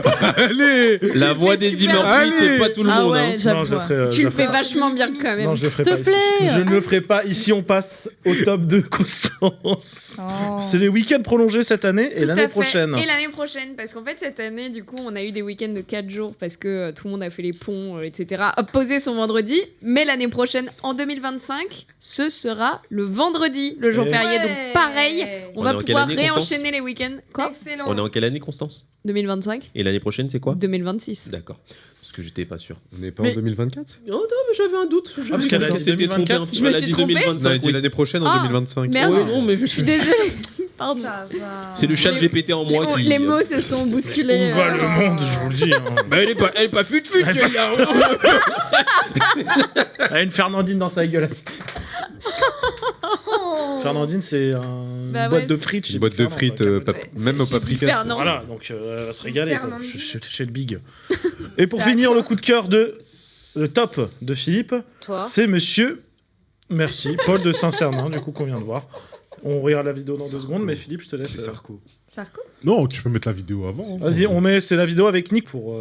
pas Allez. la voix d'Eddie Murphy, Allez. c'est pas tout le Ah monde. ouais, hein. Non, j'avoue. je le ferai, Tu je le le fais ferai. vachement bien quand même. Non, je le ferai S'il pas te ici. plaît. Je ne le ferai pas. Ici, on passe au top de Constance. Oh. C'est les week-ends prolongés cette année et Tout l'année à fait. prochaine. Et l'année prochaine, parce qu'en fait, cette année, du coup, on a eu des week-ends de 4 jours parce que tout le monde a fait les ponts, etc. A posé son vendredi. Mais l'année prochaine, en 2025, ce sera le vendredi, le jour Et- férié. Donc, pareil, on On va est en quelle pouvoir année, Constance réenchaîner les week-ends. Quoi Excellent. On est en quelle année, Constance 2025 Et l'année prochaine, c'est quoi 2026. D'accord. Parce que j'étais pas sûr. On n'est pas Mais- en 2024 Non, mais j'avais un doute. J'avais parce qu'elle a cru dit que c'était trop 2024. bien. Je me Elle a suis dit trompée. 2025, On a dit oui. l'année prochaine en Ah, 2025. merde. Oui, non, mais Je suis désolée. Pardon. Ça va. c'est le chat de GPT en moi qui. Les mots se sont bousculés. Où va le monde, je vous le dis. hein. Bah, elle est pas fut-fut, celle-là. Elle a une Fernandine dans sa gueule. Fernandine, c'est une Bah boîte ouais, de frites. Une boîte de frites, même au paprika. Fernand. Voilà, donc elle va se régaler quoi, Fernandine. chez le Big. Et pour finir, le coup de cœur le top de Philippe, Toi. c'est monsieur, merci, Paul de Saint-Cernin, du coup, qu'on vient de voir. On regarde la vidéo dans 2 secondes, mais Philippe, je te laisse. C'est Sarko. Sarko. Non, tu peux mettre la vidéo avant. hein. Vas-y, c'est la vidéo avec Nick pour.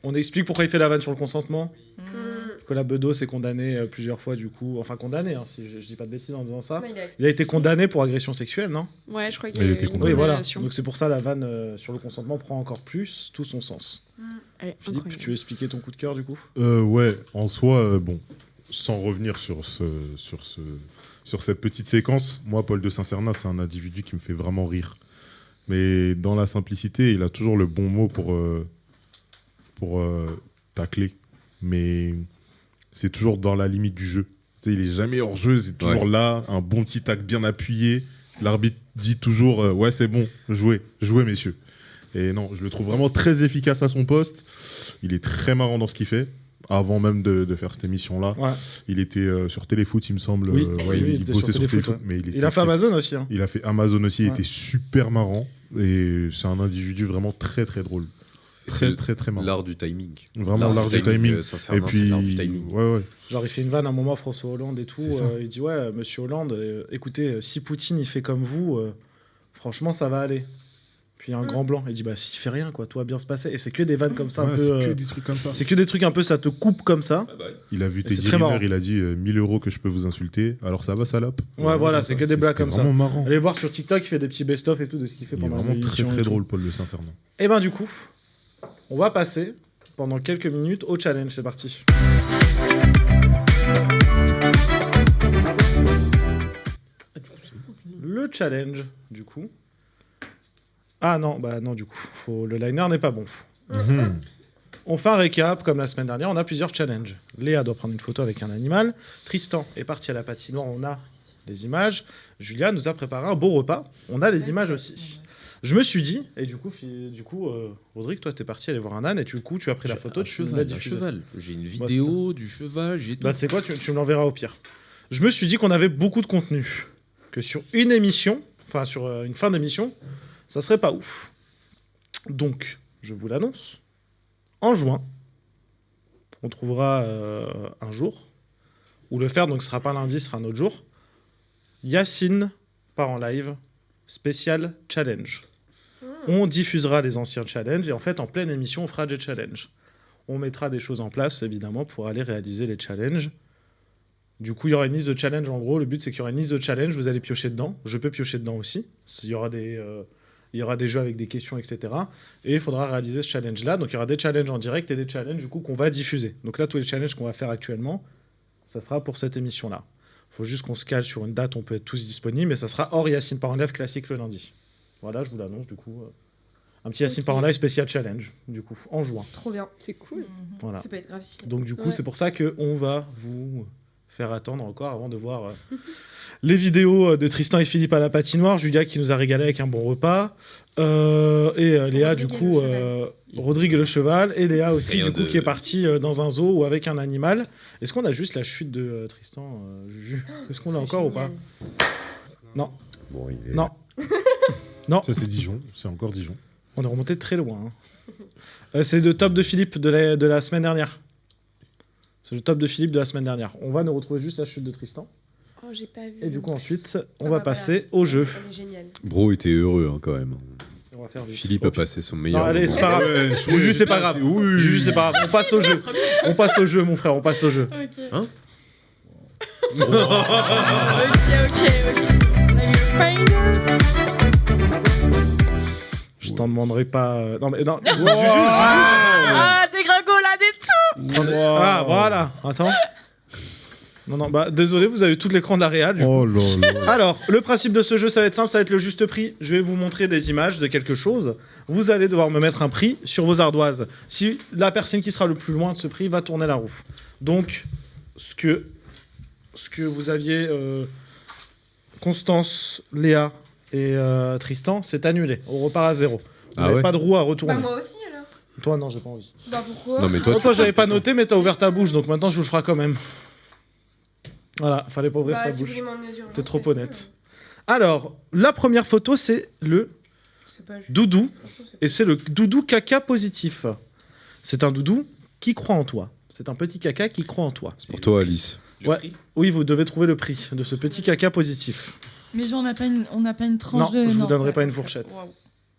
On explique pourquoi il fait la vanne sur le consentement. Nicolas Bedos est condamné plusieurs fois, du coup. Enfin, condamné, hein, si je dis pas de bêtises en disant ça. Non, Il a été condamné pour agression sexuelle, non? Ouais, je crois qu'il Il y a était eu une condamné. Oui, voilà. condamnation. Donc c'est pour ça la vanne sur le consentement prend encore plus tout son sens. Elle est Philippe, incroyable. tu veux expliquer ton coup de cœur, du coup? Ouais, en soi, bon, sans revenir sur cette petite séquence, moi, Paul de Saint-Cernin, c'est un individu qui me fait vraiment rire. Mais dans la simplicité, il a toujours le bon mot pour tacler. Mais c'est toujours dans la limite du jeu. Tu sais, il est jamais hors jeu, c'est toujours là, un bon petit tac bien appuyé. L'arbitre dit toujours ouais, c'est bon, jouez, messieurs. Et non, je le trouve vraiment très efficace à son poste. Il est très marrant dans ce qu'il fait. Avant même de faire cette émission-là, Ouais. il était sur Téléfoot, il me semble. Oui, Ouais, il il était bossait sur sur Téléfoot, Téléfoot. ouais. Mais Il a fait Amazon aussi. Hein. Il a fait Amazon aussi, il Ouais. était super marrant. Et c'est un individu vraiment très très drôle. Très C'est très très marrant. L'art du timing. Vraiment l'art du timing. Sincèrement, Et puis, c'est l'art du timing. ouais. Genre, il fait une vanne à un moment, François Hollande et tout. C'est ça. Il dit ouais, monsieur Hollande, écoutez, si Poutine il fait comme vous, franchement, ça va aller. Puis il y a un grand blanc. Il dit bah, s'il fait rien, quoi, tout va bien se passer. Et c'est que des vannes comme ça, un Ouais, peu. c'est que des trucs comme ça. C'est que des trucs un peu, ça te coupe comme ça. Il a vu Et c'est Teddy très marrant. Riner, il a dit 1000 € que je peux vous insulter. Alors ça va, salope. Ouais, voilà, c'est que des blagues comme ça. Vraiment marrant. Allez voir sur TikTok, il fait des petits best-of et tout de ce qu'il fait Il est pendant vraiment très l'émission et très tout. drôle, Paul de Saint-Cernin. Et ben du coup, on va passer pendant quelques minutes au challenge. C'est parti. Le challenge, du coup. Ah non, bah non, du coup, le liner n'est pas bon. Mhm. On fait un récap, comme la semaine dernière, on a plusieurs challenges. Léa doit prendre une photo avec un animal. Tristan est parti à la patinoire, on a des images. Julia nous a préparé un beau repas, on a des images aussi. Je me suis dit, et du coup, Rodrigue, toi, t'es parti aller voir un âne, et du coup, tu as pris la photo, tu nous l'as diffusée. J'ai une Bah, vidéo du cheval, j'ai tout. Bah, tu sais quoi, tu me l'enverras au pire. Je me suis dit qu'on avait beaucoup de contenu, que sur une émission, enfin sur une fin d'émission, ça serait pas ouf. Donc, je vous l'annonce. En juin, on trouvera un jour où le faire, donc ce sera pas lundi, ce sera un autre jour. Yacine part en live, spécial challenge. On diffusera les anciens challenges et en fait, en pleine émission, on fera des challenges. On mettra des choses en place, évidemment, pour aller réaliser les challenges. Du coup, il y aura une liste de challenges. En gros, le but, c'est qu'il y aura une liste de challenges. Vous allez piocher dedans. Je peux piocher dedans aussi. Il y aura des jeux avec des questions, etc. Et il faudra réaliser ce challenge-là. Donc, il y aura des challenges en direct et des challenges, du coup, qu'on va diffuser. Donc là, tous les challenges qu'on va faire actuellement, ça sera pour cette émission-là. Il faut juste qu'on se cale sur une date, on peut être tous disponibles, mais ça sera hors Yacine par en live classique le lundi. Voilà, je vous l'annonce, du coup. Un petit Yacine par en live spécial challenge, du coup, en juin. Trop bien. C'est cool. Voilà. Ça peut être grave stylé. Donc du coup, Ouais. c'est pour ça qu'on va vous faire attendre encore avant de voir les vidéos de Tristan et Philippe à la patinoire, Julia qui nous a régalé avec un bon repas, et Léa, du coup, Rodrigue et le cheval, et Léa aussi, Rien du coup, de- qui est partie dans un zoo ou avec un animal. Est-ce qu'on a juste la chute de Tristan, Juju? Est-ce qu'on l'a encore ou pas? Non. Bon, il est- Non. Non. Ça, c'est Dijon. C'est encore Dijon. On est remonté de très loin. Hein. C'est le top de Philippe de la semaine dernière. C'est le top de Philippe de la semaine dernière. On va nous retrouver juste la chute de Tristan. Oh, j'ai pas vu. Et du coup, ensuite, on va passer au jeu. Elle est géniale. Bro était heureux hein, quand même. On va faire vite. Philippe a passé son meilleur. Non, allez, moment. c'est pas grave. Juju, c'est pas grave. Juju, c'est pas grave. On passe au jeu. On passe au jeu, mon frère. On passe au jeu. Ok. Hein Ok. On a eu le Finder. Je t'en demanderai pas. Non, mais non. Ah, dégringolade et tout. Attendez. Ah, voilà. Attends. Non, bah désolé, vous avez tout l'écran de la réal. du coup. Oh là là. Alors, le principe de ce jeu, ça va être simple, ça va être le juste prix. Je vais vous montrer des images de quelque chose. Vous allez devoir me mettre un prix sur vos ardoises. Si la personne qui sera le plus loin de ce prix va tourner la roue. Donc, ce que vous aviez, Constance, Léa et Tristan, c'est annulé. On repart à 0. Vous Ah n'avez ouais pas de roue à retourner. Bah, moi aussi alors. Toi, non, j'ai pas envie. Bah, pourquoi Non mais toi, Toi, j'avais pas noté, mais t'as ouvert ta bouche, donc maintenant je vous le ferai quand même. Voilà, fallait pas ouvrir Bah, sa si vous bouche. voulez m'emmener aux urgences, T'es trop c'est cool. honnête. Alors, la première photo, c'est le C'est pas juste. doudou. Franchement, c'est- Et c'est le doudou caca positif. C'est un doudou qui croit en toi. C'est un petit caca qui croit en toi. pour toi Alice. Ouais. Oui, vous devez trouver le prix de ce petit caca positif. Mais genre, on n'a pas une tranche Non, de. je vous donnerai ça- pas une fourchette. Waouh.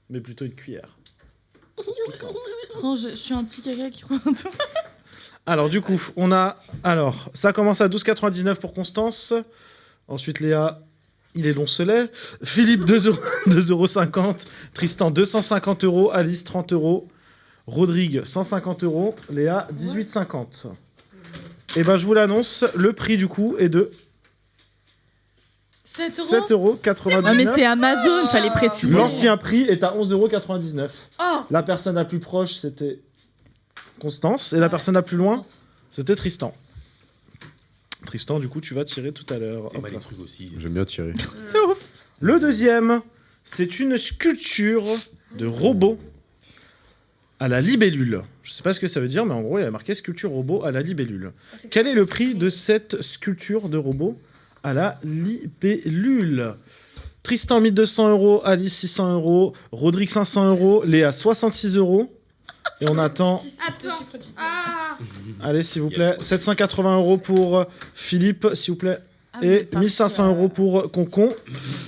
Mais plutôt une cuillère. Tranche, je suis un petit caca qui croit en tout. Alors, du coup, on a... Alors, ça commence à 12,99 pour Constance. Ensuite, Léa, il est loncelet. Philippe, 2,50 €. Tristan, 250 €. Alice, 30 €. Rodrigue, 150 €. Léa, 18,50 €. Et ben, je vous l'annonce, le prix, du coup, est de 7 euros. 7,99 €. Ah, mais c'est Amazon, fallait préciser. L'ancien prix est à 11,99 €. Oh. La personne la plus proche, c'était Constance. Et la personne la plus loin, c'était Tristan. Tristan, du coup, tu vas tirer tout à l'heure. T'es Hop mal là. les trucs aussi. J'aime bien tirer. C'est ouf. Le deuxième, c'est une sculpture de robot à la libellule. Je sais pas ce que ça veut dire, mais en gros, il y a marqué sculpture robot à la libellule. Ah, c'est Quel est le prix de cette sculpture de robot à la libellule? Tristan, 1200 €. Alice, 600 €. Rodrigue, 500 €. Léa, 66 €. Et on attend... Attends. Ah. Allez, s'il vous plaît. 780 € pour Philippe, s'il vous plaît. Ah, vous Et êtes parti, 1500 € pour Concon.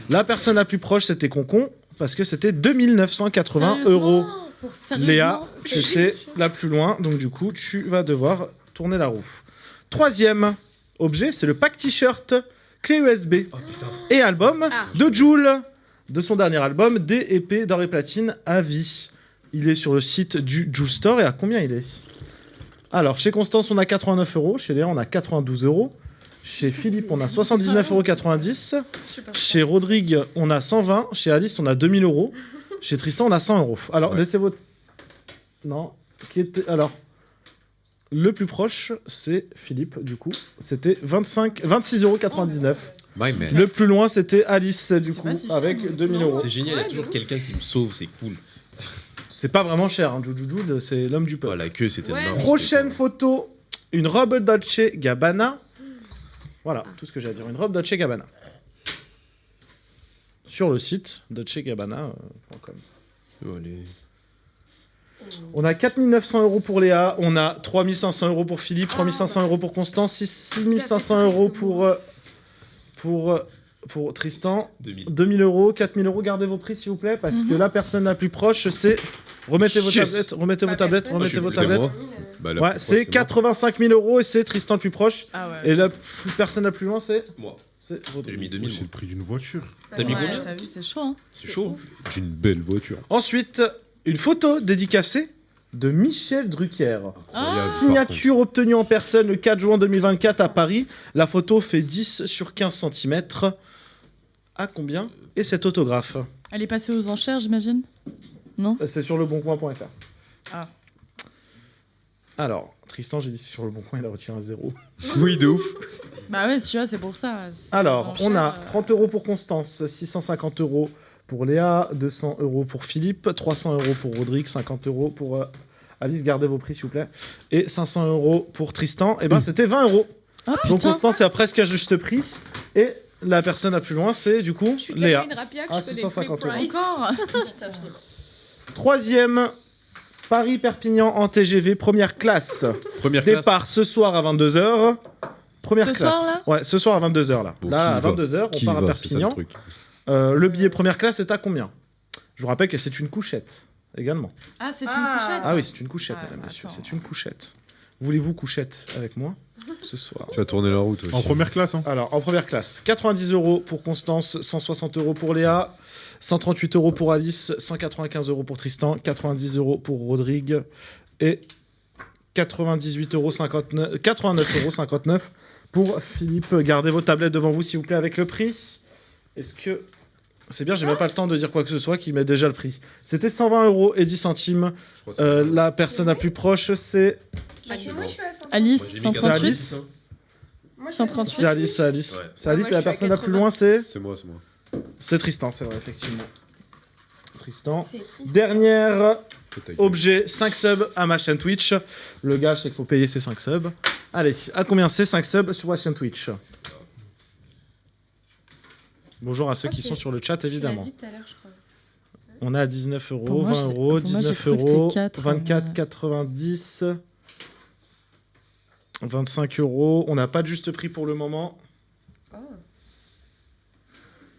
La personne la plus proche, c'était Concon, parce que c'était 2980 €. Léa, c'était la plus loin, donc du coup, tu vas devoir tourner la roue. Troisième objet, c'est le pack t-shirt clé USB et album de Jul, de son dernier album, Des épées d'or et platine à vie. Il est sur le site du Jul Store, et à combien il est? Alors, chez Constance, on a 89 €, chez Léa, on a 92 €, chez Philippe, on a 79,90 €, chez Rodrigue, on a 120 €, chez Alice, on a 2000 €, chez Tristan, on a 100 €. Alors, Ouais. laissez votre... Non, qui était... Alors, le plus proche, c'est Philippe, du coup. C'était 26,99 €. My man. Le plus loin, c'était Alice, du coup, pas si cher, avec mais- 2000 €. C'est génial, il y a toujours quelqu'un qui me sauve, c'est cool. C'est pas vraiment cher, hein. Juju, c'est l'homme du peuple. Oh, la queue, c'était Ouais. n'importe Prochaine quoi. photo, une robe Dolce Gabbana. Voilà, tout ce que j'ai à dire. Une robe Dolce Gabbana. Sur le site dolcegabbana.com. Oh, les- On a 4900 € pour Léa, on a 3500 € pour Philippe, 3500 € pour Constance, 6500 € pour Tristan, 2000. 2000 €, 4000 €. Gardez vos prix, s'il vous plaît, parce que la personne la plus proche, c'est... Remettez vos Yes. tablettes, remettez Pas vos tablettes, personne. remettez vos je suis plus tablettes. Bah, la Ouais, plus c'est proche, 85 000 € et c'est Tristan le plus proche. Ah ouais. Et la personne la plus loin, c'est Moi, Rodrigue. j'ai mis Moi, 2000. c'est le prix d'une voiture. T'as mis Ouais, combien t'as vu, c'est chaud, hein. C'est chaud. moi. D'une belle voiture. Ensuite, une photo dédicacée de Michel Drucker. Incroyable, par Signature obtenue en personne le 4 juin 2024 à Paris. La photo fait 10 sur 15 cm. À combien est cet autographe? Elle est passée aux enchères, j'imagine. Non. C'est sur leboncoin.fr. Ah. Alors, Tristan, j'ai dit c'est sur le bon coin, il a retiré un 0. contre. Oui, de ouf. Bah ouais, tu vois, c'est pour ça. c'est Alors, aux on a enchères, 30 € pour Constance, 650 € pour Léa, 200 € pour Philippe, 300 € pour Rodrigue, 50 € pour Alice, gardez vos prix s'il vous plaît, et 500 € pour Tristan. Et ben c'était 20 €. Oh, Donc putain. Constance est à presque à juste prix. Et la personne la plus loin, c'est du coup Léa. Une rapiaque, Ah, je fais des 650 free €. price. Encore. Troisième, Paris-Perpignan en TGV, première classe. Première classe. Départ ce soir à 22 h. première Ce classe. soir, là Ouais, ce soir à 22h là. Bon, Là, à qui va 22h, on Qui part à va, c'est ça, le Perpignan. truc. Le billet première classe est à combien? Je vous rappelle que c'est une couchette également. Ah, c'est une couchette. Ah oui, c'est une couchette, Ah, mesdames, messieurs. attends. C'est une couchette. Voulez-vous couchette avec moi ce soir? Tu vas tourner la route aussi. En première classe, hein. Alors, en première classe, 90 € pour Constance, 160 € pour Léa, 138 € pour Alice, 195 € pour Tristan, 90 € pour Rodrigue et 89,59 € pour Philippe. Gardez vos tablettes devant vous, s'il vous plaît, avec le prix. Est-ce que... C'est bien, j'ai même pas le temps de dire quoi que ce soit qui met déjà le prix. C'était 120 € et 10 centimes. La personne la plus proche, c'est... Bah, c'est moi, je suis à 100. Alice, Moi, j'ai mis 138. Alice. Moi, je suis à 138. C'est Alice, c'est Alice. Ouais. C'est Alice moi, et la je suis à personne la plus 80. loin, c'est... C'est moi. C'est Tristan, c'est vrai, effectivement. Tristan. C'est triste. Dernière Peut-être. objet, 5 subs à ma chaîne Twitch. Le gage, c'est qu'il faut payer ses 5 subs. Allez, à combien c'est 5 subs sur ma chaîne Twitch? Bonjour à ceux qui Ok. sont sur le chat, Tu l'as évidemment. dit tout à l'heure, je crois. On est à 19 €, Pour moi, 20 j'ai- €, pour moi, j'ai 19 cru que c'était €, 4, 24,90 €, 25 €. On n'a pas de juste prix pour le moment. Oh.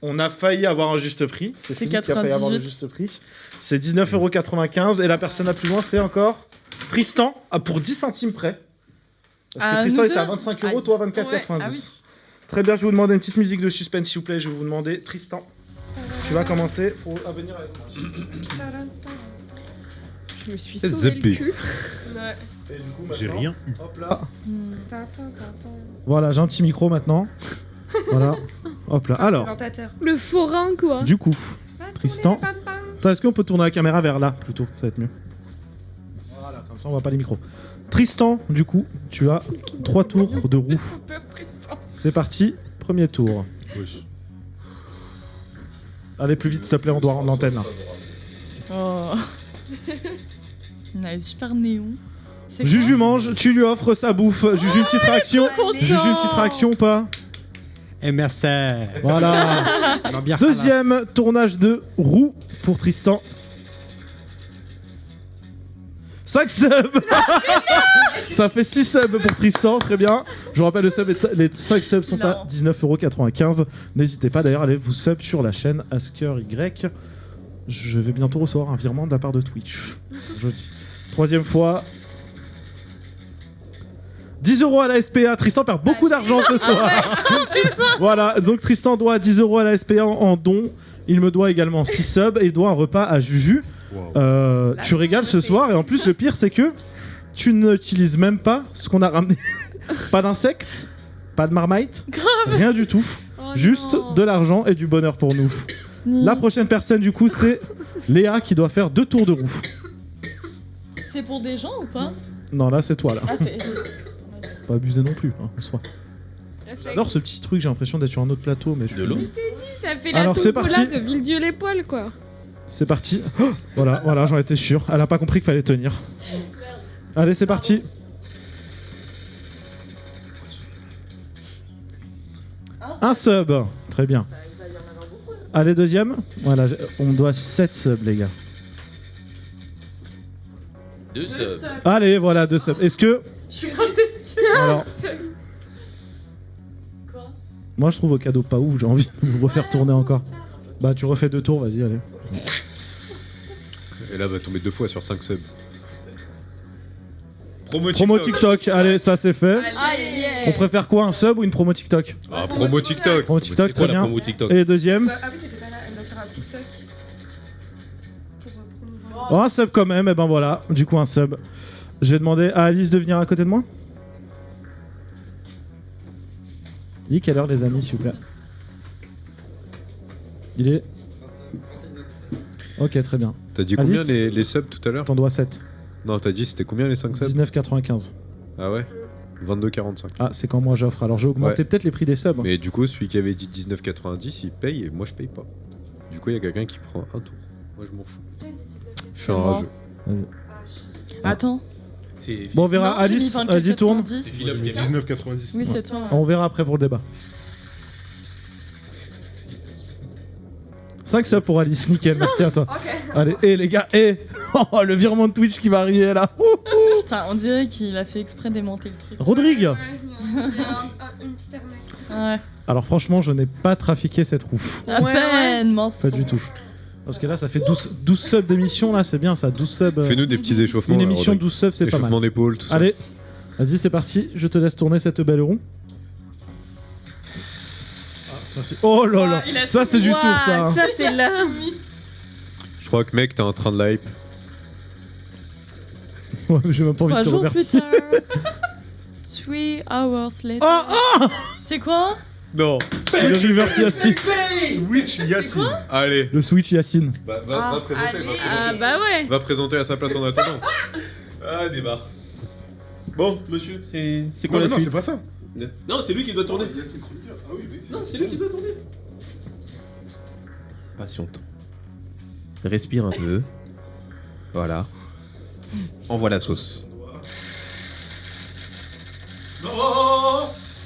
On a failli avoir un juste prix. C'est C'est Philippe qui a failli avoir le 98. juste prix. C'est 19,95 €. Et la personne la plus loin, c'est encore Tristan, pour 10 centimes près. Parce que Ah, Tristan nous était à deux 25 Ah, €, toi ouais. 24,90 €. Ah oui. Très bien, je vais vous demander une petite musique de suspense, s'il vous plaît. Je vais vous demander, Tristan, tu vas commencer pour venir avec moi. Je me suis C'est sauvé zappé. le cul. Ouais. Et du coup, J'ai maintenant, rien eu. hop là. Hmm. Tintin. Voilà, j'ai un petit micro maintenant. Voilà. Hop là. Alors, Présentateur. Le forain, quoi. du coup, Va tourner Tristan. le pam-pam. attends, est-ce qu'on peut tourner la caméra vers là plutôt? Ça va être mieux. Voilà, comme ça on voit pas les micros. Tristan, du coup, tu as 3 tours de roue. C'est parti, premier tour. Allez plus vite, s'il te plaît, on doit rendre l'antenne là. Oh. On a les super néons. C'est Juju quoi mange, tu lui offres sa bouffe. Juju, une petite réaction. Juju, une petite réaction ou pas? Et merci. Voilà. Alors, bien Deuxième tournage de roue pour Tristan. 5 subs. Ça fait 6 subs pour Tristan, très bien. Je vous rappelle, les 5 subs sont à Non. 19,95 €. N'hésitez pas d'ailleurs à aller vous sub sur la chaîne Asker Y. Je vais bientôt recevoir un virement de la part de Twitch. Jeudi. Troisième fois. 10 € à la SPA. Tristan perd beaucoup d'argent ce soir. Voilà, donc Tristan doit 10 € à la SPA en don. Il me doit également 6 subs et il doit un repas à Juju. Tu régales ce soir et en plus le pire c'est que tu n'utilises même pas ce qu'on a ramené. Pas d'insectes, pas de marmite, rien du tout. Oh Juste non. de l'argent et du bonheur pour nous. Sneak. La prochaine personne du coup c'est Léa qui doit faire 2 tours de roue. C'est pour des gens ou pas Non là c'est toi là. Ah, c'est. Pas abuser non plus hein, en soi. J'adore ce petit truc, j'ai l'impression d'être sur un autre plateau mais je De l'eau. Ça fait la Alors, c'est tombola parti. de Villedieu-les-Poils, quoi. C'est parti. Oh, voilà, j'en étais sûr. Elle a pas compris qu'il fallait tenir. Allez, c'est parti. Un sub. Très bien. Allez, deuxième. Voilà, on doit 7 subs, les gars. 2 subs. Allez, voilà, 2 subs. Est-ce que... Je suis grave déçue. Alors, Quoi moi, je trouve vos cadeaux pas ouf. J'ai envie de vous refaire tourner encore. Bah, tu refais 2 tours, vas-y, allez. Et là, va tomber 2 fois sur 5 subs. Promo TikTok. Allez, ça, c'est fait. Aïe, On préfère quoi, un sub ou une promo TikTok? Ah, promo TikTok. Promo TikTok, C'est quoi très la bien. promo TikTok? Et les deuxièmes? Ah oui, c'était pas là, elle doit faire un TikTok. Pour promouvoir. Oh, un sub quand même, et ben voilà, du coup un sub. Je vais demander à Alice de venir à côté de moi. Il est quelle heure les amis s'il vous plaît? Il est... Ok, très bien. T'as dit combien Alice les subs tout à l'heure? T'en dois 7. Non, t'as dit c'était combien les 5 subs? 19,95. Ah ouais 22,45. Ah, c'est quand moi j'offre. Alors j'ai augmenté Ouais. peut-être les prix des subs. Mais du coup, celui qui avait dit 19,90, il paye et moi je paye pas. Du coup, il y a quelqu'un qui prend un tour. Moi je m'en fous. Je suis un moi. rageux. Attends. C'est Bon, on verra. Non, j'ai mis Alice, 24,90. vas-y, tourne. c'est Philippe J'ai qui mis est là. 19,90. Oui, c'est toi. On verra après pour le débat. 5 subs pour Alice, nickel, merci à toi. Ok. Allez, et les gars, et oh, le virement de Twitch qui va arriver là. Putain, on dirait qu'il a fait exprès d'aimanter le truc. Rodrigue, Une petite arnaque. Ouais. Alors franchement, je n'ai pas trafiqué cette roue. À peine, mensonge. Pas du tout. Parce que là, ça fait 12 subs d'émission, là, c'est bien ça, 12 subs. Fais-nous des petits échauffements. Une là, émission Rodrigue. 12 subs, c'est pas mal. Échauffement d'épaule, tout ça. Allez, vas-y, c'est parti, je te laisse tourner cette belle roue. Ah, merci. Oh là là, ça c'est du tour ça. Hein. Ça c'est là. Je crois que mec, t'es en train de l'hype. Ouais, j'ai même pas envie de 3 te jours remercier. plus tard. 3 hours later. C'est quoi? Non. C'est le reverse Yacine. Switch Yacine. Allez. Le switch Yacine. Va présenter. Ah bah ouais. Va présenter à sa place en attendant. Ah, débarre. Bon, monsieur, c'est quoi Non, la non, suite? c'est pas ça. Non, c'est lui qui doit tourner. Yacine chroniqueur. Ah oui, mais Non, c'est lui qui doit tourner. Patiente. Respire un peu. Voilà. Envoie la sauce. Non,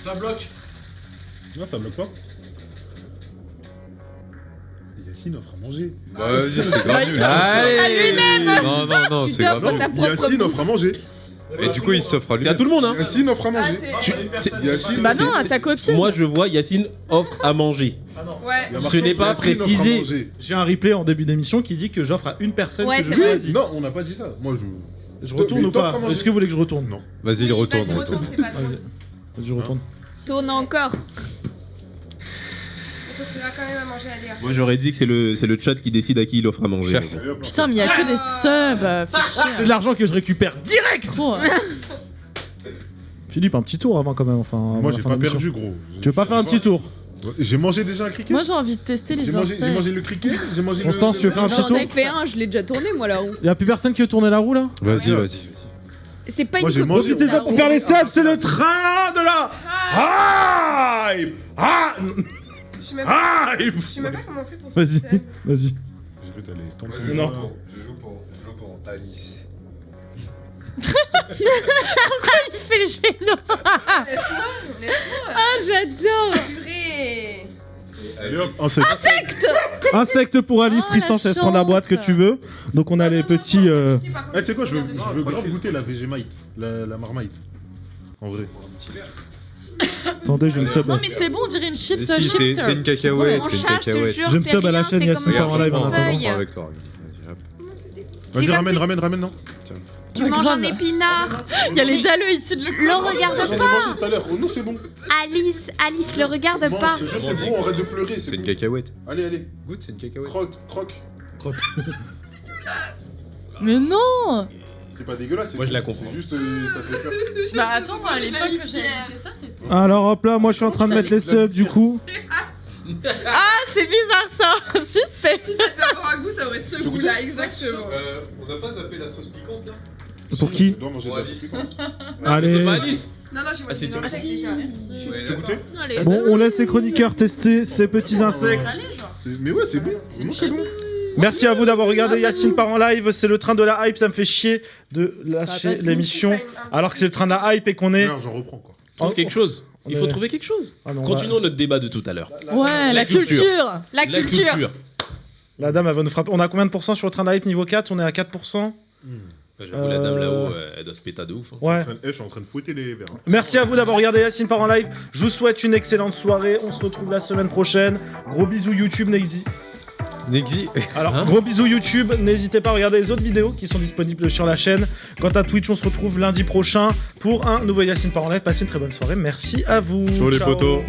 ça bloque. Non, ça bloque pas. Yacine offre à manger. Bah, vas-y, c'est grave. Bah, il nul. s'en Allez. À lui-même. Non, Tu c'est grave. t'offres ta nul. propre Yacine offre à manger. Et du coup, il s'offre à lui. C'est à tout le monde, hein. Yacine offre à manger. Yacine, Bah non, à ta copine. Moi, je vois Yacine offre à manger. Ouais. il y a Ce marqué n'est pas Yacine offre à précisé. manger. J'ai un replay en début d'émission qui dit que j'offre à une personne Ouais, que je c'est vrai. choisis. Non, on n'a pas dit ça. Moi, Je retourne Mais ou pas t'offres à manger. Est-ce que vous voulez que je retourne Non. Vas-y, Oui, retourne. vas-y, retourne, c'est pas trop. Vas-y, je retourne. Tourne encore. On t'offrira quand même à manger à Léa. Moi, j'aurais dit que c'est le chat qui décide à qui il offre à manger. Cher. Putain, mais il y a que des subs. C'est de l'argent que je récupère direct. Trop. Philippe, un petit tour avant quand même. Enfin, avant Moi, la j'ai fin pas de l'émission. perdu, gros. Tu veux pas faire un petit tour? J'ai mangé déjà un cricket. Moi, j'ai envie de tester les J'ai insectes. mangé le cricket. J'ai mangé Constance, tu veux faire un petit J'en tour? ai fait un, je l'ai déjà tourné moi la roue. Y'a plus personne qui veut tourner la roue là? Vas-y, vas-y. C'est pas Moi, une j'ai copine, mangé. Profitez-en la pour roue. faire les subs, c'est le train de la hype. Ah Je sais même pas, hype. je sais même pas comment on fait pour Vas-y, se faire. vas-y. J'ai cru que t'allais tenter. Non. Je joue pour Alice. Il fait le gênant. Laisse-moi. Ah j'adore. Purée. Allez hop, insecte. Insecte pour Alice, Oh, Tristan, la ça laisse prendre la boîte que chance. tu veux. Donc on a les petits. Eh, tu sais quoi, je veux grave goûter la Vegemite, la marmite. En vrai. Attendez, je me sub. Non, mais c'est bon, on dirait une chips. Si, c'est une cacahuète. Mon C'est une chat, je te cacahuète. jure, Je me c'est sub à la rien, chaîne c'est Yacine comme part en manger live en une attendant. feuille. Avec toi. Vas-y, comme ramène, non. Tu manges un épinard. Il y a les dalleux ici de Le regarde J'en ai pas. mangé tout à l'heure. Oh non, c'est bon. Alice, le regarde Non, pas. je te jure, c'est bon, arrête de pleurer. C'est une bon. cacahuète. Allez. Goûte, c'est une cacahuète. Croque. Mais non. C'est pas dégueulasse. Moi, je la comprends. C'est juste, ça fait peur. Bah attends, moi à l'époque que j'avais goûté ça, c'était. Alors hop là, moi je suis en train de mettre les subs du coup. Ah, c'est bizarre ça. Suspect. Si ça devait avoir un goût, ça aurait ce goût-là, exactement. On n'a pas zappé la sauce piquante là? Pour qui? Tu dois manger de la sauce piquante. Allez. C'est pas Alice. Non, j'ai mangé c'est des dur. insectes déjà. Tu veux goûter? Allez. Bon, on laisse les chroniqueurs tester ces petits insectes. Mais ouais, c'est bon. Vraiment, c'est bon. Merci à vous d'avoir regardé Yacine part en live. C'est le train de la hype. Ça me fait chier de lâcher l'émission alors que c'est le train de la hype et qu'on est. Alors, j'en reprends quoi. Trouve quelque chose. on Il faut est- trouver quelque chose. Ah non, Continuons notre débat de tout à l'heure. Ouais, la culture. La culture. La dame, elle va nous frapper. On a combien de pourcents sur le train de la hype niveau 4? On est à 4%. J'avoue, la dame là-haut, elle doit se péter de ouf. hein. Ouais. Je suis en train de fouetter les verres. Merci à vous d'avoir regardé Yacine part en live. Je vous souhaite une excellente soirée. On se retrouve la semaine prochaine. Gros bisous YouTube. Alors, gros bisous YouTube. N'hésitez pas à regarder les autres vidéos qui sont disponibles sur la chaîne. Quant à Twitch, on se retrouve lundi prochain pour un nouveau Yacine part en live. Passez une très bonne soirée. Merci à vous. Ciao les Ciao. potos.